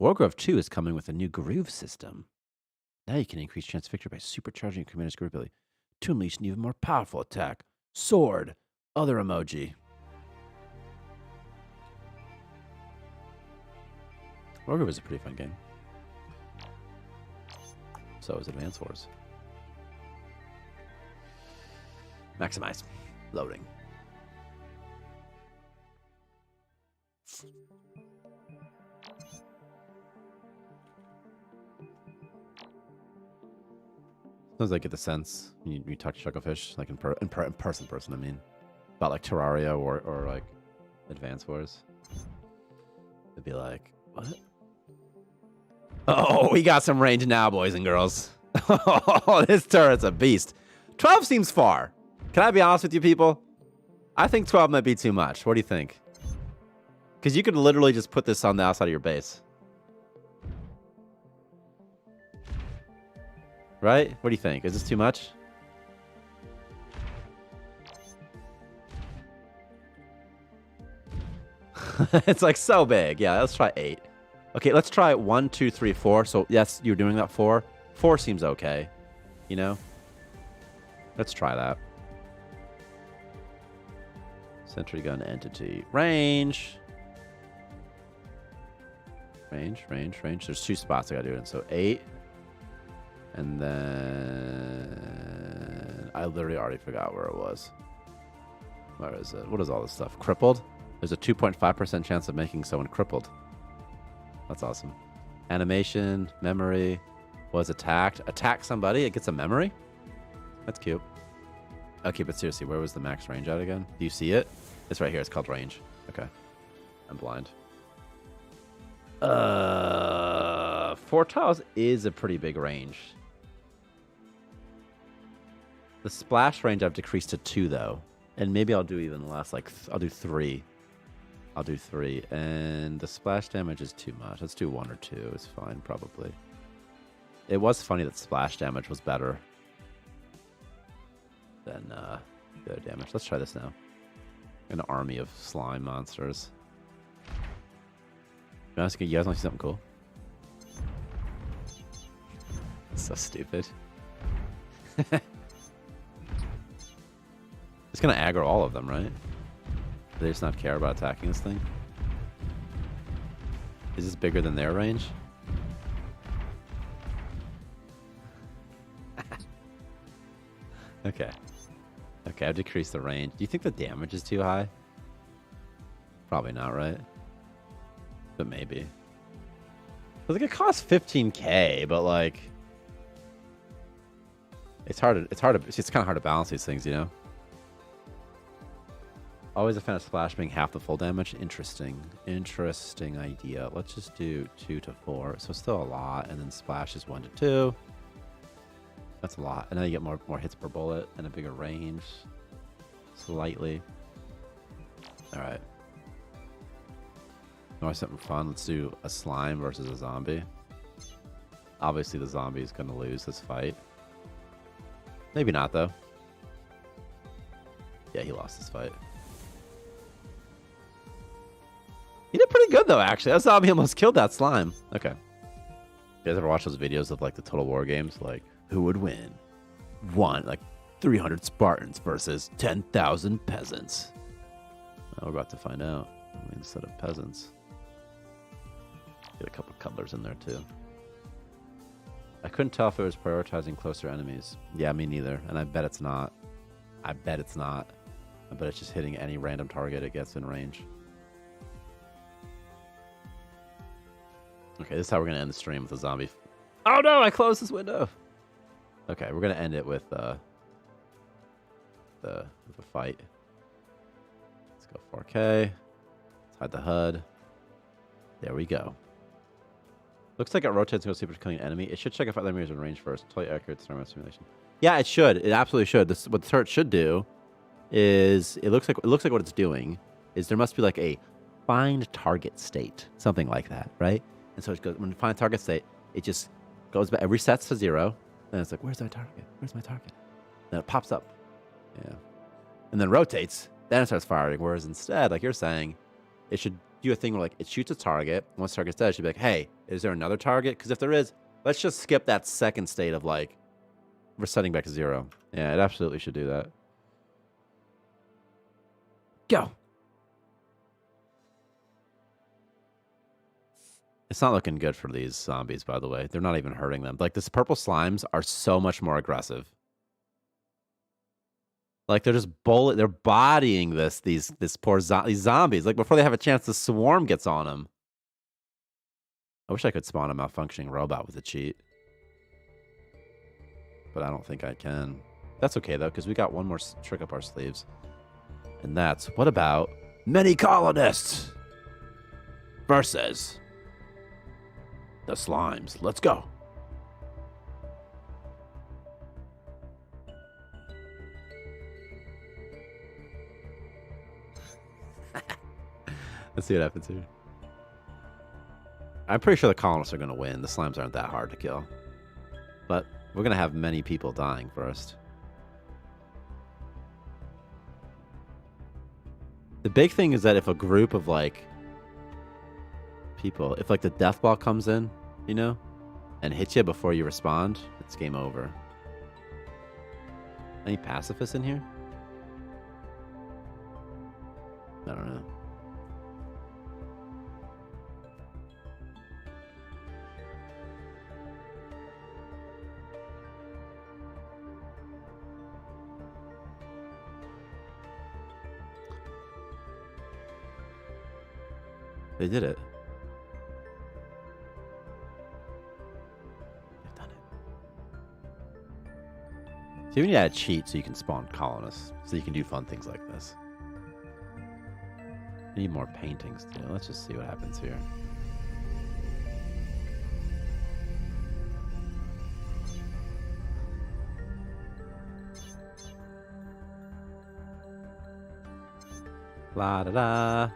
Wargrove 2 is coming with a new groove system. Now you can increase chance of victory by supercharging your commander's groove ability to unleash an even more powerful attack. Sword. Other emoji. Wargrove is a pretty fun game. So is Advance Wars. Maximize. Loading. Sometimes I get the sense when you talk to Chucklefish, like in person, I mean, about like Terraria or like Advance Wars. It'd be like, what? Oh, we got some range now, boys and girls. Oh, this turret's a beast. 12 seems far. Can I be honest with you, people? I think 12 might be too much. What do you think? Because you could literally just put this on the outside of your base. Right? What do you think? Is this too much? It's like so big. Yeah, let's try 8. Okay, let's try 1, 2, 3, 4. So yes, you're doing that 4. 4 seems okay. You know? Let's try that. Sentry gun entity. Range. Range. There's 2 spots I gotta do it in. So 8. And then I literally already forgot where it was. Where is it? What is all this stuff? Crippled? There's a 2.5% chance of making someone crippled. That's awesome. Animation, memory, was attacked. Attack somebody, it gets a memory? That's cute. Okay, but seriously, where was the max range at again? Do you see it? It's right here. It's called range. Okay. I'm blind. 4 tiles is a pretty big range. The splash range I've decreased to 2, though. And maybe I'll do even less. Like, I'll do 3. I'll do 3. And the splash damage is too much. Let's do 1 or 2. It's fine, probably. It was funny that splash damage was better than the other damage. Let's try this now. An army of slime monsters. You guys want to see something cool? So stupid. It's gonna aggro all of them, right? Do they just not care about attacking this thing? Is this bigger than their range? Okay. Okay, I've decreased the range. Do you think the damage is too high? Probably not, right? But maybe. But like it costs 15k, but like it's kind of hard to balance these things, you know? Always a fan of splash being half the full damage. Interesting idea. Let's just do 2 to 4. So still a lot, and then splash is 1 to 2. That's a lot. And then you get more hits per bullet and a bigger range. Slightly. Alright. You want something fun? Let's do a slime versus a zombie. Obviously the zombie is going to lose this fight. Maybe not, though. Yeah, he lost this fight. He did pretty good, though, actually. That zombie almost killed that slime. Okay. You guys ever watch those videos of, like, the Total War games? Like, who would win? Like, 300 Spartans versus 10,000 peasants. Well, we're about to find out. Instead of peasants. Get a couple cuttlers in there, too. I couldn't tell if it was prioritizing closer enemies. Yeah, me neither. And I bet it's not. I bet it's not. I bet it's just hitting any random target it gets in range. Okay, this is how we're going to end the stream with a zombie. Oh no, I closed this window. Okay, we're going to end it with the fight. Let's go 4K. Let's hide the HUD. There we go. Looks like it rotates and goes super to killing an enemy. It should check if other enemies are in range first. Totally accurate Starmancer simulation. Yeah, it should. It absolutely should. This what the turret should do is it looks like what it's doing is there must be like a find target state, something like that, right? And so it goes when you find target state, it just goes back. It resets to 0. Then it's like, where's my target? Where's my target? Then it pops up. Yeah. And then rotates. Then it starts firing. Whereas instead, like you're saying, it should do a thing where like it shoots a target. Once the target's dead, it should be like, hey, is there another target? Because if there is, let's just skip that second state of like resetting back to 0. Yeah, it absolutely should do that. Go. It's not looking good for these zombies, by the way. They're not even hurting them. Like, this purple slimes are so much more aggressive. Like, they're just they're bodying these zombies. Like, before they have a chance, the swarm gets on them. I wish I could spawn a malfunctioning robot with a cheat. But I don't think I can. That's okay, though, because we got one more trick up our sleeves. And that's, what about many colonists versus the slimes? Let's go. Let's see what happens here. I'm pretty sure the colonists are going to win. The slimes aren't that hard to kill. But we're going to have many people dying first. The big thing is that if a group of, like, people, if, like, the death ball comes in, you know, and hits you before you respond, it's game over. Any pacifists in here? I don't know. They did it. They've done it. So you need to add a cheat so you can spawn colonists. So you can do fun things like this. I need more paintings too. Let's just see what happens here. La da da.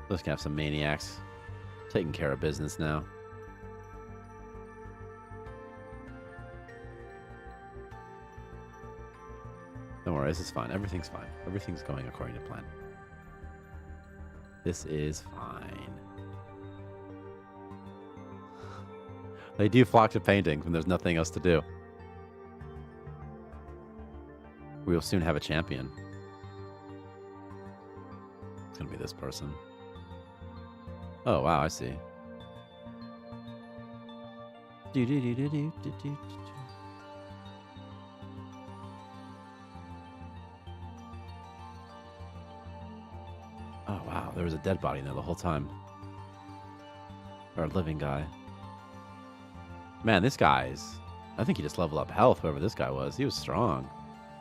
Let's have some maniacs taking care of business now. Don't worry, this is fine. Everything's fine. Everything's going according to plan. This is fine. They do flock to paintings when there's nothing else to do. We will soon have a champion. It's going to be this person. Oh, wow, I see. Oh, wow, there was a dead body in there the whole time. Or a living guy. Man, this guy's... I think he just leveled up health, whoever this guy was. He was strong.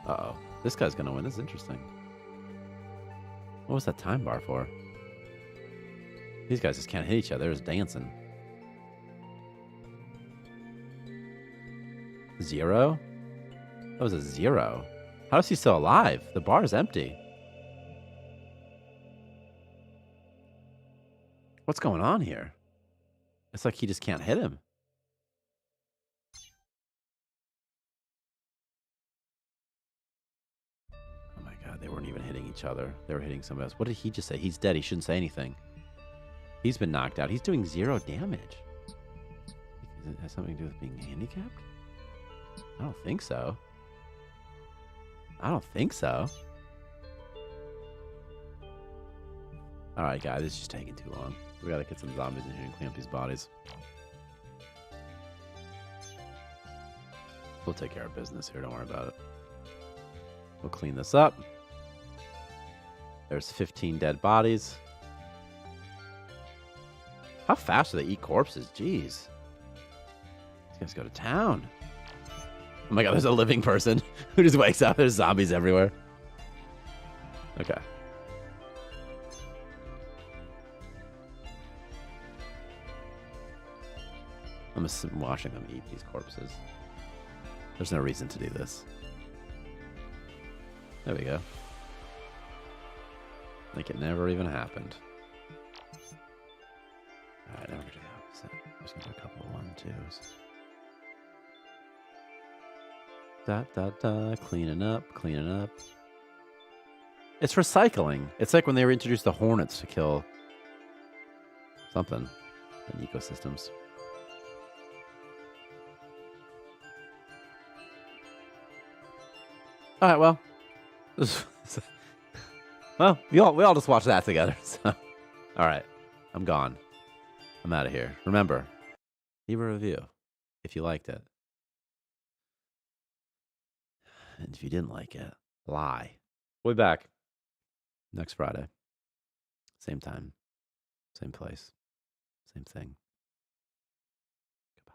Uh-oh. This guy's going to win. This is interesting. What was that time bar for? These guys just can't hit each other. They're just dancing. 0? That was a 0. How is he still alive? The bar is empty. What's going on here? It's like he just can't hit him. Oh my god, they weren't even hitting each other. They were hitting somebody else. What did he just say? He's dead. He shouldn't say anything. He's been knocked out. He's doing 0 damage. Does it have something to do with being handicapped? I don't think so. I don't think so. Alright, guys. This is just taking too long. We gotta get some zombies in here and clean up these bodies. We'll take care of business here. Don't worry about it. We'll clean this up. There's 15 dead bodies. How fast do they eat corpses? Jeez. These guys go to town. Oh my god, there's a living person who just wakes up. There's zombies everywhere. Okay. I'm just watching them eat these corpses. There's no reason to do this. There we go. Like it never even happened. Alright, now we're gonna do the opposite. I'm just gonna do a couple of 1-2s. Cleaning up, cleaning up. It's recycling. It's like when they introduced the hornets to kill something in ecosystems. All right, well, we all just watch that together. So. All right, I'm gone. I'm out of here. Remember, leave a review if you liked it, and if you didn't like it, lie. We'll be back next Friday, same time, same place, same thing.